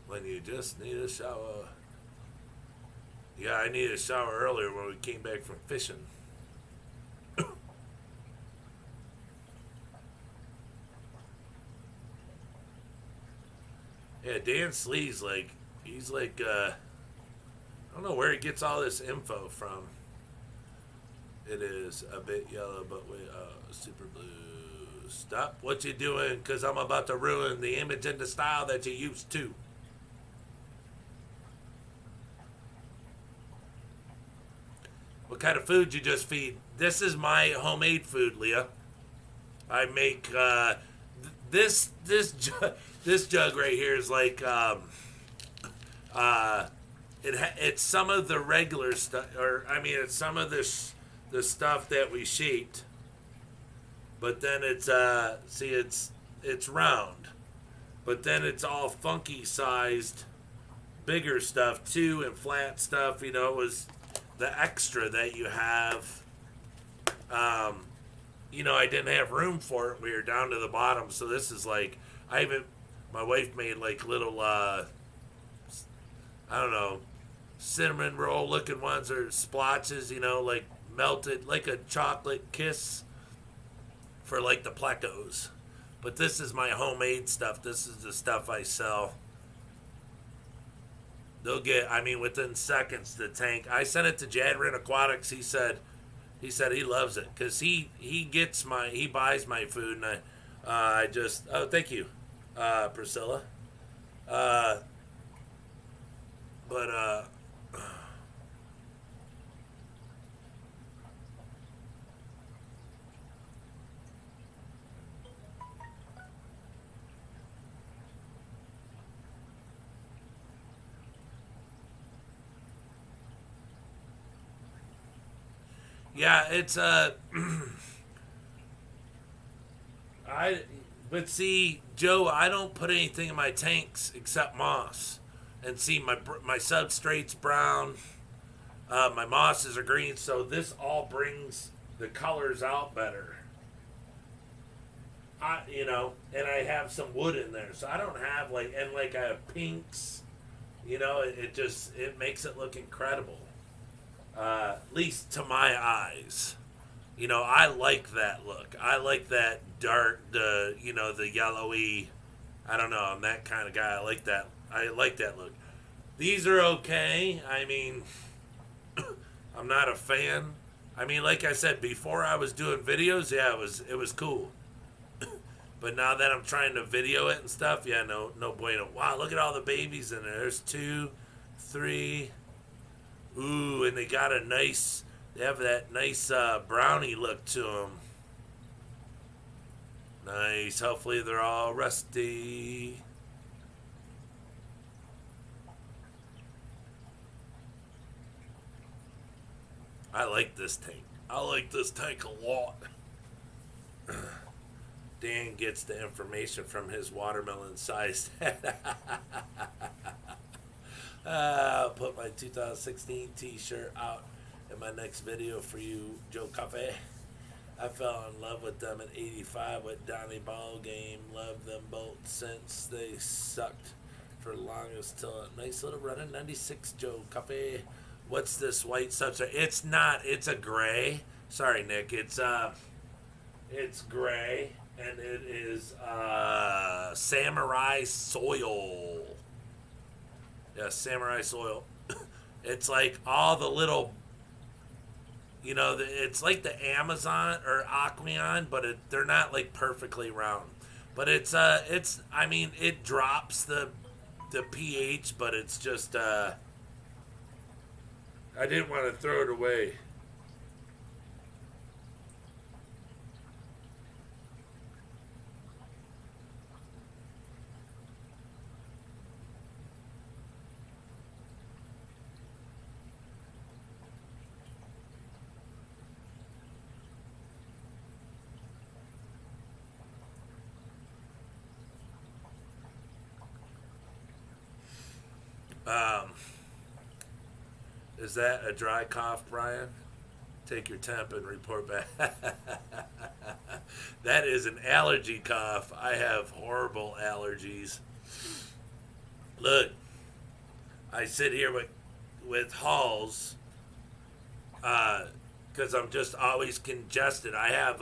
When you just need a shower. Yeah, I needed a shower earlier when we came back from fishing. Yeah, Dan Slee's he's I don't know where he gets all this info from. It is a bit yellow, but wait, super blue. Stop what you're doing, because I'm about to ruin the image and the style that you used to. What kind of food you just feed? This is my homemade food, Leah. I make this jug right here is like it's some of the regular stuff, or I mean it's some of the stuff that we shaped, but then it's see it's round, but then it's all funky sized bigger stuff too, and flat stuff, you know. It was the extra that you have. You know, I didn't have room for it. We were down to the bottom, so this is like, I haven't My wife made like little, I don't know, cinnamon roll looking ones or splotches, you know, like melted, like a chocolate kiss for like the plecos. But this is my homemade stuff. This is the stuff I sell. They'll get, I mean, within seconds, the tank. I sent it to Jade Aquatics. He said he loves it because he buys my food, and I just, oh, thank you, Priscilla. But yeah, it's but see, Joe, I don't put anything in my tanks except moss. And see, my substrate's brown, my mosses are green, so this all brings the colors out better. And I have some wood in there, so I don't have I have pinks. It makes it look incredible. At least to my eyes. I like that look. I like that dark, the yellowy. I don't know. I'm that kind of guy. I like that. I like that look. These are okay. I mean, I'm not a fan. I mean, like I said, before I was doing videos, yeah, it was cool. But now that I'm trying to video it and stuff, yeah, no bueno. Wow, look at all the babies in there. There's 2, 3. Ooh, and they have that nice brownie look to them. Nice. Hopefully they're all rusty. I like this tank. I like this tank a lot. Dan gets the information from his watermelon-sized head. I'll put my 2016 t-shirt out in my next video for you, Joe Cafe. I fell in love with them at 85 with Donnie Ball game. Loved them both since they sucked for the longest till a nice little run in 96, Joe Cafe. What's this white substrate? It's not. It's a gray. Sorry, Nick. It's gray, and it is samurai soil. Yeah, samurai soil. It's like all the little, it's like the Amazon or Aqueon, but they're not like perfectly round. But I mean, it drops the pH, but it's just, I didn't want to throw it away. Is that a dry cough, Brian? Take your temp and report back. That is an allergy cough. I have horrible allergies. Look, I sit here with Halls because I'm just always congested. I have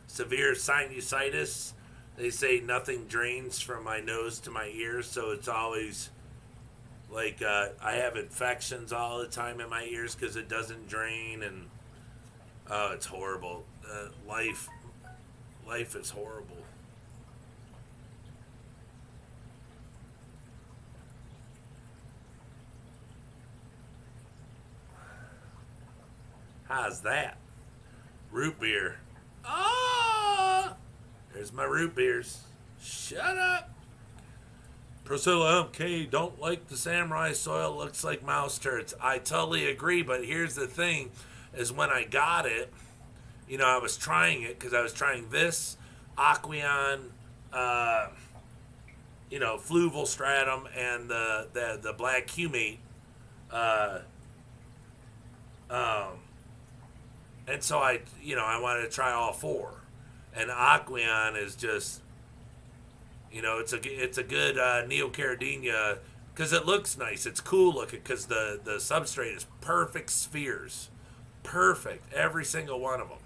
severe sinusitis. They say nothing drains from my nose to my ears, so it's always like I have infections all the time in my ears because it doesn't drain, and oh, it's horrible. Life is horrible. How's that? Root beer. Ah! There's my root beers. Shut up. Priscilla MK, don't like the samurai soil. Looks like mouse turds. I totally agree, but here's the thing, is when I got it, I was trying it because I was trying this, Aqueon, Fluval Stratum, and the Black Humate. And so I wanted to try all 4. And Aqueon is just, You know, it's a good Neocaridina because it looks nice. It's cool looking because the substrate is perfect spheres, perfect every single one of them.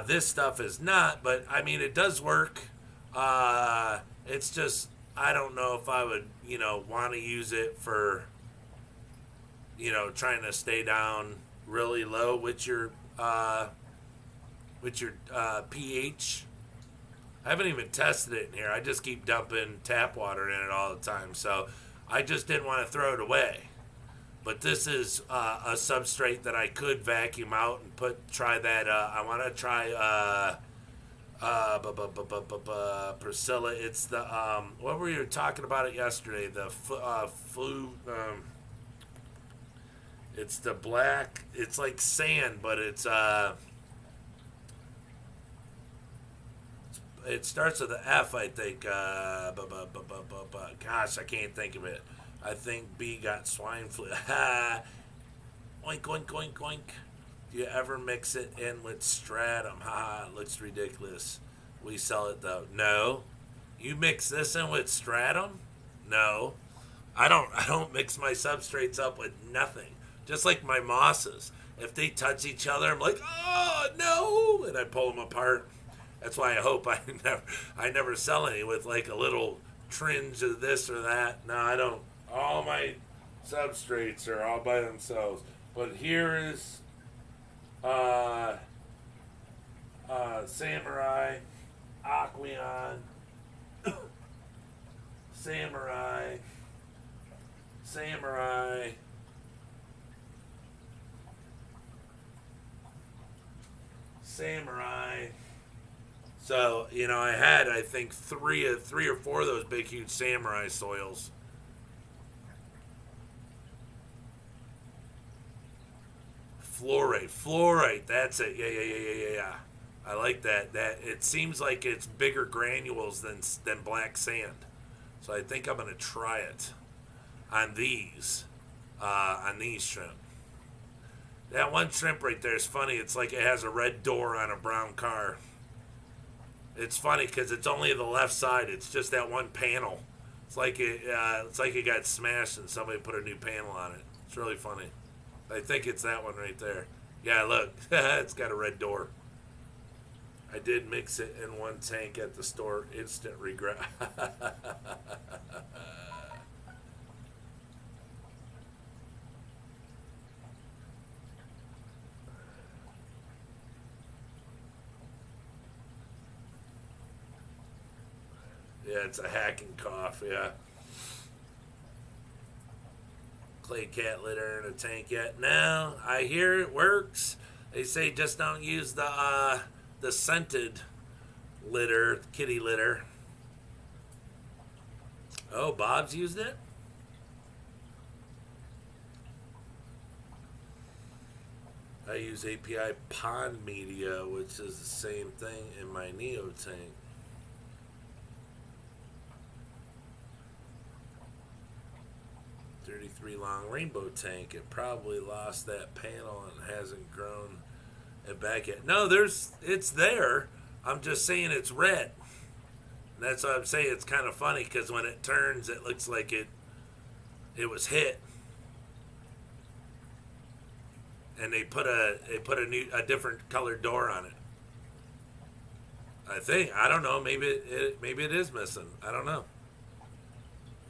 This stuff is not, but I mean it does work. It's just I don't know if I would want to use it for trying to stay down really low with your pH. I haven't even tested it in here. I just keep dumping tap water in it all the time. So I just didn't want to throw it away. But this is a substrate that I could vacuum out and try that. I want to try Priscilla. It's the what were you talking about it yesterday? The flu. It's the black. It's like sand, but it's it starts with an F, I think. Gosh, I can't think of it. I think B got swine flu. Oink, oink, oink, oink. Do you ever mix it in with stratum? Ha, it looks ridiculous. We sell it though. No. You mix this in with stratum? No. I don't mix my substrates up with nothing. Just like my mosses. If they touch each other, I'm like, oh no, and I pull them apart. That's why I hope I never sell any with like a little tringe of this or that. No, I don't. All my substrates are all by themselves. But here is Samurai, Aqueon, Samurai, Samurai, Samurai. So, I had, I think, three or four of those big, huge Samurai soils. Fluorite, that's it. Yeah. I like that. That it seems like it's bigger granules than black sand. So I think I'm gonna try it on these shrimp. That one shrimp right there is funny. It's like it has a red door on a brown car. It's funny because it's only the left side. It's just that one panel. It's like it got smashed and somebody put a new panel on it. It's really funny. I think it's that one right there. Yeah, look. It's got a red door. I did mix it in one tank at the store. Instant regret. Yeah, it's a hacking cough, yeah. Clay cat litter in a tank yet? No, I hear it works. They say just don't use the scented litter, kitty litter. Oh, Bob's used it? I use API pond media, which is the same thing in my Neo tank. Long rainbow tank. It probably lost that panel and hasn't grown it back yet. No, it's there. I'm just saying it's red. And that's what I'm saying. It's kind of funny because when it turns, it looks like it was hit. And they put a different colored door on it. I think. I don't know. Maybe it is missing. I don't know.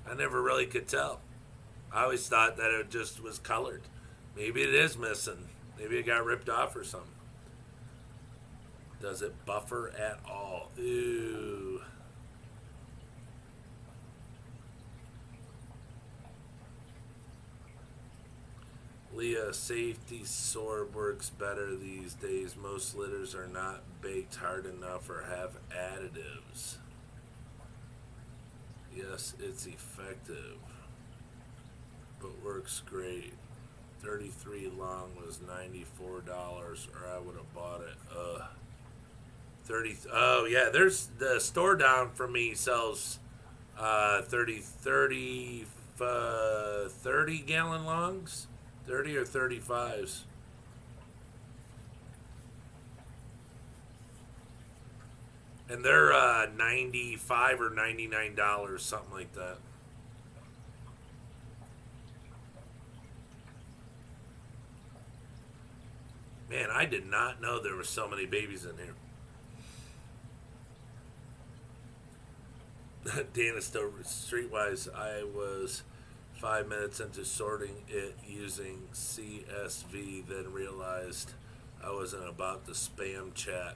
I never really could tell. I always thought that it just was colored. Maybe it is missing. Maybe it got ripped off or something. Does it buffer at all? Ooh. Leah, safety sorb works better these days. Most litters are not baked hard enough or have additives. Yes, it's effective. But works great. 33 long was $94, or I would have bought it. 30. Oh yeah, there's the store down from me sells 30 gallon longs, 30 or 35s. And they're $95 or $99, something like that. Man, I did not know there were so many babies in here. Dana still streetwise. I was 5 minutes into sorting it using CSV, then realized I wasn't about to spam chat.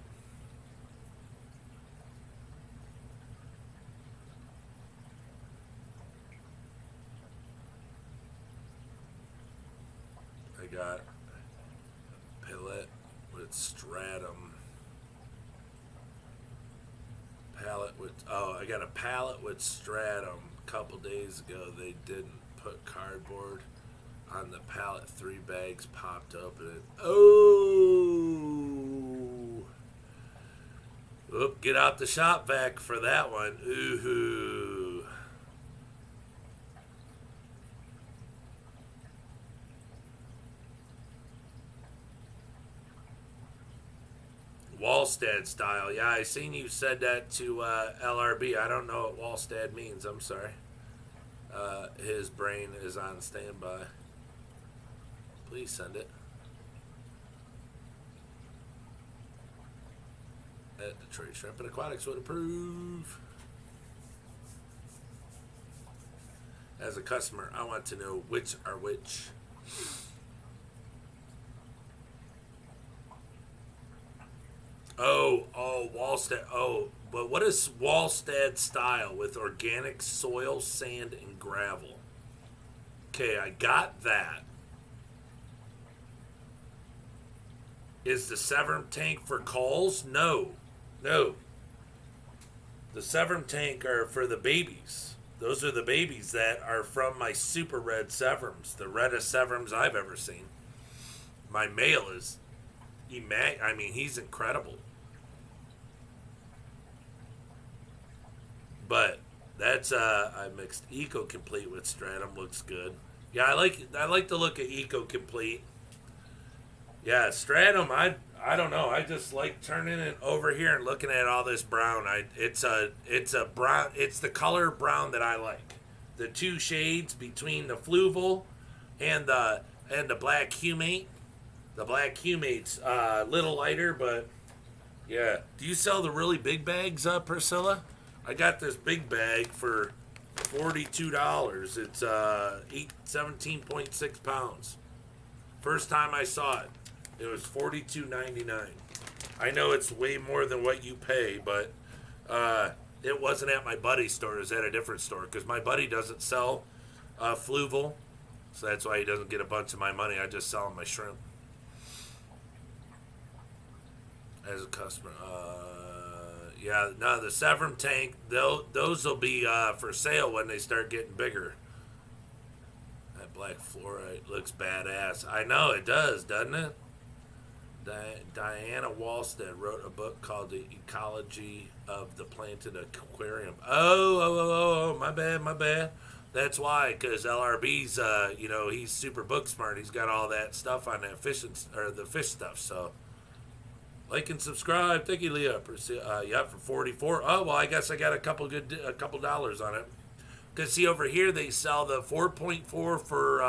I got a palette with stratum. I got a palette with stratum. A couple days ago, they didn't put cardboard on the pallet. 3 bags popped open. Oh! Oop, get out the shop vac for that one. Ooh-hoo. Wallstad style. Yeah, I seen you said that to LRB. I don't know what Wallstad means. I'm sorry. His brain is on standby. Please send it. At Detroit Shrimp and Aquatics would approve. As a customer, I want to know which are which. Oh, Wallstad. Oh, but what is Wallstad style with organic soil, sand, and gravel? Okay, I got that. Is the Severn tank for calls? No. The Severn tank are for the babies. Those are the babies that are from my super red Severns, the reddest Severns I've ever seen. My male is, he's incredible. But that's I mixed Eco Complete with Stratum. Looks good. Yeah, I like the look of Eco Complete. Yeah, Stratum. I don't know. I just like turning it over here and looking at all this brown. It's a brown. It's the color brown that I like. The 2 shades between the fluval and the black humate. The black humate's a little lighter, but yeah. Do you sell the really big bags, Priscilla? I got this big bag for $42. It's 17.6 pounds. First time I saw it, it was $42.99. I know it's way more than what you pay, but it wasn't at my buddy's store. It was at a different store because my buddy doesn't sell fluval, so that's why he doesn't get a bunch of my money. I just sell him my shrimp as a customer. Yeah, no, the Severn tank, those will be for sale when they start getting bigger. That black fluorite looks badass. I know it does, doesn't it? Diana Wallstead wrote a book called The Ecology of the Planted Aquarium. Oh, my bad. That's why, because LRB's, he's super book smart. He's got all that stuff on that the fish stuff, so. Like and subscribe. Thank you, Leah. For 44. Oh, well, I guess I got a couple dollars on it. Because, see, over here they sell the 4.4 for,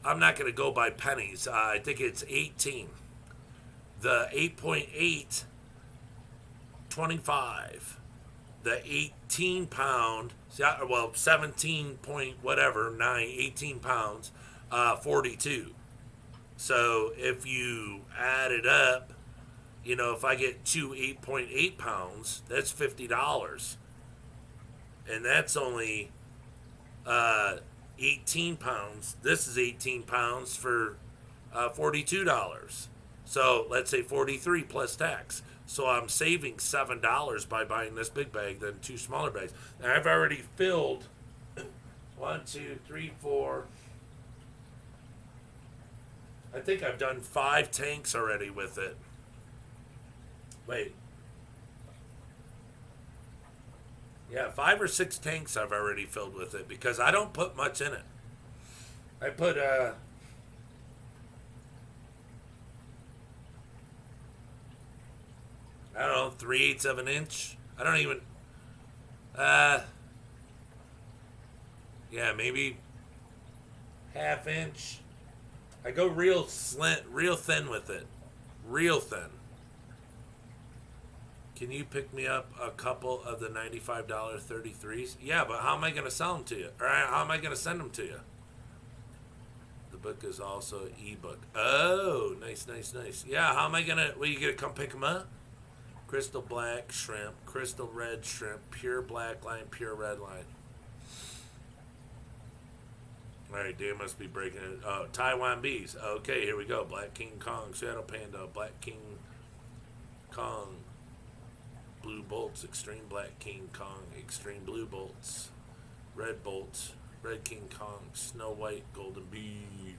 I'm not going to go by pennies. I think it's 18. The 8.8, 25. The 18 pound, 17 point whatever, 18 pounds, 42. So if you add it up, if I get 2 8.8 pounds, that's $50. And that's only 18 pounds. This is 18 pounds for $42. So let's say 43 plus tax. So I'm saving $7 by buying this big bag than 2 smaller bags. And I've already filled 1, 2, 3, 4. I think I've done 5 tanks already with it. Wait. Yeah, 5 or 6 tanks I've already filled with it because I don't put much in it. I put I don't know, 3/8 of an inch. I don't even. Yeah, maybe ½ inch. I go real slant, real thin with it. Real thin. Can you pick me up a couple of the $95 33s? Yeah, but how am I going to sell them to you? Or how am I going to send them to you? The book is also an ebook. Oh, nice, nice, nice. Yeah, how am I going to... Well, you going to come pick them up? Crystal black shrimp, crystal red shrimp, pure black line, pure red line. All right, Dan must be breaking it. Oh, Taiwan bees. Okay, here we go. Black King Kong, Shadow Panda, Black King Kong, Blue Bolts, Extreme Black King Kong, Extreme Blue Bolts, Red Bolts, Red King Kong, Snow White, Golden Bee,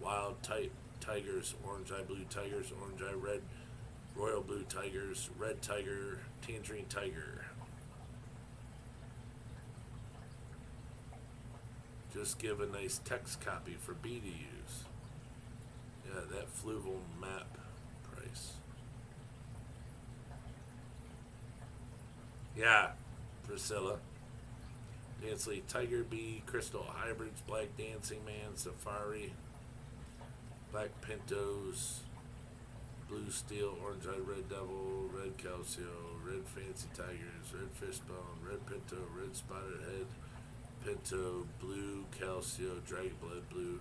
Wild Type Tigers, Orange Eye Blue Tigers, Orange Eye Red, Royal Blue Tigers, Red Tiger, Tangerine Tiger. Just give a nice text copy for B to use. Yeah, that fluval map price. Yeah, Priscilla. Nancy, Tiger Bee, Crystal Hybrids, Black Dancing Man, Safari, Black Pintos, Blue Steel, Orange Eye Red Devil, Red Calceo, Red Fancy Tigers, Red Fishbone, Red Pinto, Red Spotted Head, Pinto, Blue Calceo, Dragon Blood Blue.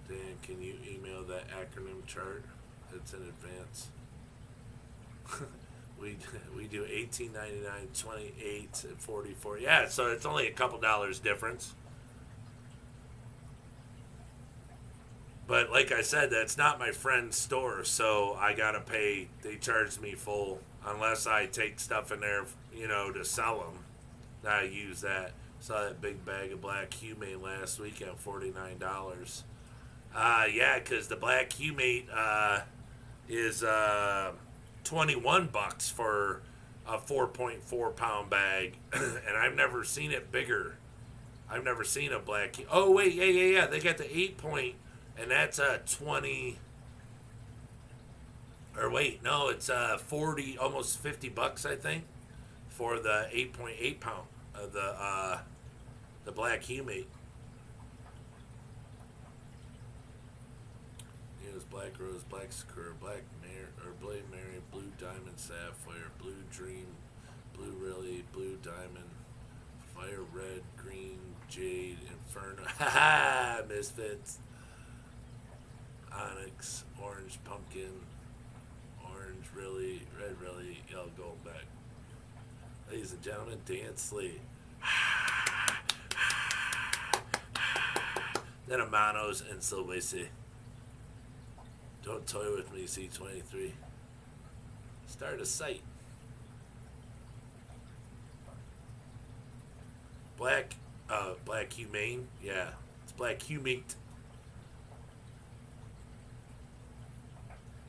Dan, can you email that acronym chart? It's in advance. we do $18.99, $28, and $44. Yeah, so it's only a couple dollars difference. But like I said, that's not my friend's store, so I gotta pay. They charge me full unless I take stuff in there, to sell them. I use that. Saw that big bag of black humate last weekend, $49. Yeah, because the black humate is $21 for a 4.4 pound bag, and I've never seen it bigger. I've never seen a black. Oh wait, yeah. They got the 8 point. And that's 20, or wait, no, it's 40, almost $50, I think, for the 8.8 pound of the black humate. It was Black Rose, Black Sakura, Black Mary, or Blade Mary, Blue Diamond Sapphire, Blue Dream, Blue Rili, Blue Diamond, Fire Red, Green, Jade, Inferno, haha, Misfits. Onyx, Orange Pumpkin, Orange Rili, Red Rili, Yellow Goldenback. Ladies and gentlemen, Dan Slee. Then Amanos and Sulawesi. Don't toy with me, C23. Start a site. Black Humane? Yeah, it's Black Humate.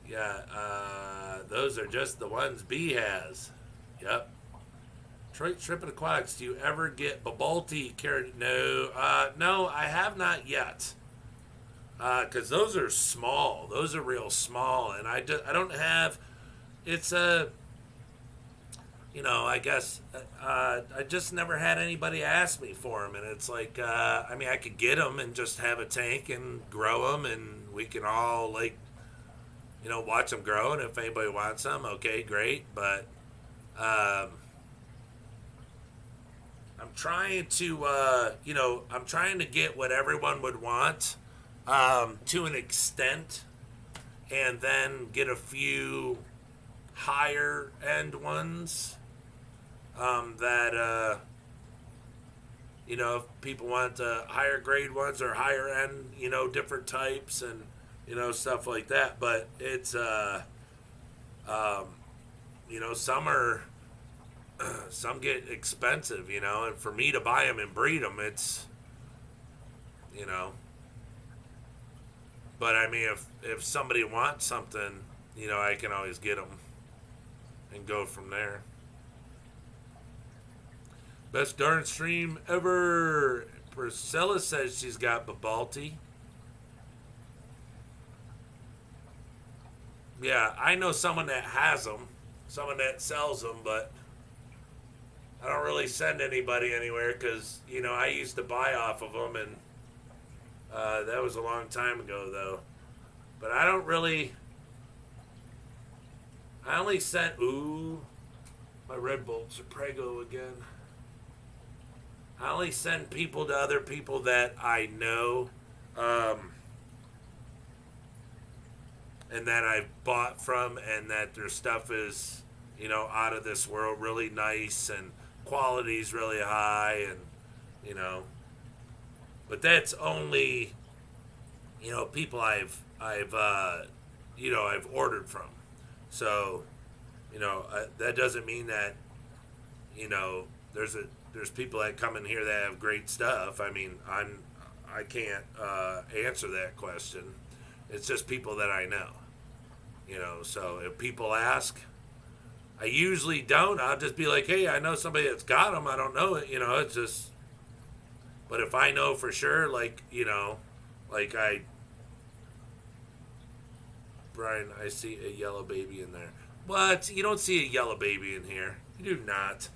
Yeah, those are just the ones B has. Yep. Detroit Shrimp and Aquatics, do you ever get Babalti carrot? No, no, I have not yet. Because those are small. Those are real small, and I don't have. It's I guess I just never had anybody ask me for them, and it's like I could get them and just have a tank and grow them, and we can all watch them grow, and if anybody wants them, okay, great. But I'm trying to, I'm trying to get what everyone would want to an extent, and then get a few higher end ones that, if people want the higher grade ones or higher end, different types and stuff like that. But it's, some get expensive, and for me to buy them and breed them, it's, but I mean, if somebody wants something, I can always get them and go from there. Best darn stream ever. Priscilla says she's got Babalti. Yeah, I know someone that has them, someone that sells them, but I don't really send anybody anywhere because, you know, I used to buy off of them, and that was a long time ago, though. But I don't really. I only sent. Ooh, my Red Bolts are prego again. I only send people to other people that I know, and that I've bought from, and that their stuff is, you know, out of this world, really nice, and quality's really high, and, you know. But that's only, you know, people I've you know, I've ordered from. So, you know, that doesn't mean that, you know, there's people that come in here that have great stuff. I mean, I can't answer that question. It's just people that I know, you know. So if people ask, I usually don't. I'll just be like, hey, I know somebody that's got them. I don't know it, you know. It's just. But if I know for sure, like, you know, like Brian, I see a yellow baby in there. What? You don't see a yellow baby in here. You do not.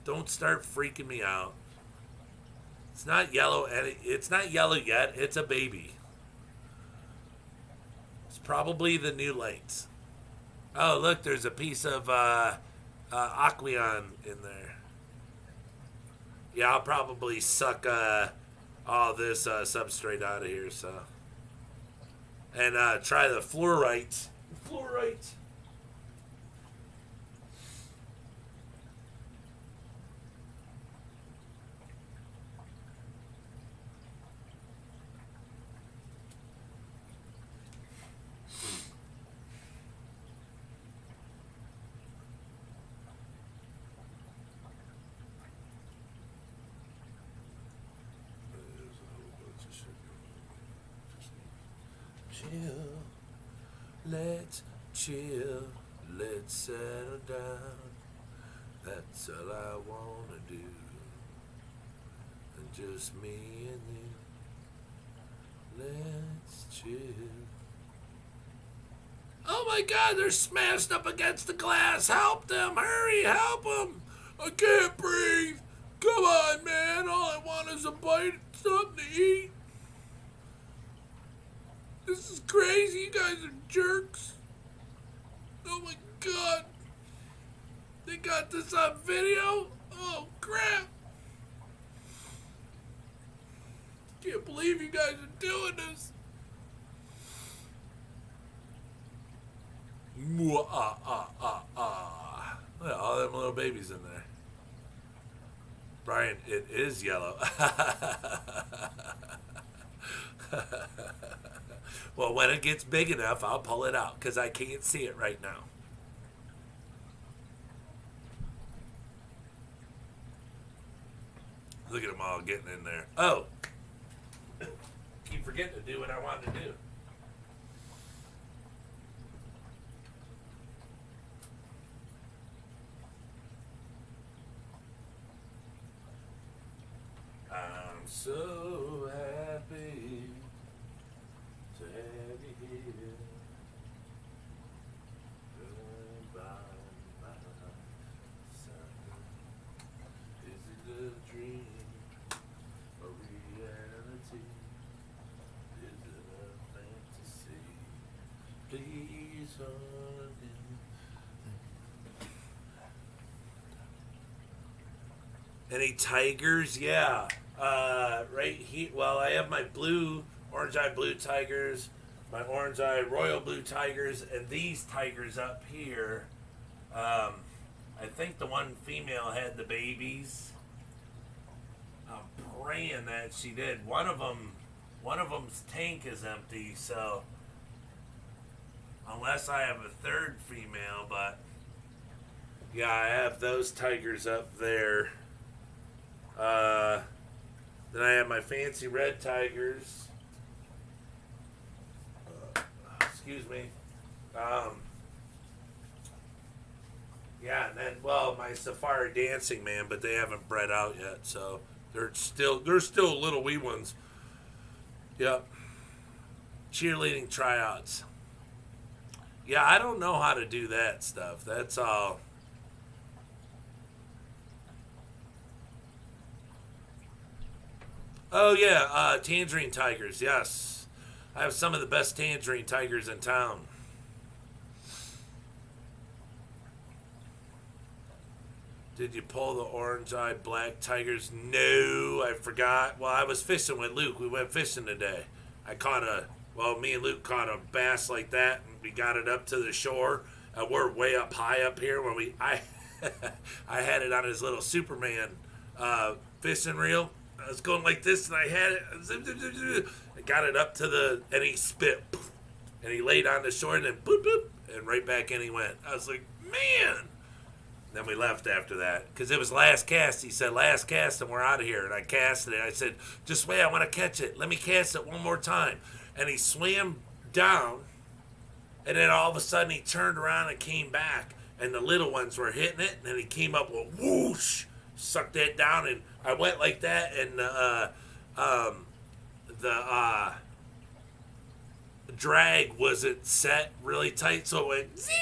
Don't start freaking me out. It's not yellow, and it's not yellow yet. It's a baby. It's probably the new lights. Oh, look, there's a piece of Aqueon in there. Yeah, I'll probably suck all this substrate out of here, so. And try the fluorite. Fluorite. Let's chill, let's settle down. That's all I wanna do. And just me and you. Let's chill. Oh my God, they're smashed up against the glass. Help them, hurry, help them. I can't breathe. Come on, man, all I want is a bite, something to eat. This is crazy. You guys are jerks. Oh my God. They got this on video? Oh crap. Can't believe you guys are doing this. Look at all them little babies in there. Brian, it is yellow. Well, when it gets big enough, I'll pull it out because I can't see it right now. Look at them all getting in there. Oh, keep forgetting to do what I wanted to do. I'm so happy to have you here. By my side. Is it a dream or reality? Is it a fantasy? Please hold me. Any tigers? Yeah. Right here. Well, I have my orange eye blue tigers, my orange eye royal blue tigers, and these tigers up here. I think the one female had the babies. I'm praying that she did. One of them's tank is empty, so unless I have a third female, but yeah, I have those tigers up there. Then I have my fancy red tigers. Excuse me. Yeah, and then, well, my Sapphire DancingMan, but they haven't bred out yet, so they're still little wee ones. Yep. Cheerleading tryouts. Yeah, I don't know how to do that stuff. That's all. Oh yeah, Tangerine Tigers. Yes, I have some of the best Tangerine Tigers in town. Did you pull the orange-eyed black tigers? No, I forgot. Well, I was fishing with Luke. We went fishing today. Me and Luke caught a bass like that, and we got it up to the shore. We're way up high up here I had it on his little Superman fishing reel. I was going like this, and I had it. I got it up to and he spit, and he laid on the shore, and then boop boop, and right back in he went. I was like, man. Then we left after that because it was last cast. He said, last cast and we're out of here. And I casted it. I said, just wait, I want to catch it. Let me cast it one more time. And he swam down. And then all of a sudden he turned around and came back. And the little ones were hitting it. And then he came up with whoosh, sucked that down. And I went like that. And the drag wasn't set really tight. So it went zing.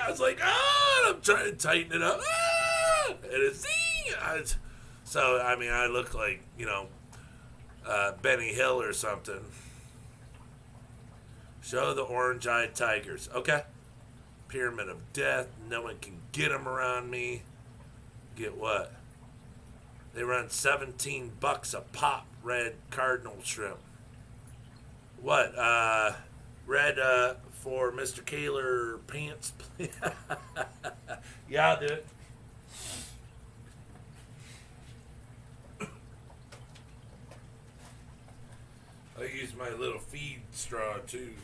I was like, I'm trying to tighten it up. And it's zing. So, I mean, I look like, Benny Hill or something. Show the orange-eyed tigers. Okay. Pyramid of Death. No one can get them around me. Get what? They run $17 a pop, red cardinal shrimp. What? Red, for Mr. Kaler pants. Yeah, I'll do it. I use my little feed straw too.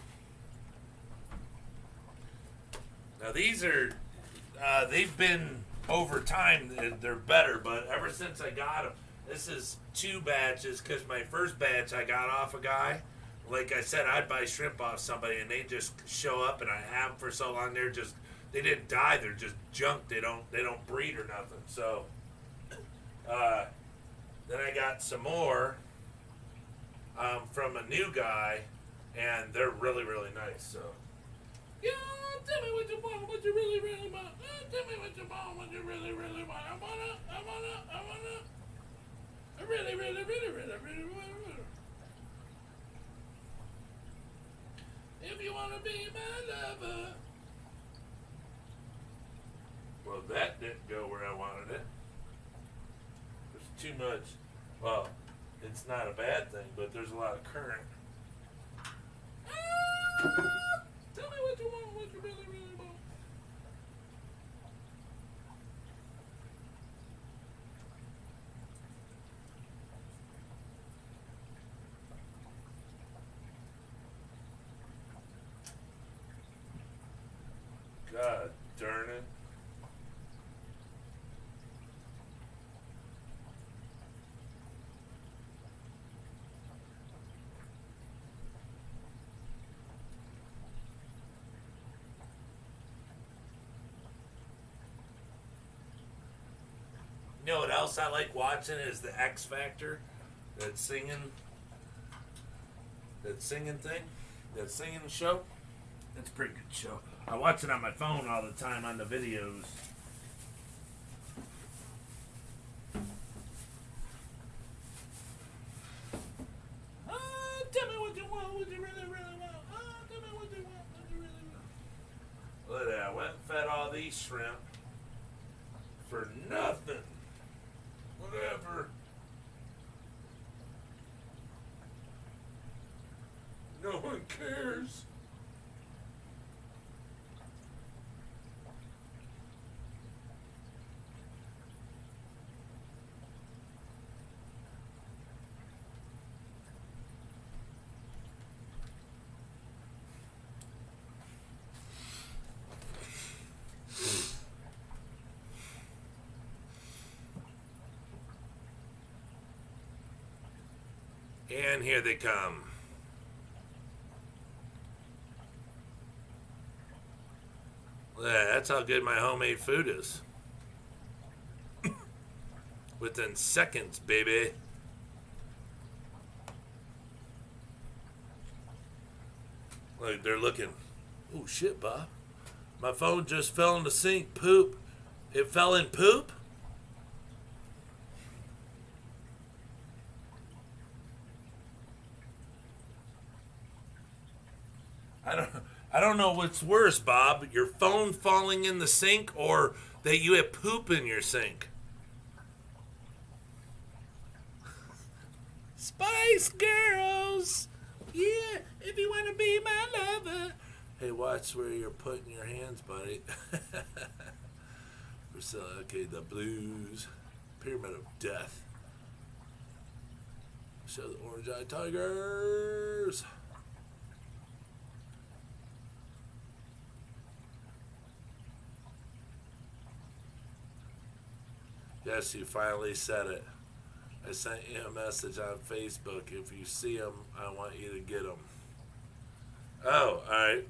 Now these are, they've been over time, they're better, but ever since I got them, this is 2 batches because my first batch I got off a guy. Like I said, I'd buy shrimp off somebody and they just show up, and I have them for so long. They didn't die. They're just junk. They don't breed or nothing. So, then I got some more from a new guy, and they're really, really nice. So, yeah, tell me what you want, what you really, really want. Tell me what you want, what you really, really want. I really, really, really, really, really want. If you want to be my lover. Well, that didn't go where I wanted it. There's too much. Well, it's not a bad thing, but there's a lot of current. Tell me what you want, what you really, really want. God darn it. You know what else I like watching is the X Factor. That singing thing. That singing show. That's a pretty good show. I watch it on my phone all the time on the videos. Tell me what you want, what you really, really want. Tell me what you want, what you really want. Look at that. I went and fed all these shrimp for nothing. Whatever. No one cares. And here they come. Yeah, that's how good my homemade food is. Within seconds, baby. Like they're looking. Oh shit, Bob. My phone just fell in the sink. Poop. It fell in poop? I don't know what's worse, Bob. Your phone falling in the sink or that you have poop in your sink? Spice Girls! Yeah, if you want to be my lover. Hey, watch where you're putting your hands, buddy. Priscilla, okay, the blues. Pyramid of Death. Show the orange eye tigers. Yes, you finally said it. I sent you a message on Facebook. If you see them, I want you to get them. Oh, all right.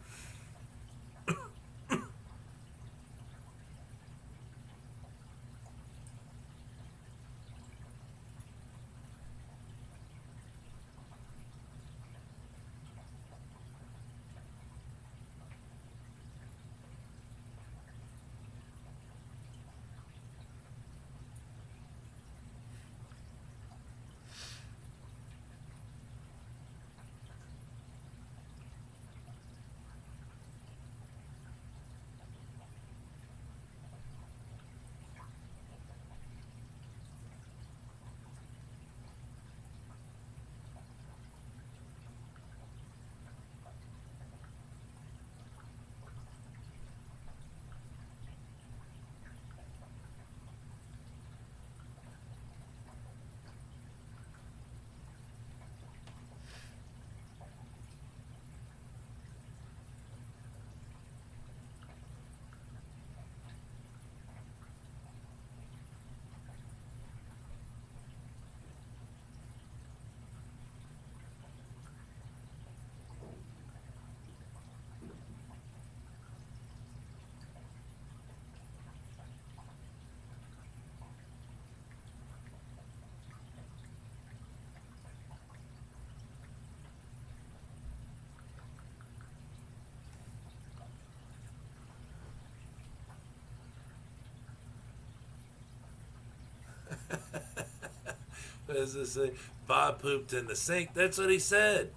What does this say? Bob pooped in the sink. That's what he said.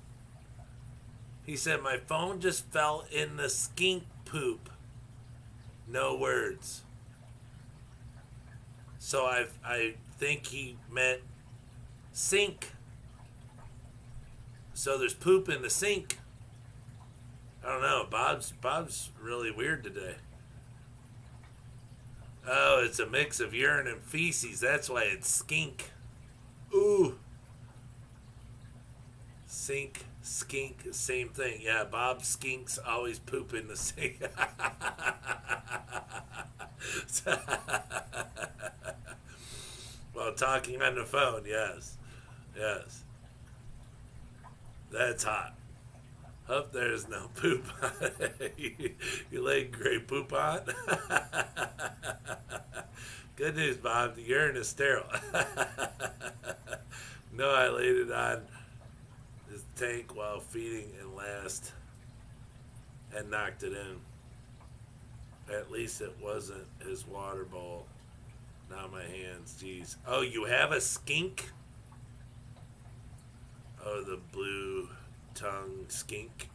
He said, my phone just fell in the skink poop. No words. So I think he meant sink. So there's poop in the sink. I don't know. Bob's really weird today. Oh, it's a mix of urine and feces. That's why it's skink. Ooh. Sink, skink, same thing. Yeah, Bob skinks always poop in the sink. While talking on the phone, yes. Yes. That's hot. Hope there's no poop on it. You laid gray poop on? Good news, Bob. The urine is sterile. No, I laid it on his tank while feeding and last and knocked it in. At least it wasn't his water bowl. Not my hands. Jeez. Oh, you have a skink? Oh, the blue tongue skink.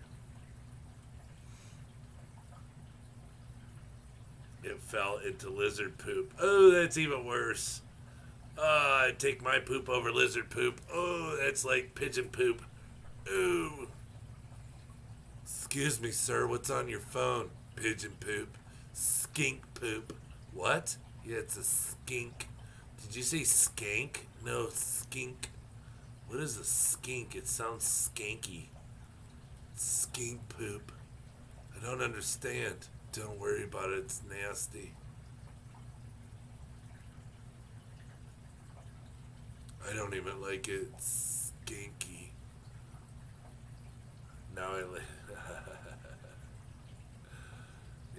It fell into lizard poop. Oh, that's even worse. I'd take my poop over lizard poop. Oh, that's like pigeon poop. Ooh. Excuse me, sir. What's on your phone? Pigeon poop. Skink poop. What? Yeah, it's a skink. Did you say skank? No, skink. What is a skink? It sounds skanky. Skink poop. I don't understand. Don't worry about it. It's nasty. I don't even like it. It's skanky. Now I like.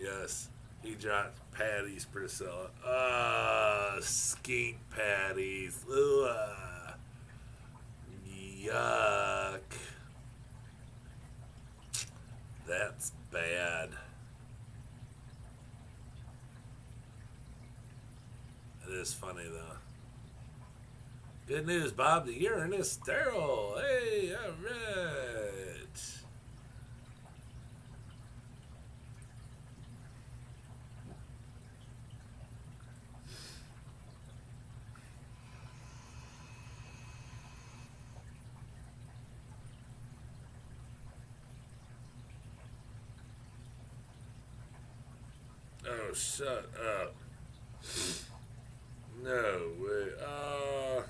Yes. He dropped patties, Priscilla. Skink patties. Ooh, yuck. That's bad. is funny though. Good news, Bob. The urine is sterile. Hey, all right. Oh, shut up. No way. Wow.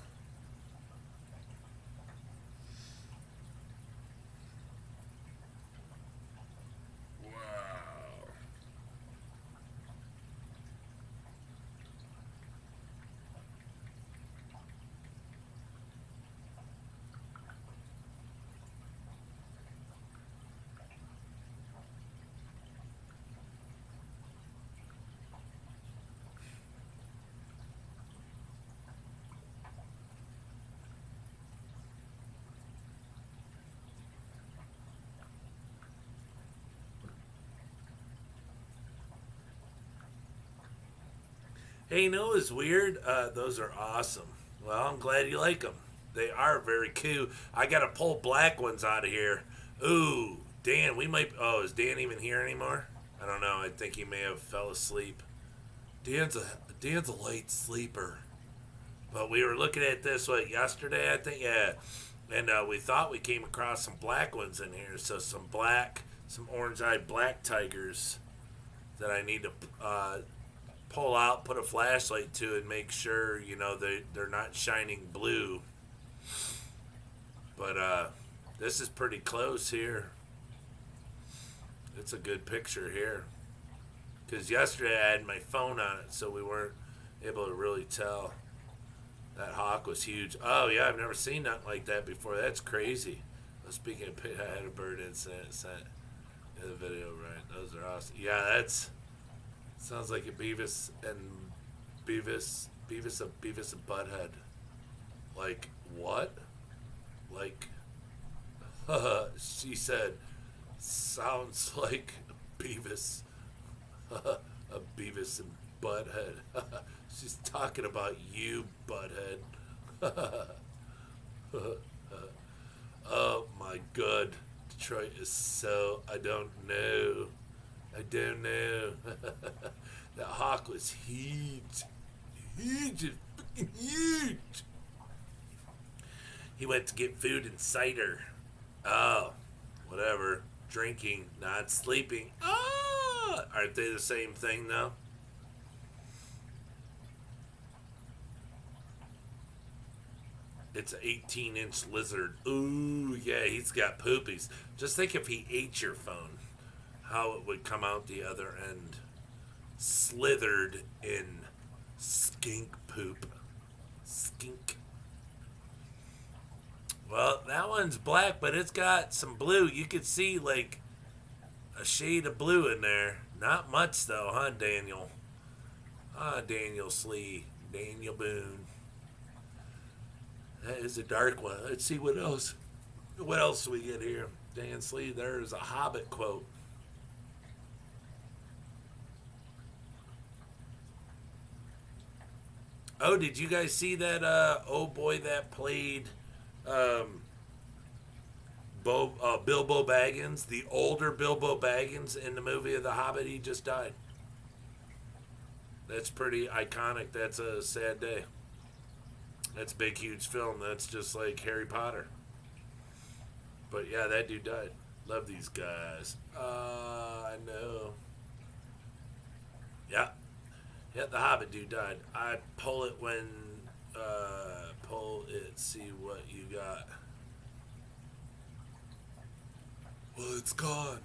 Hey, you know what's weird? Those are awesome. Well, I'm glad you like them. They are very cool. I gotta pull black ones out of here. Ooh, Dan, we might. Oh, is Dan even here anymore? I don't know. I think he may have fell asleep. Dan's a light sleeper. But we were looking at this yesterday, I think. Yeah, and we thought we came across some black ones in here. So some orange-eyed black tigers that I need to pull out, put a flashlight to, and make sure, you know, they're not shining blue. But this is pretty close here. It's a good picture here. Because yesterday I had my phone on it, so we weren't able to really tell. That hawk was huge. Oh, yeah, I've never seen nothing like that before. That's crazy. Well, speaking of, I had a bird incident in the video, right? Those are awesome. Yeah, that's... Sounds like a Beavis and Butthead. Like, what? Like, she said, sounds like Beavis. A Beavis and Butthead. She's talking about you, Butthead. Oh my God. Detroit is so... I don't know. That hawk was huge. Huge. Freaking huge. He went to get food and cider. Oh, whatever. Drinking, not sleeping. Ah! Aren't they the same thing, though? It's an 18-inch lizard. Ooh, yeah, he's got poopies. Just think if he ate your phone, how it would come out the other end. Slithered in skink poop. Skink. Well, that one's black, but it's got some blue. You could see, like, a shade of blue in there. Not much, though, huh, Daniel? Ah, Daniel Slee. Daniel Boone. That is a dark one. Let's see what else. What else do we get here? Dan Slee, there's a Hobbit quote. Oh, did you guys see that, oh boy that played Bilbo Baggins, the older Bilbo Baggins in the movie of The Hobbit? He just died. That's pretty iconic. That's a sad day. That's a big, huge film. That's just like Harry Potter. But yeah, that dude died. Love these guys. I know. Yeah. Yeah, the Hobbit dude died. I pull it when, pull it, see what you got. Well, it's gone.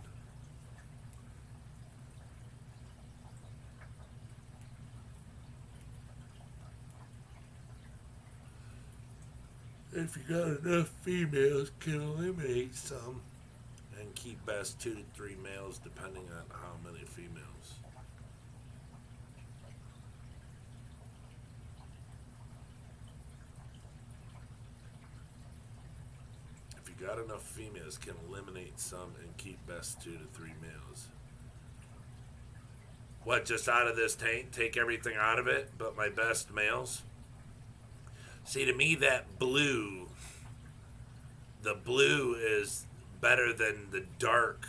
If you got enough females, can eliminate some and keep best 2 to 3 males depending on how many females. If you got enough females, can eliminate some and keep best 2 to 3 males. What, just out of this tank? Take everything out of it, but my best males? See, to me, that blue, the blue is better than the dark.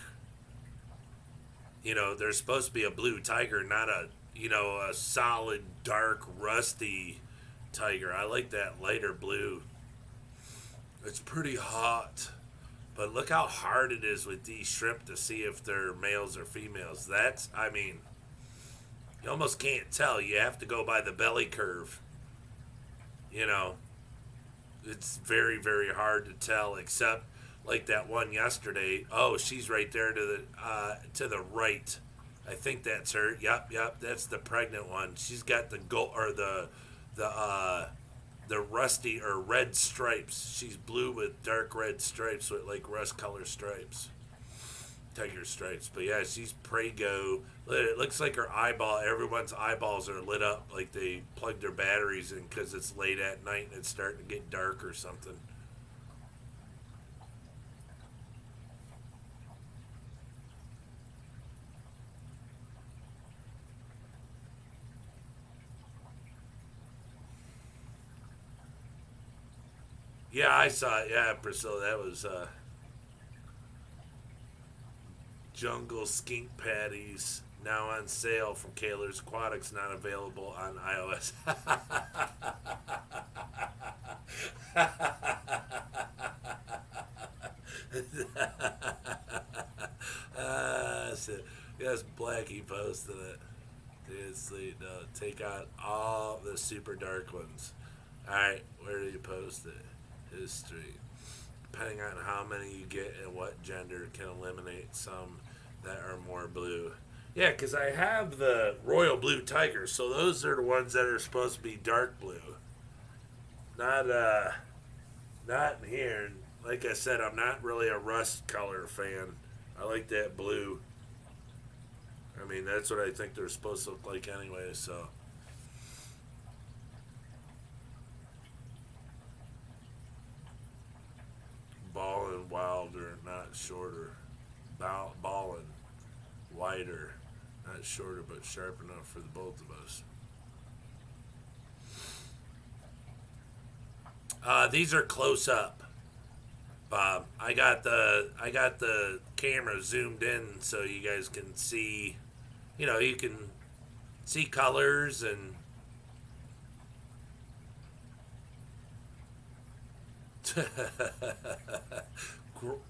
You know, there's supposed to be a blue tiger, not a, you know, a solid, dark, rusty tiger. I like that lighter blue. It's pretty hot. But look how hard it is with these shrimp to see if they're males or females. That's, I mean, you almost can't tell. You have to go by the belly curve. You know, it's very, very hard to tell, except like that one yesterday. Oh, she's right there to the right. I think that's her. Yep, that's the pregnant one. She's got the gold or the rusty or red stripes. She's blue with dark red stripes with like rust color stripes. Tiger stripes. But yeah, she's prego. It looks like her eyeball, everyone's eyeballs are lit up like they plugged their batteries in because it's late at night and it's starting to get dark or something. Yeah, I saw it. Yeah, Priscilla, that was Jungle Skink Patties now on sale from Kaler's Aquatics, not available on iOS. Yes, Blackie posted it. Seriously, no, take out all the super dark ones. Alright, where do you post it? History. Depending on how many you get and what gender, can eliminate some that are more blue. Yeah, because I have the Royal Blue Tiger, so those are the ones that are supposed to be dark blue. Not in here. Like I said, I'm not really a rust color fan. I like that blue. I mean, that's what I think they're supposed to look like anyway, so. Ballin' wilder, not shorter. Ballin' wider, not shorter, but sharp enough for the both of us. These are close up, Bob. I got the camera zoomed in so you guys can see. You know, you can see colors and.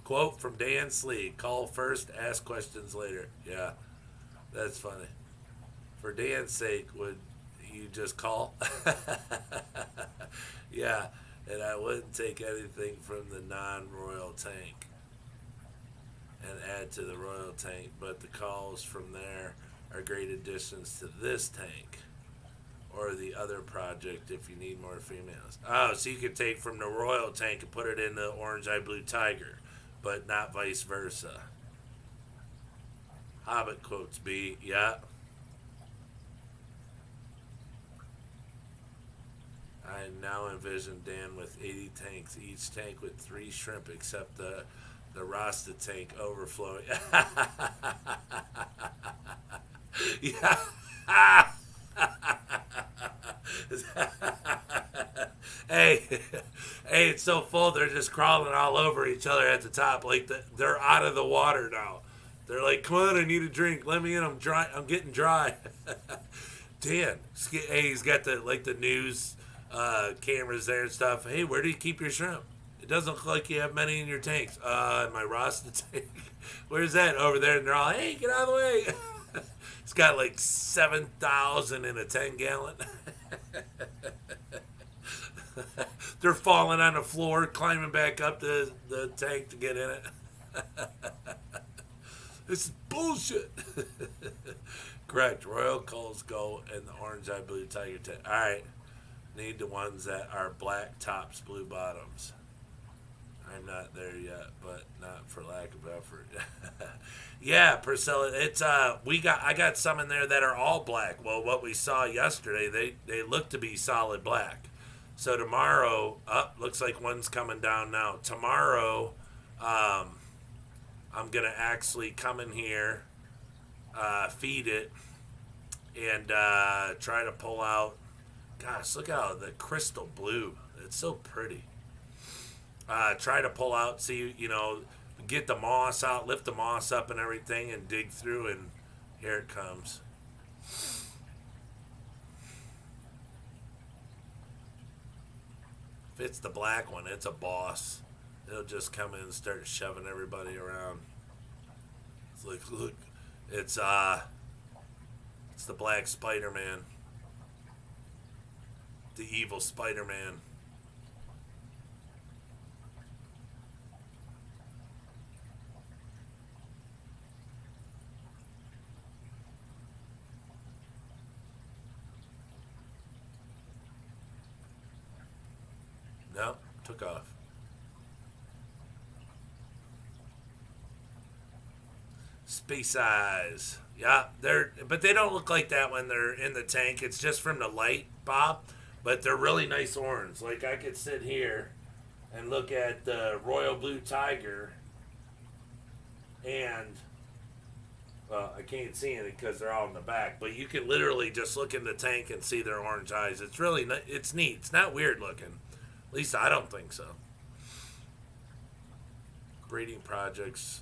Quote from Dan Slee: "Call first, ask questions later." Yeah, that's funny. For Dan's sake, would you just call? Yeah, and I wouldn't take anything from the non-royal tank and add to the royal tank, but the calls from there are great additions to this tank or the other project if you need more females. Oh, so you could take from the royal tank and put it in the orange eye blue tiger, but not vice versa. Hobbit quotes B, yeah. I now envision Dan with 80 tanks, each tank with 3 shrimp except the Rasta tank overflowing. Yeah. Hey, it's so full they're just crawling all over each other at the top. Like they're out of the water now. They're like, "Come on, I need a drink. Let me in. I'm dry. I'm getting dry." Dan, hey, he's got the news cameras there and stuff. Hey, where do you keep your shrimp? It doesn't look like you have many in your tanks. In my Rasta tank. Where's that? Over there. And they're all, "Hey, get out of the way." It's got like 7,000 in a 10-gallon. They're falling on the floor, climbing back up the tank to get in it. This is bullshit. Correct. Royal Coals go in the orange eye blue tiger tank. All right. Need the ones that are black tops, blue bottoms. I'm not there yet, but not for lack of effort. Yeah, Priscilla, it's I got some in there that are all black. Well, what we saw yesterday, they look to be solid black. So tomorrow, looks like one's coming down now. Tomorrow, I'm gonna actually come in here, feed it, and try to pull out. Gosh, look how the crystal blue. It's so pretty. Try to pull out, see, get the moss out, lift the moss up and everything, and dig through, and here it comes. If it's the black one, it's a boss. It'll just come in and start shoving everybody around. It's like, look, it's the black Spider-Man. The evil Spider-Man. Nope, took off. Space eyes. Yeah, but they don't look like that when they're in the tank. It's just from the light, Bob. But they're really nice orange. Like, I could sit here and look at the Royal Blue Tiger, and well, I can't see it because they're all in the back. But you can literally just look in the tank and see their orange eyes. It's really it's neat. It's not weird looking. At least I don't think so. Breeding projects,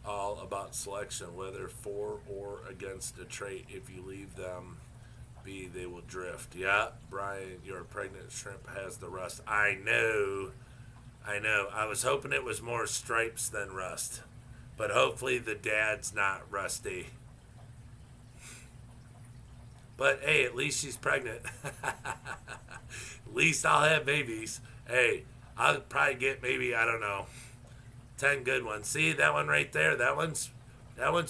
all about selection, whether for or against a trait. If you leave them be, they will drift. Yeah, Brian, your pregnant shrimp has the rust. I know. I was hoping it was more stripes than rust. But hopefully the dad's not rusty. But hey, at least she's pregnant. At least I'll have babies. Hey, I'll probably get maybe, I don't know, 10 good ones. See that one right there? That one's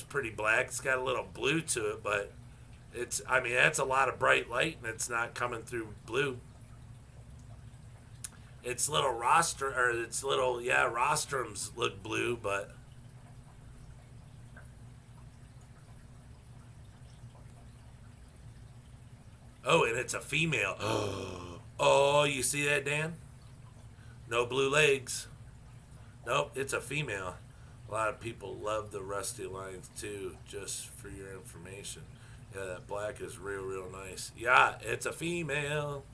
pretty black. It's got a little blue to it, but that's a lot of bright light, and it's not coming through blue. Its little rostrums look blue, but oh, and it's a female. Oh, you see that, Dan? No blue legs. Nope, it's a female. A lot of people love the rusty lines too, just for your information. Yeah, that black is real nice. Yeah, it's a female.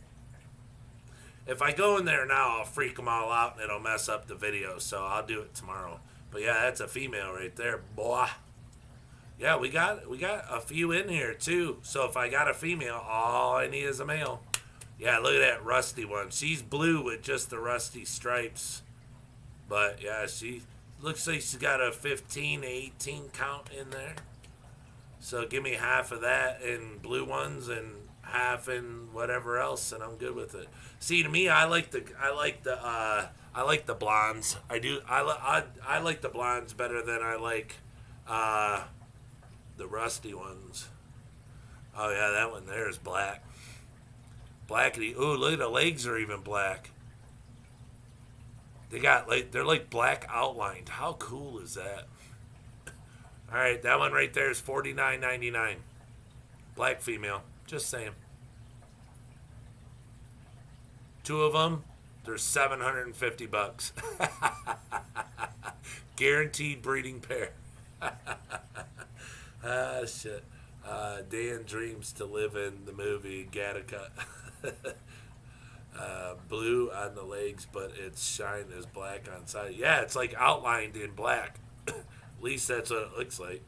If I go in there now, I'll freak them all out and it'll mess up the video, so I'll do it tomorrow. But yeah, that's a female right there, boy. Yeah, we got a few in here too. So if I got a female, all I need is a male. Yeah, look at that rusty one. She's blue with just the rusty stripes. But yeah, she looks like she's got a 15, 18 count in there. So give me half of that in blue ones and half in whatever else, and I'm good with it. See, to me, I like the blondes. I do. I like the blondes better than I like the rusty ones. Oh yeah, that one there is black. Blackety. Ooh, look at the legs are even black. They're like black outlined. How cool is that? All right, that one right there is $49.99. Black female. Just saying. Two of them, they're $750. Guaranteed breeding pair. Shit. Dan dreams to live in the movie Gattaca. Blue on the legs, but its shine is black on side. Yeah, it's like outlined in black. At least that's what it looks like.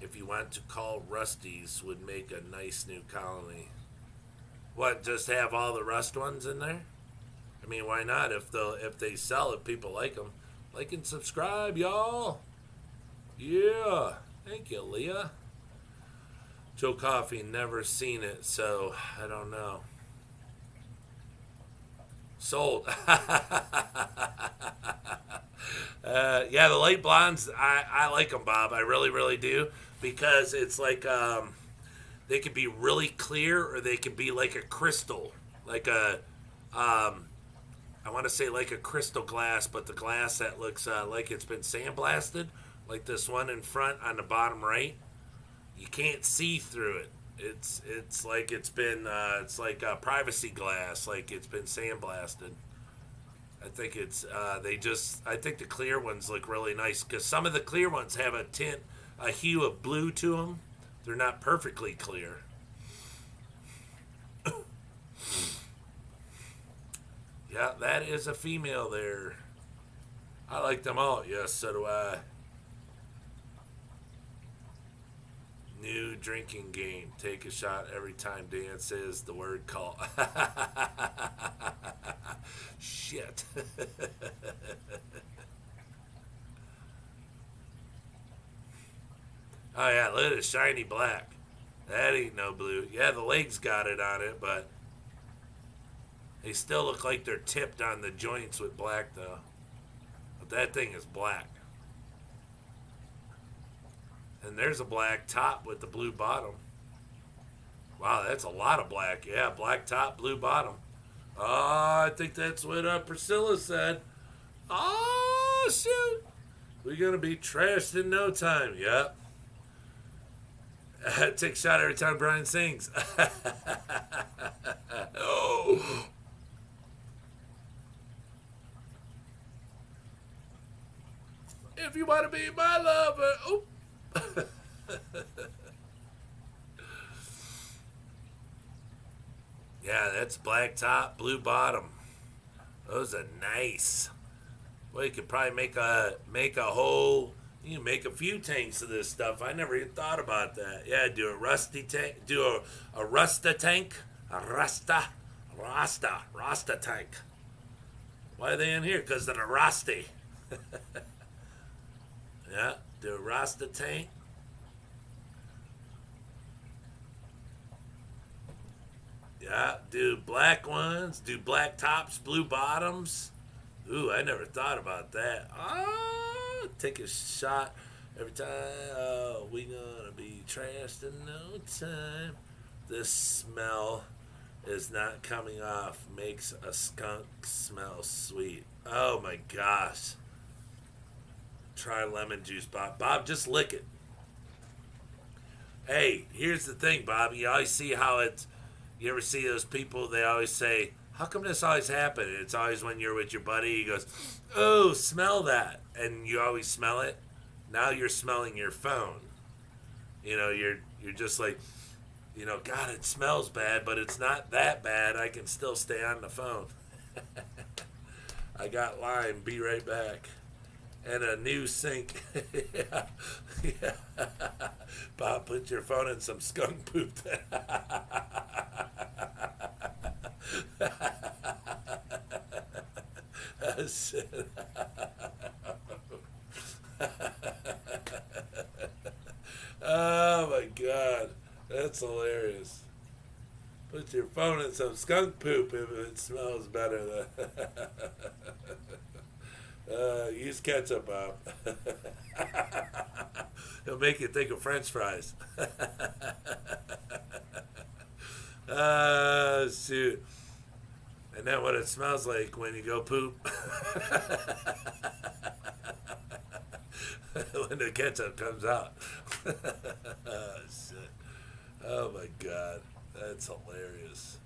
If you want to call Rusties, would make a nice new colony. What, just have all the rust ones in there? I mean, why not? If they sell it, people like them. Like and subscribe, y'all. Yeah. Thank you, Leah. Joe Coffee, never seen it, so I don't know. Sold. Yeah, the light blondes, I like them, Bob. I really do, because it's like they could be really clear, or they could be like a crystal, like a I want to say like a crystal glass, but the glass that looks like it's been sandblasted, like this one in front on the bottom right. You can't see through it. It's like it's been it's like a privacy glass, like it's been sandblasted. I think I think the clear ones look really nice, because some of the clear ones have a hue of blue to them. They're not perfectly clear. Yeah, that is a female there. I like them all. Yes, so do I. New drinking game. Take a shot every time Dan says the word call. Shit. Oh, yeah, look at it. Shiny black. That ain't no blue. Yeah, the legs got it on it, but they still look like they're tipped on the joints with black, though. But that thing is black. And there's a black top with the blue bottom. Wow, that's a lot of black. Yeah, black top, blue bottom. Oh, I think that's what Priscilla said. Oh, shoot. We're going to be trashed in no time. Yep. Take a shot every time Brian sings. Oh. If you want to be my lover. Oh. Yeah, that's black top, blue bottom. Those are nice. Well, you could probably make a whole. You can make a few tanks of this stuff. I never even thought about that. Yeah, do a rusty tank. Do a Rasta tank. A Rasta tank. Why are they in here? Because they're rusty. Yeah, do a Rasta tank. Yeah, do black ones. Do black tops, blue bottoms. Ooh, I never thought about that. Oh, take a shot every time. Oh, we gonna be trashed in no time. This smell is not coming off. Makes a skunk smell sweet. Oh my gosh. Try lemon juice, Bob. Bob, just lick it. Hey, here's the thing, Bob. You always see how it's. You ever see those people? They always say, how come this always happens? It's always when you're with your buddy. He goes, oh, smell that. And you always smell it. Now you're smelling your phone. You know, you're just like, you know, God, it smells bad, but it's not that bad. I can still stay on the phone. I got lime. Be right back. And a new sink. Yeah. Yeah. Bob, put your phone in some skunk poop. Oh my God, that's hilarious. Put your phone in some skunk poop if it smells better. Use ketchup, Bob. It'll make you think of French fries. Shoot. And then what it smells like when you go poop. When the ketchup comes out. Oh, shit. Oh, my God. That's hilarious.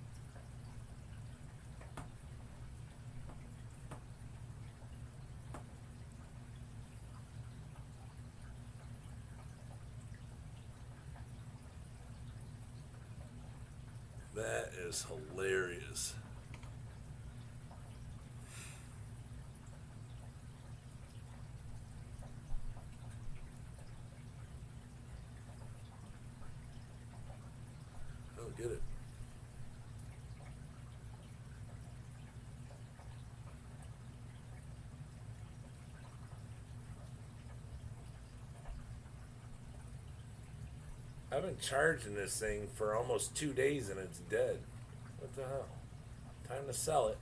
That is hilarious. Oh, get it. I've been charging this thing for almost 2 days and it's dead. What the hell? Time to sell it.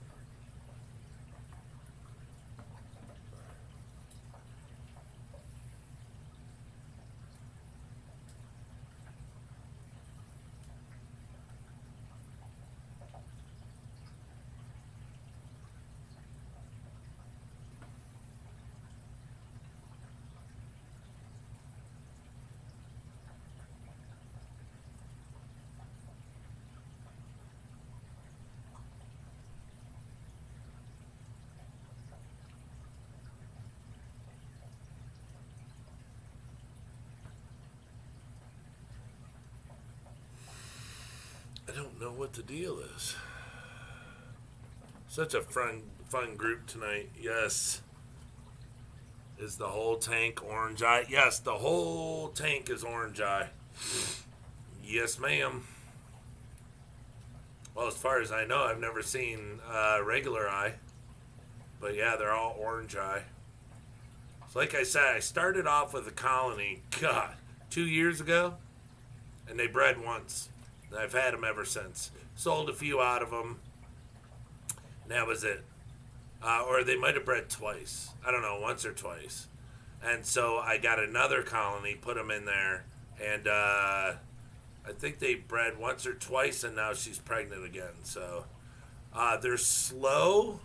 know what the deal is. Such a fun group tonight. Yes. Is the whole tank orange eye? Yes, the whole tank is orange eye. Yes, ma'am. Well, as far as I know, I've never seen regular eye. But yeah, they're all orange eye. So like I said, I started off with a colony, 2 years ago. And they bred once. And I've had them ever since. Sold a few out of them. And that was it. Or they might have bred twice. I don't know, once or twice. And so I got another colony, put them in there. And I think they bred once or twice, and now she's pregnant again. So they're slow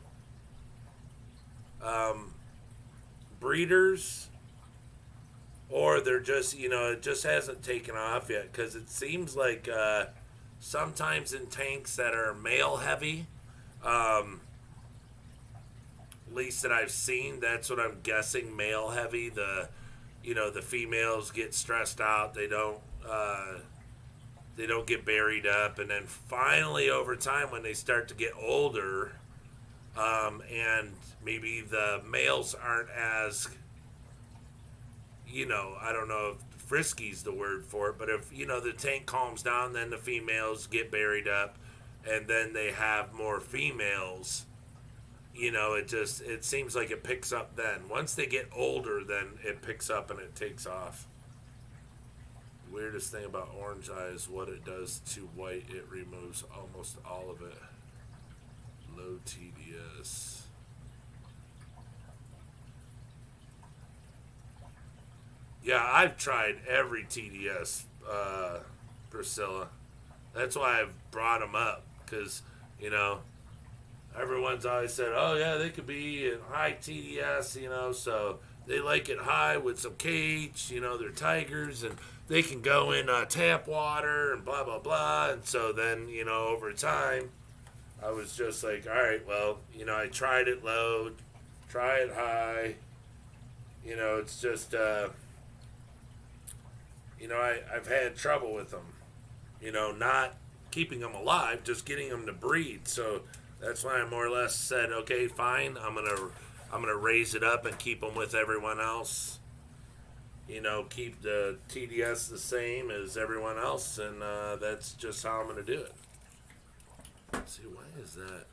breeders. Or they're just, it just hasn't taken off yet. Because it seems like sometimes in tanks that are male heavy, at least that I've seen, that's what I'm guessing, male heavy. The females get stressed out. They don't get buried up. And then finally over time when they start to get older, and maybe the males aren't as, I don't know if frisky's the word for it, but if, the tank calms down, then the females get buried up, and then they have more females. It seems like it picks up then. Once they get older, then it picks up and it takes off. Weirdest thing about orange eye is what it does to white. It removes almost all of it. Low TDS. Yeah, I've tried every TDS, Priscilla. That's why I've brought them up, because, everyone's always said, oh, yeah, they could be in high TDS, so they like it high with some cage, they're tigers, and they can go in tap water and blah, blah, blah. And so then, over time, I was just like, all right, well, I tried it low, try it high. It's just, I've had trouble with them, not keeping them alive, just getting them to breed. So that's why I more or less said, okay, fine, I'm gonna raise it up and keep them with everyone else. Keep the TDS the same as everyone else, and that's just how I'm gonna do it. Let's see, why is that?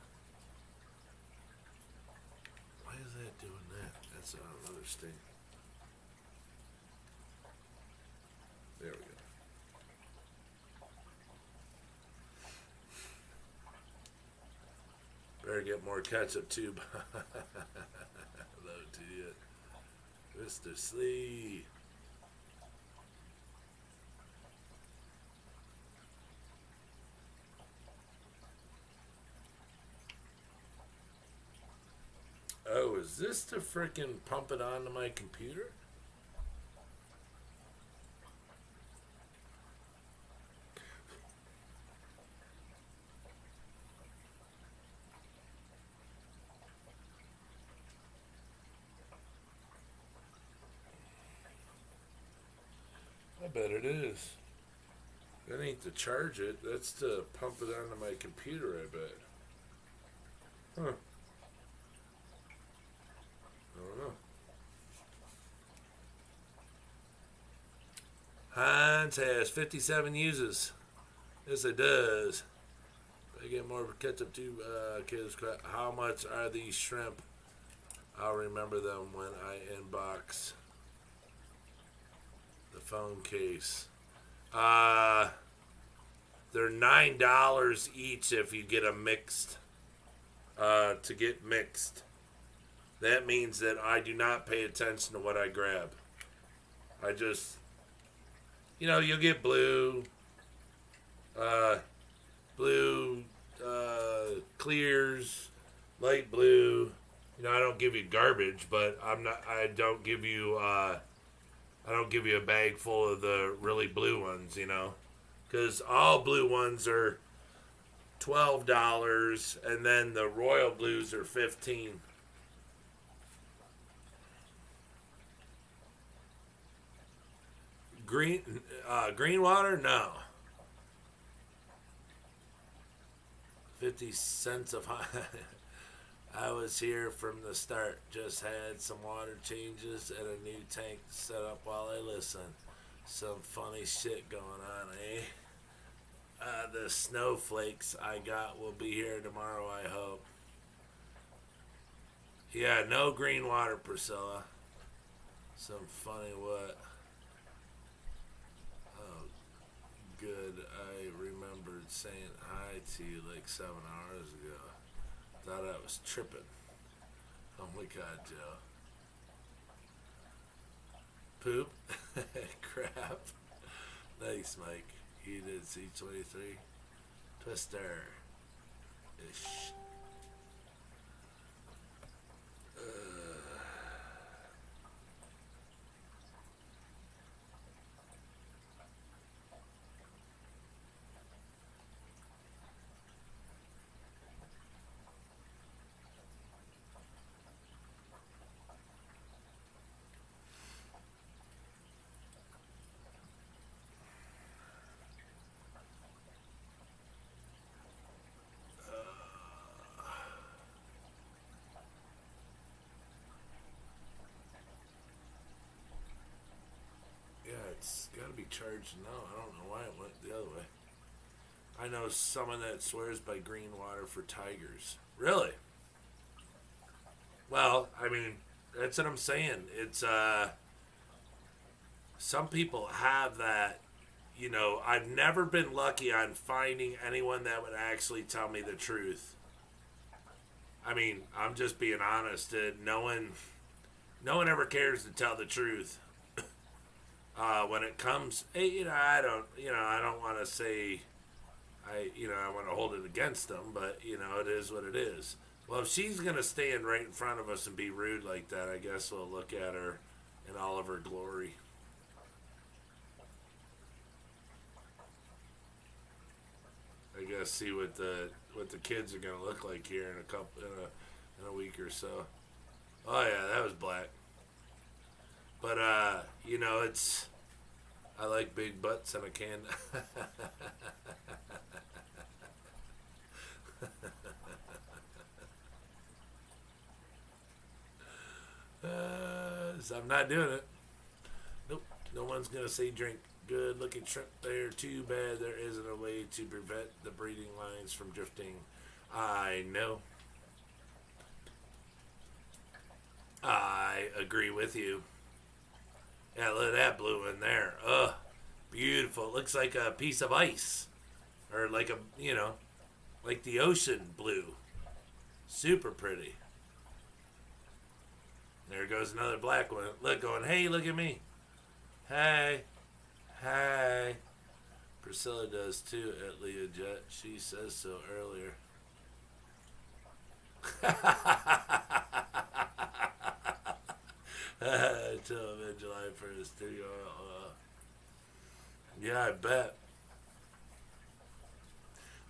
Why is that doing that? That's another sting. There we go. Better get more ketchup too. Hello to you, Mr. Slee. Oh, is this to frickin' pump it onto my computer? I bet it is. That ain't to charge it. That's to pump it onto my computer, I bet. Huh. I don't know. Heinz has 57 uses. Yes, it does. I get more ketchup too, kids. How much are these shrimp? I'll remember them when I inbox the phone case. They're $9 each if you get a mixed. To get mixed. That means that I do not pay attention to what I grab. I just, you'll get blue, clears, light blue. I don't give you garbage, but I don't give you a bag full of the really blue ones, because all blue ones are $12, and then the royal blues are $15. Green water? No. 50 cents of I was here from the start. Just had some water changes and a new tank set up while I listen. Some funny shit going on, eh? The snowflakes I got will be here tomorrow, I hope. Yeah, no green water, Priscilla. Some funny what? Oh, good. I remembered saying hi to you like 7 hours ago. Thought I was tripping. Oh my god, Joe. Poop? Crap. Nice, Mike. You did C23. Twister. Ish. It's gotta be charged now. I don't know why it went the other way. I know someone that swears by green water for tigers. Really? Well, I mean, that's what I'm saying. It's, some people have that, you know, I've never been lucky on finding anyone that would actually tell me the truth. I mean, I'm just being honest. No one ever cares to tell the truth. When it comes, I don't want to say, I want to hold it against them, but, it is what it is. Well, if she's going to stand right in front of us and be rude like that, I guess we'll look at her in all of her glory. I guess see what the kids are going to look like here in a week or so. Oh, yeah, that was black. But, it's... I like big butts and I can... So I'm not doing it. Nope. No one's going to say drink. Good looking shrimp there. Too bad there isn't a way to prevent the breeding lines from drifting. I know. I agree with you. Yeah, look at that blue in there. Ugh, beautiful. It looks like a piece of ice. Or like like the ocean blue. Super pretty. There goes another black one. Look, going, hey, look at me. Hey. Hey. Priscilla does too at Leojet. She says so earlier. Until July 1st. Yeah, I bet.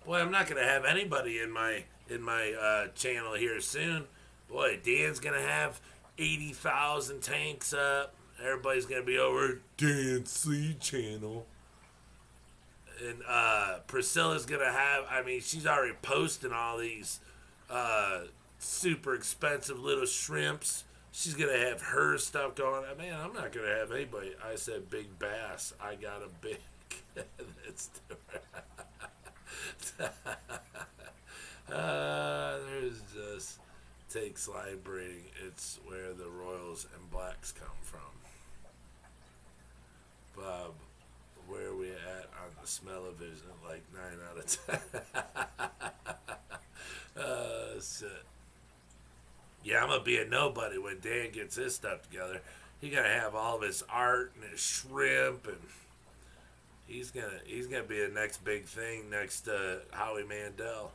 Boy, I'm not gonna have anybody in my channel here soon. Boy, Dan's gonna have 80,000 tanks up. Everybody's gonna be over at Dan's C channel. And Priscilla's gonna have. I mean, she's already posting all these super expensive little shrimps. She's going to have her stuff going. Man, I'm not going to have anybody. I said big bass. I got a big. That's there's just takes line breeding. It's where the Royals and Blacks come from. Bob, where are we at on the smell-o-vision? Like 9 out of 10. Shit. Yeah, I'm going to be a nobody when Dan gets his stuff together. He's going to have all of his art and his shrimp, and he's gonna be the next big thing next to Howie Mandel.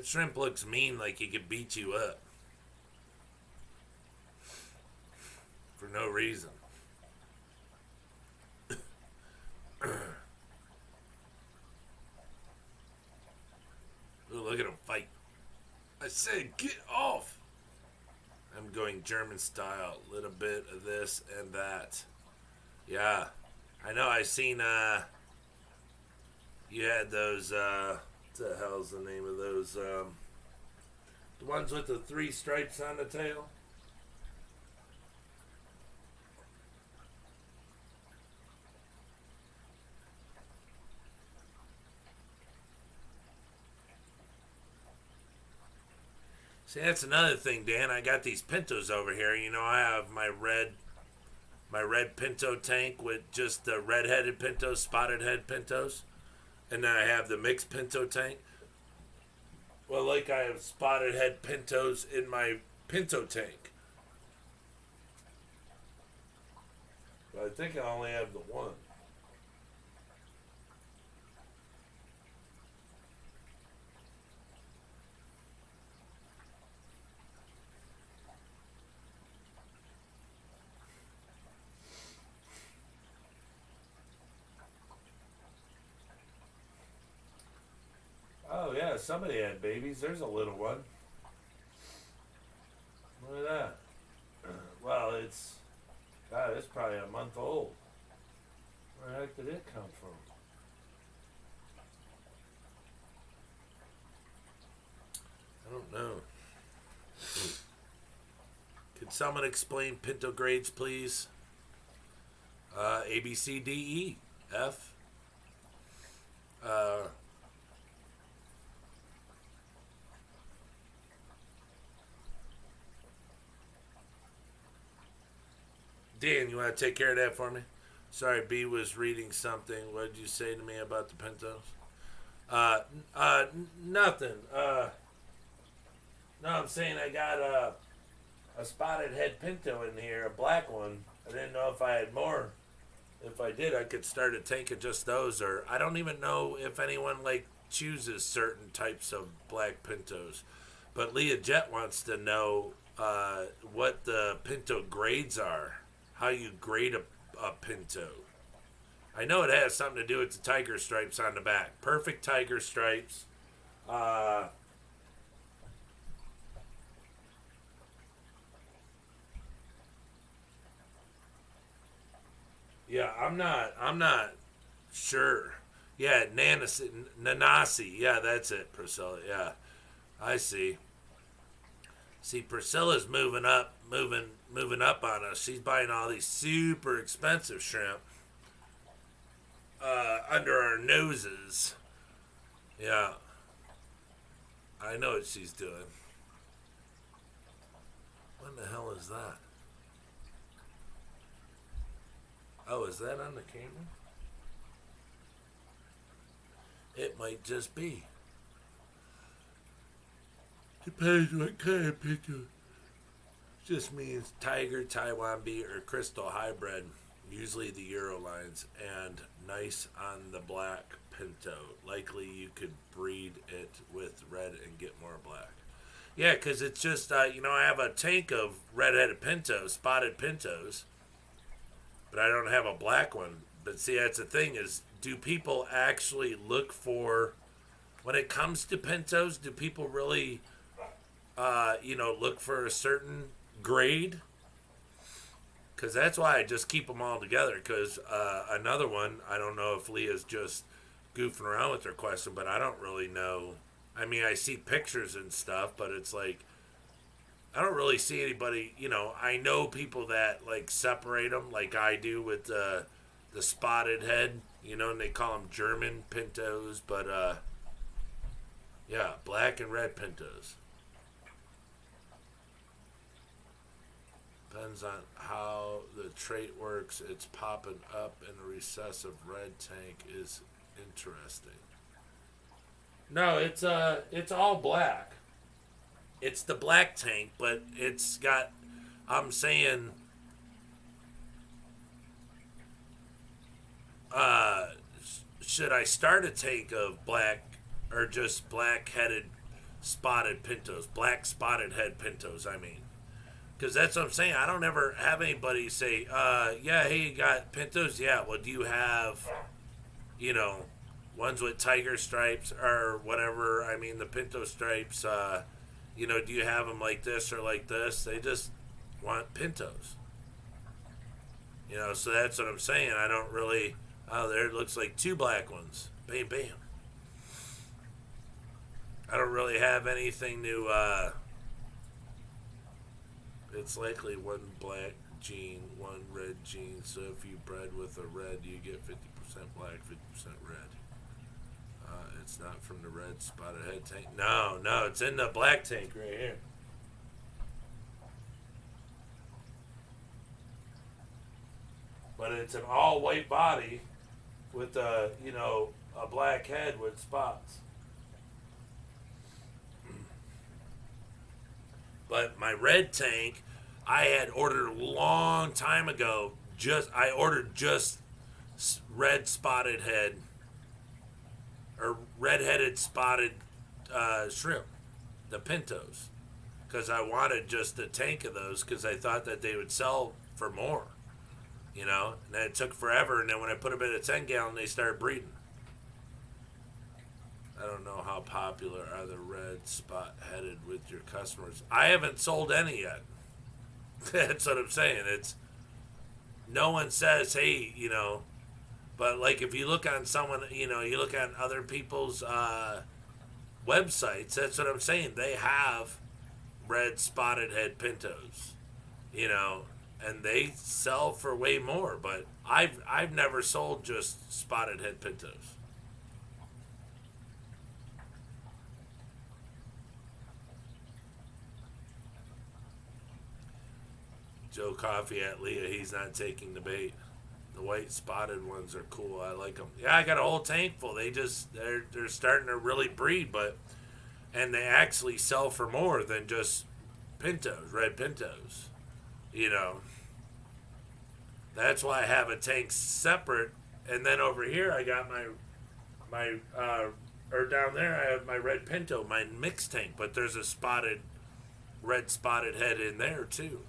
That shrimp looks mean, like he could beat you up. For no reason. Ooh, look at him fight. I said, get off! I'm going German style. Little bit of this and that. Yeah. I know, I seen, you had those, what the hell's the name of those, the ones with the 3 stripes on the tail? See, that's another thing, Dan. I got these Pintos over here. You know, I have my red Pinto tank with just the red-headed Pintos, spotted head Pintos. And then I have the mixed Pinto tank. Well, like I have spotted head Pintos in my Pinto tank. But I think I only have the one. Oh yeah, somebody had babies. There's a little one. Look at that. Well, it's probably a month old. Where the heck did it come from? I don't know. Could someone explain Pinto grades, please? A, B, C, D, E, F. Dan, you want to take care of that for me? Sorry, B was reading something. What did you say to me about the Pintos? Nothing. No, I'm saying I got a spotted head Pinto in here, a black one. I didn't know if I had more. If I did, I could start a tank of just those. Or I don't even know if anyone like chooses certain types of black Pintos. But Leah Jet wants to know what the Pinto grades are. How you grade a Pinto. I know it has something to do with the tiger stripes on the back. Perfect tiger stripes. Yeah, I'm not sure. Yeah, Nanasi. Yeah, that's it, Priscilla. Yeah, I see. See, Priscilla's moving up on us. She's buying all these super expensive shrimp under our noses. Yeah, I know what she's doing. What the hell is that? Oh, is that on the camera? It might just be. Depends what kind of Pinto. Just means tiger, Taiwan bee, or crystal hybrid. Usually the Euro lines. And nice on the black Pinto. Likely you could breed it with red and get more black. Yeah, because it's just, I have a tank of red-headed Pintos, spotted Pintos. But I don't have a black one. But see, that's the thing is, do people actually look for, when it comes to Pintos, do people really, look for a certain grade? Because that's why I just keep them all together. Because another one, I don't know if Leah's just goofing around with her question, but I don't really know. I mean, I see pictures and stuff, but it's like, I don't really see anybody, I know people that, like, separate them like I do with the spotted head, and they call them German Pintos, but, yeah, black and red Pintos. Depends on how the trait works. It's popping up in a recessive red tank is interesting. No, it's all black. It's the black tank, but it's got, I'm saying, should I start a tank of black or just black-headed spotted pintos, black spotted head pintos, I mean. Because that's what I'm saying. I don't ever have anybody say, yeah, hey, you got pintos? Yeah, well, do you have, you know, ones with tiger stripes or whatever? I mean, the pinto stripes, you know, do you have them like this or like this? They just want pintos. You know, so that's what I'm saying. I don't really, oh, there it looks like 2 black ones. Bam, bam. I don't really have anything to, it's likely 1 black gene, 1 red gene. So if you bred with a red, you get 50% black, 50% red. It's not from the red spotted head tank. No, it's in the black tank right here. But it's an all white body with a, you know, a black head with spots. But my red tank, I had ordered a long time ago. I ordered just red spotted head or red-headed spotted shrimp, the pintos, because I wanted just a tank of those because I thought that they would sell for more, you know. And then it took forever, and then when I put them in a 10-gallon, they started breeding. I don't know how popular are the red spot-headed with your customers. I haven't sold any yet. That's what I'm saying. It's no one says, hey, you know, but like if you look on someone, you know, you look at other people's websites, that's what I'm saying. They have red spotted head pintos, you know, and they sell for way more, but I've never sold just spotted head pintos. Joe Coffee at Leah, he's not taking the bait. The white spotted ones are cool. I like them. Yeah, I got a whole tank full. They're starting to really breed, and they actually sell for more than just pintos, red pintos. You know, that's why I have a tank separate. And then over here, I got or down there, I have my red pinto, my mixed tank. But there's a red spotted head in there too.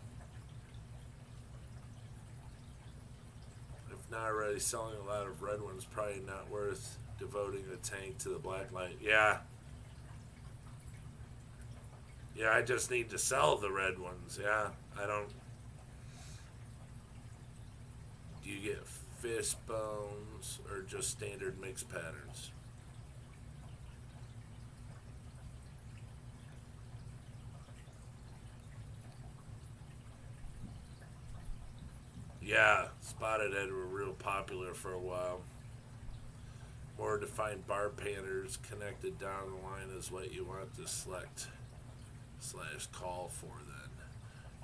Not already selling a lot of red ones, probably not worth devoting a tank to the black light. Yeah, I just need to sell the red ones. Yeah, I don't. Do you get fishbones or just standard mixed patterns? Yeah, spotted head were real popular for a while. More defined bar painters connected down the line is what you want to select / call for then.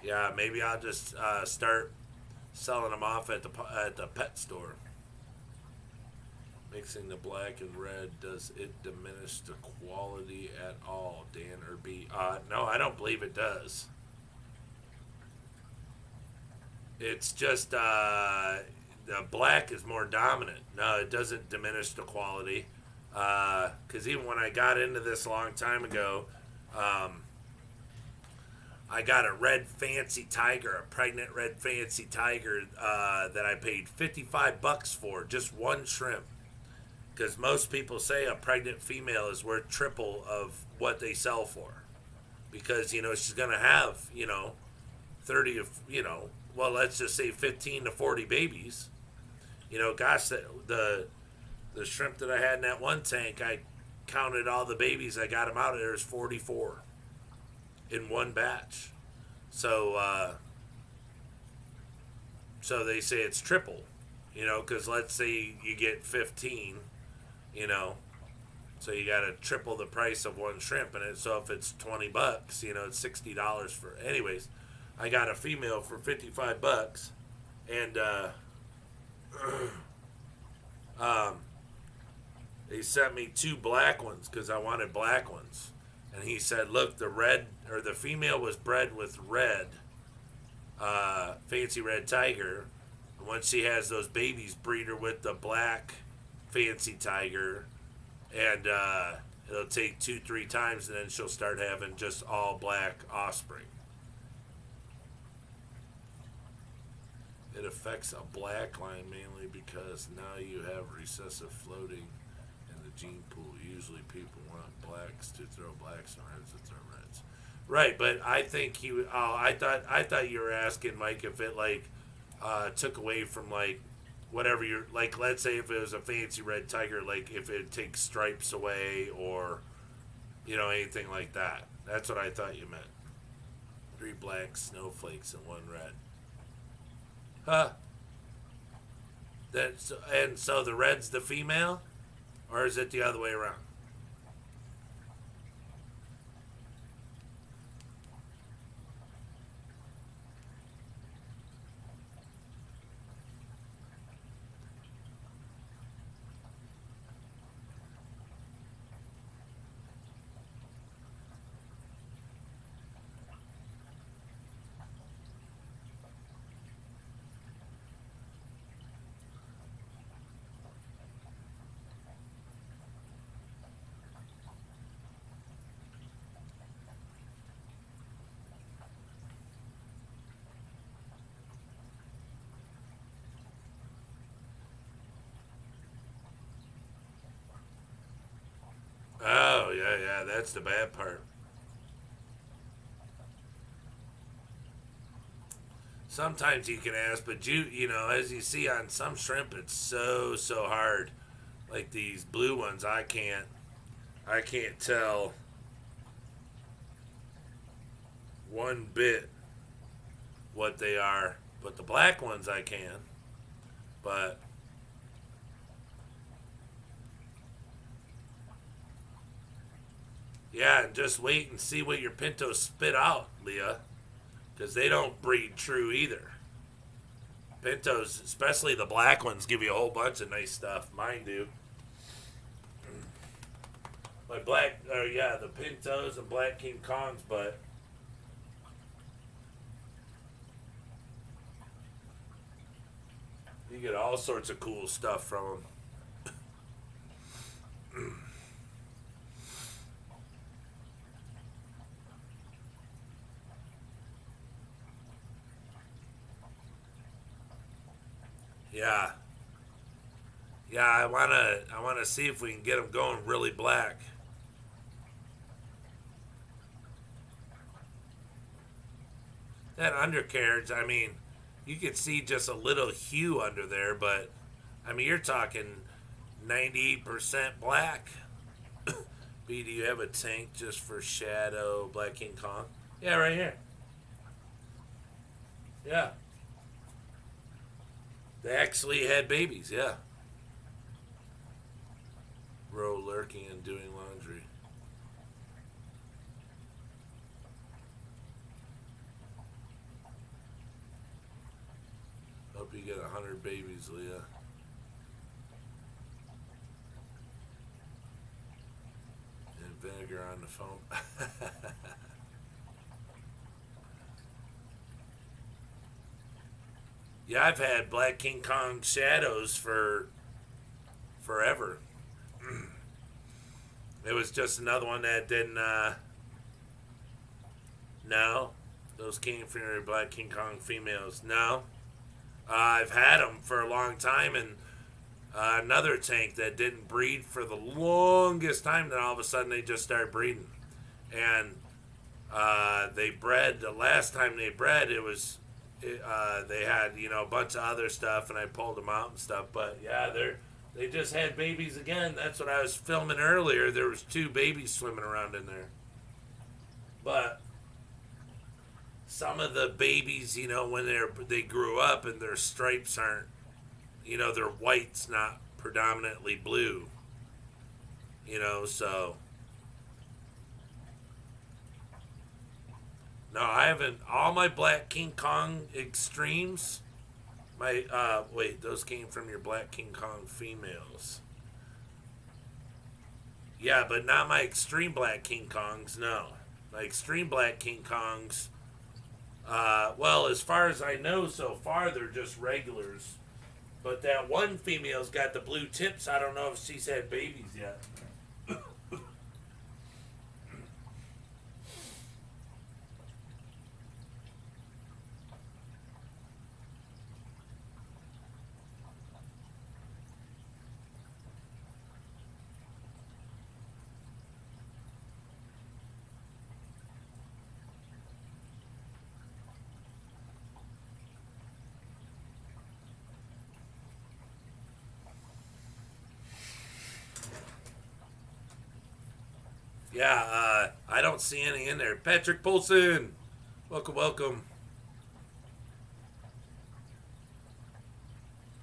Yeah, maybe I'll just start selling them off at the pet store. Mixing the black and red, does it diminish the quality at all, Dan or B? No, I don't believe it does. It's just the black is more dominant. No, it doesn't diminish the quality. Because even when I got into this a long time ago, I got a red fancy tiger, a pregnant red fancy tiger that I paid $55 for, just one shrimp. Because most people say a pregnant female is worth triple of what they sell for. Because, you know, she's going to have, you know, 30 of, you know, well, let's just say 15 to 40 babies. You know, gosh, the shrimp that I had in that one tank, I counted all the babies I got them out of there as 44 in one batch. So they say it's triple, you know, because let's say you get 15, you know, so you got to triple the price of one shrimp. And so if it's $20, you know, it's $60 for, anyways. I got a female for $55, and he sent me 2 black ones because I wanted black ones. And he said, look, the female was bred with red, fancy red tiger. And once she has those babies, breed her with the black fancy tiger, and It'll take 2-3 times, and then she'll start having just all black offspring. It affects a black line mainly because now you have recessive floating in the gene pool. Usually people want blacks to throw blacks and reds to throw reds. Right, but I think you. Oh, I thought you were asking, Mike, if it like took away from like whatever you're like. Let's say if it was a fancy red tiger, like if it takes stripes away or anything like that. That's what I thought you meant. 3 black snowflakes and 1 red. Huh? So the red's the female, or is it the other way around? Oh, yeah, that's the bad part. Sometimes you can ask, but as you see on some shrimp, it's so hard. Like these blue ones, I can't tell one bit what they are, but the black ones I can. But yeah, and just wait and see what your pintos spit out, Leah, because they don't breed true either. Pintos, especially the black ones, give you a whole bunch of nice stuff. Mine do. Like the Pintos and Black King Kongs, but you get all sorts of cool stuff from them. Yeah. Yeah, I wanna see if we can get them going really black. That undercarriage, I mean, you could see just a little hue under there, but I mean, you're talking 98% black. B, do you have a tank just for Shadow Black King Kong? Yeah, right here. Yeah. They actually had babies, yeah. Royle lurking and doing laundry. Hope you get 100 babies, Leah. And vinegar on the phone. Yeah, I've had Black King Kong shadows for forever. It was just another one that didn't, no. Those came from your Black King Kong females. No. I've had them for a long time, and another tank that didn't breed for the longest time, then all of a sudden they just started breeding. And they bred, the last time they bred, they had, a bunch of other stuff, and I pulled them out and stuff. But yeah, they just had babies again. That's what I was filming earlier. There was 2 babies swimming around in there. But some of the babies, when they grew up and their stripes aren't, their white's not predominantly blue. So. No, I haven't. All my Black King Kong extremes, those came from your Black King Kong females. Yeah, but not my extreme Black King Kongs, no. My extreme Black King Kongs, as far as I know so far, they're just regulars. But that one female's got the blue tips. I don't know if she's had babies yet. Yeah, I don't see any in there. Patrick Polson, welcome, welcome.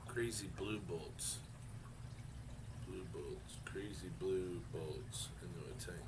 Crazy blue bolts. Blue bolts. Crazy blue bolts into a tank.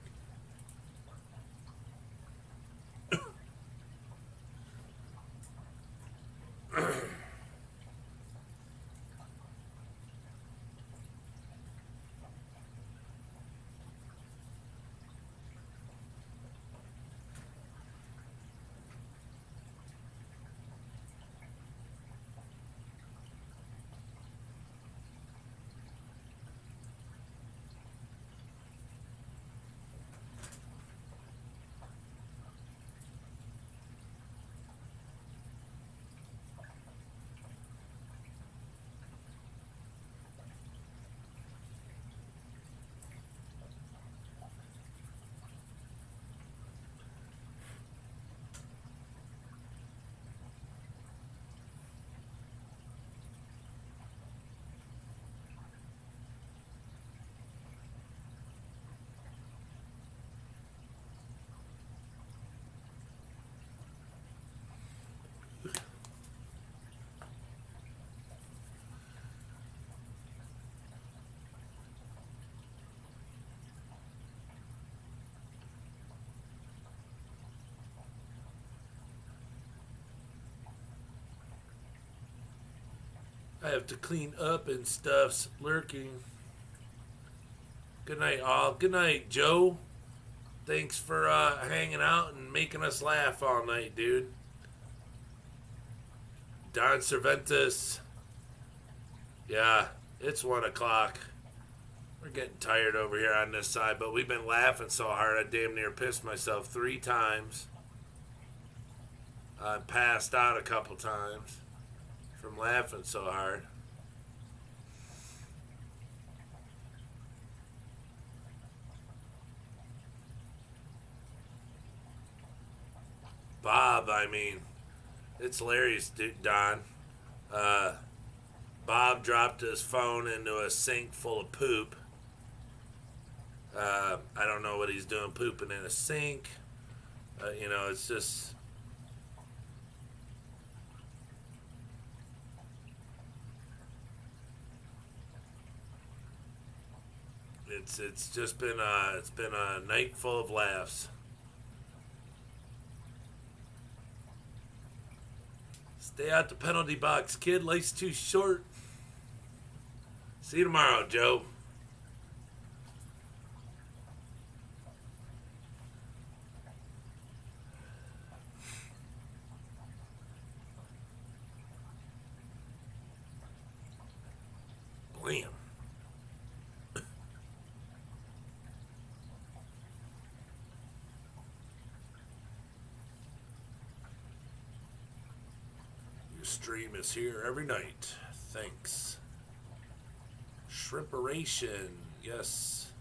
I have to clean up and stuff's lurking. Good night, all. Good night, Joe. Thanks for hanging out and making us laugh all night, dude. Don Cervantes. Yeah, it's 1 o'clock. We're getting tired over here on this side, but we've been laughing so hard I damn near pissed myself 3 times. I passed out a couple times from laughing so hard. Bob, I mean, it's hilarious, Don. Bob dropped his phone into a sink full of poop. I don't know what he's doing pooping in a sink. You know, it's just... It's just been a night full of laughs. Stay out the penalty box, kid. Life's too short. See you tomorrow, Joe. Blam. Stream is here every night. Thanks. Shrimperation. Yes.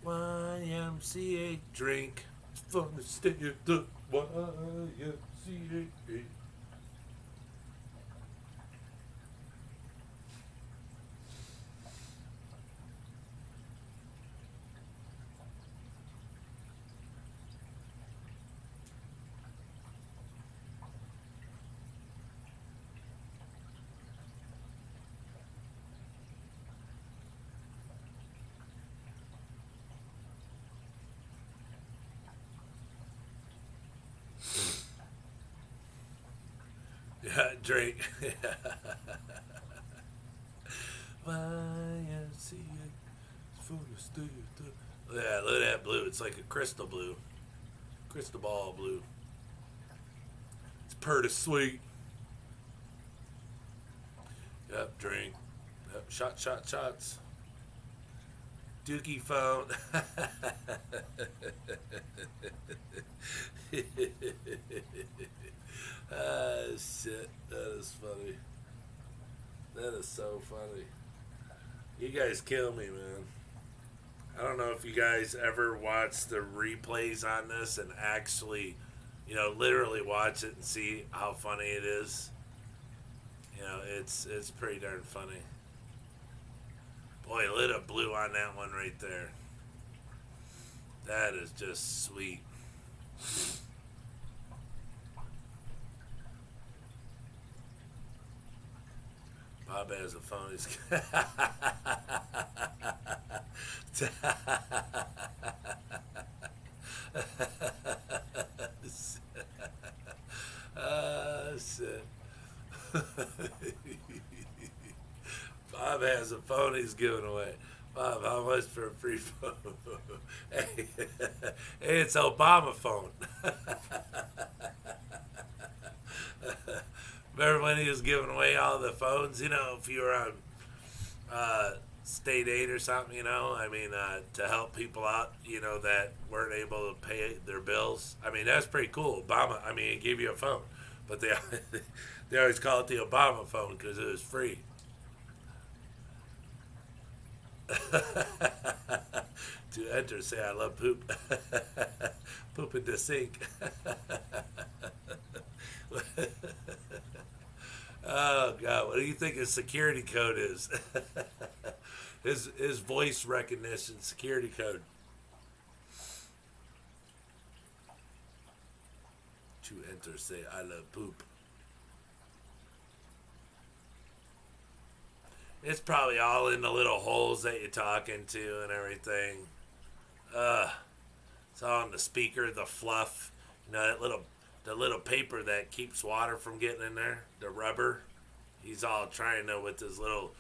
YMCA drink. It's fun to stay at the YMCA. Yeah, Drake. Yeah, look at that blue. It's like a crystal blue. Crystal ball blue. It's pretty sweet. Yep, drink. Yep, shots. Dookie phone. Ah, shit. That is funny. That is so funny. You guys kill me, man. I don't know if you guys ever watch the replays on this and actually, you know, literally watch it and see how funny it is. You know, it's pretty darn funny. Boy, lit up blue on that one right there. That is just sweet. Bob has a phone. He's shit. Bob has a phone he's giving away. Bob, how much for a free phone? Hey, it's Obama phone. Remember when he was giving away all the phones? You know, if you were on state aid or something, you know, I mean, to help people out, you know, that weren't able to pay their bills. I mean, that's pretty cool. Obama, I mean, he gave you a phone, but they they always call it the Obama phone because it was free. To enter, say I love poop. Poop in the sink. Oh God, what do you think his security code is? his voice recognition security code. To enter, say I love poop. It's probably all in the little holes that you're talking to and everything. It's all in the speaker, the fluff, you know, the little paper that keeps water from getting in there, the rubber. He's all trying to with his little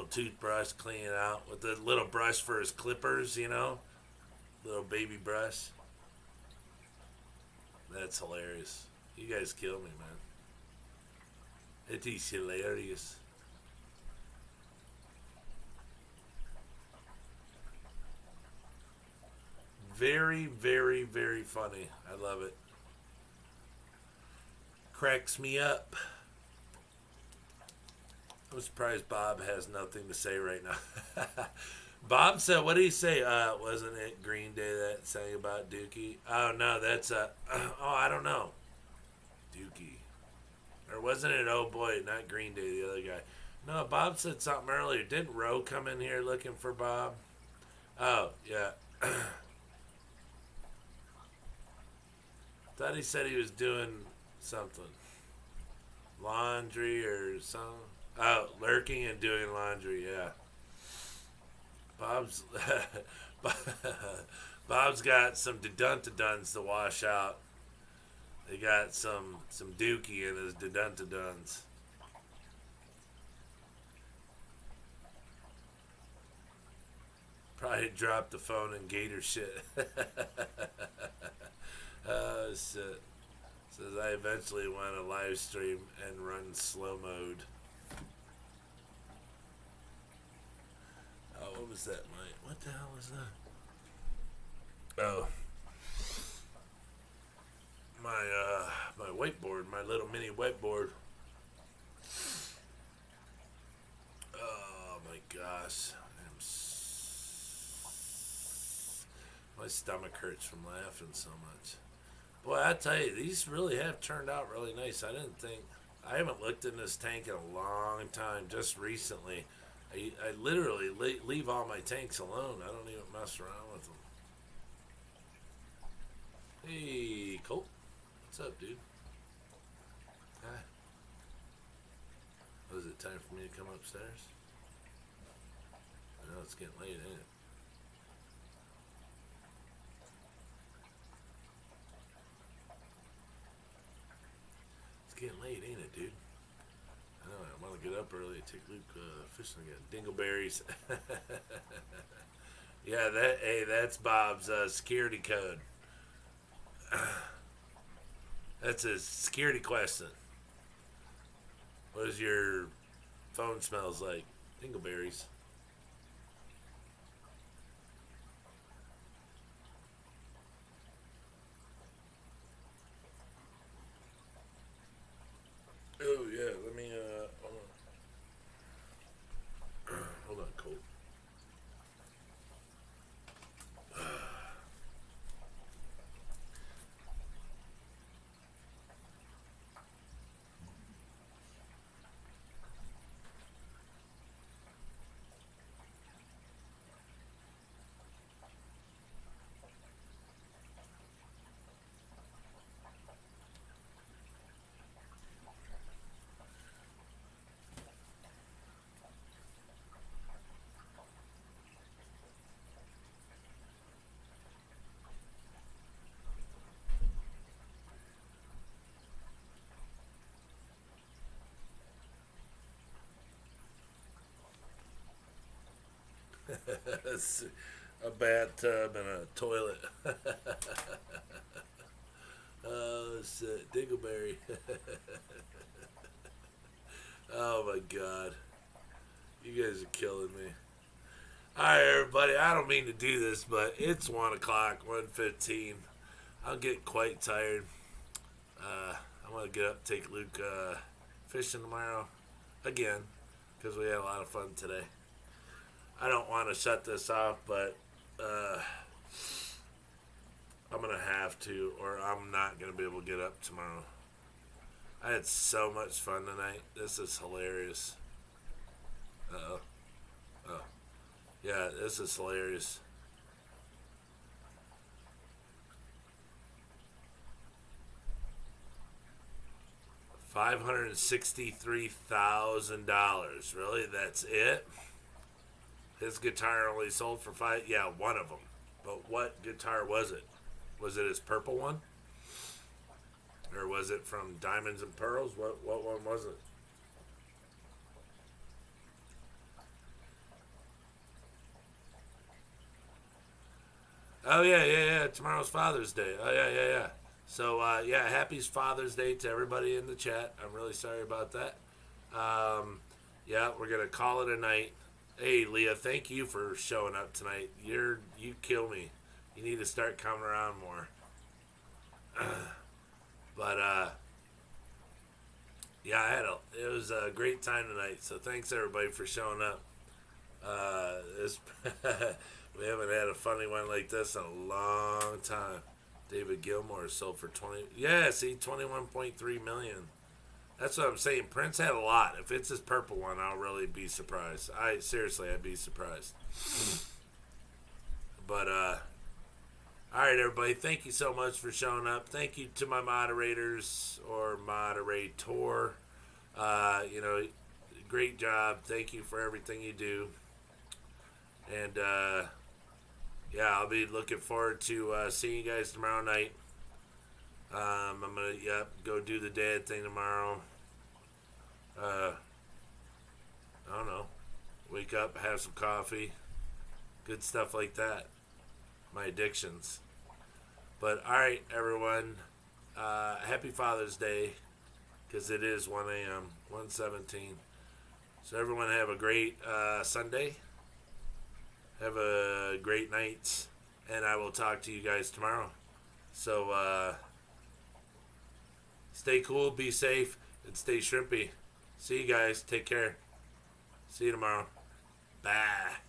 toothbrush clean it out with the little brush for his clippers, you know, little baby brush. That's hilarious. You guys kill me, man. It is hilarious. Very, very, very funny. I love it. Cracks me up. I'm surprised Bob has nothing to say right now. Bob said, what did he say? Wasn't it Green Day that sang about Dookie? Oh, no, that's, I don't know. Dookie. Or wasn't it, oh boy, not Green Day, the other guy. No, Bob said something earlier. Didn't Roe come in here looking for Bob? Oh, yeah. Thought he said he was doing something. Laundry or something. Oh, lurking and doing laundry, yeah. Bob's got some duns to wash out. They got some dookie in his duns. Probably dropped the phone in gator shit. Oh, shit. Says I eventually want to live stream and run slow mode. Oh, what was that, Mike? What the hell was that? Oh. My whiteboard, my little mini whiteboard. Oh my gosh. My stomach hurts from laughing so much. Boy, I tell you, these really have turned out really nice. I haven't looked in this tank in a long time, just recently. I literally leave all my tanks alone. I don't even mess around with them. Hey, Colt. What's up, dude? Hi. Was it time for me to come upstairs? I know it's getting late, ain't it? It's getting late, ain't it, dude? I know, I want to get up early and take Luke fishing again. Dingleberries. Yeah, that's Bob's security code. That's a security question. What does your phone smells like? Dingleberries. Oh yeah, let me hold on, Colt. A bathtub and a toilet. Oh, shit. Dingleberry. Oh, my God. You guys are killing me. Alright, everybody. I don't mean to do this, but it's 1 o'clock, 1:15. I'm getting quite tired. I'm going to get up, take Luke fishing tomorrow. Again, because we had a lot of fun today. I don't want to shut this off, but I'm going to have to, or I'm not going to be able to get up tomorrow. I had so much fun tonight. This is hilarious. Uh-oh. Oh. Yeah, this is hilarious. $563,000. Really? That's it? His guitar only sold for $5. Yeah, one of them. But what guitar was it? Was it his purple one? Or was it from Diamonds and Pearls? What one was it? Oh, yeah. Tomorrow's Father's Day. Oh, yeah. So, yeah, happy Father's Day to everybody in the chat. I'm really sorry about that. Yeah, we're going to call it a night. Hey, Leah, thank you for showing up tonight. You kill me. You need to start coming around more. But, yeah, it was a great time tonight. So thanks, everybody, for showing up. We haven't had a funny one like this in a long time. David Gilmour sold for 20. Yeah, see, 21.3 million. That's what I'm saying. Prince had a lot. If it's his purple one, I'll really be surprised. Seriously, I'd be surprised. But all right, everybody. Thank you so much for showing up. Thank you to my moderators or moderator. Great job. Thank you for everything you do. And yeah, I'll be looking forward to seeing you guys tomorrow night. I'm going to go do the dad thing tomorrow. I don't know. Wake up, have some coffee. Good stuff like that. My addictions. But, alright, everyone. Happy Father's Day. Because it is 1 a.m. 1:17. So, everyone have a great Sunday. Have a great night. And I will talk to you guys tomorrow. So, stay cool, be safe, and stay shrimpy. See you guys. Take care. See you tomorrow. Bye.